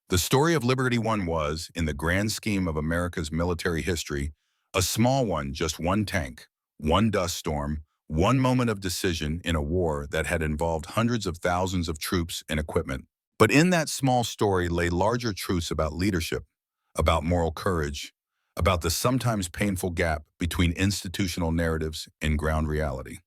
The story of Liberty One was, in the grand scheme of America's military history, a small one, just one tank, one dust storm, one moment of decision in a war that had involved hundreds of thousands of troops and equipment. But in that small story lay larger truths about leadership, about moral courage, about the sometimes painful gap between institutional narratives and ground reality.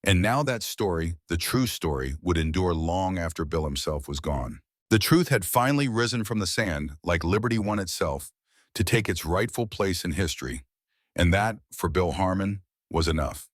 And now that story, the true story, would endure long after Bill himself was gone. The truth had finally risen from the sand, like Liberty One itself, to take its rightful place in history. And that, for Bill Harmon, was enough.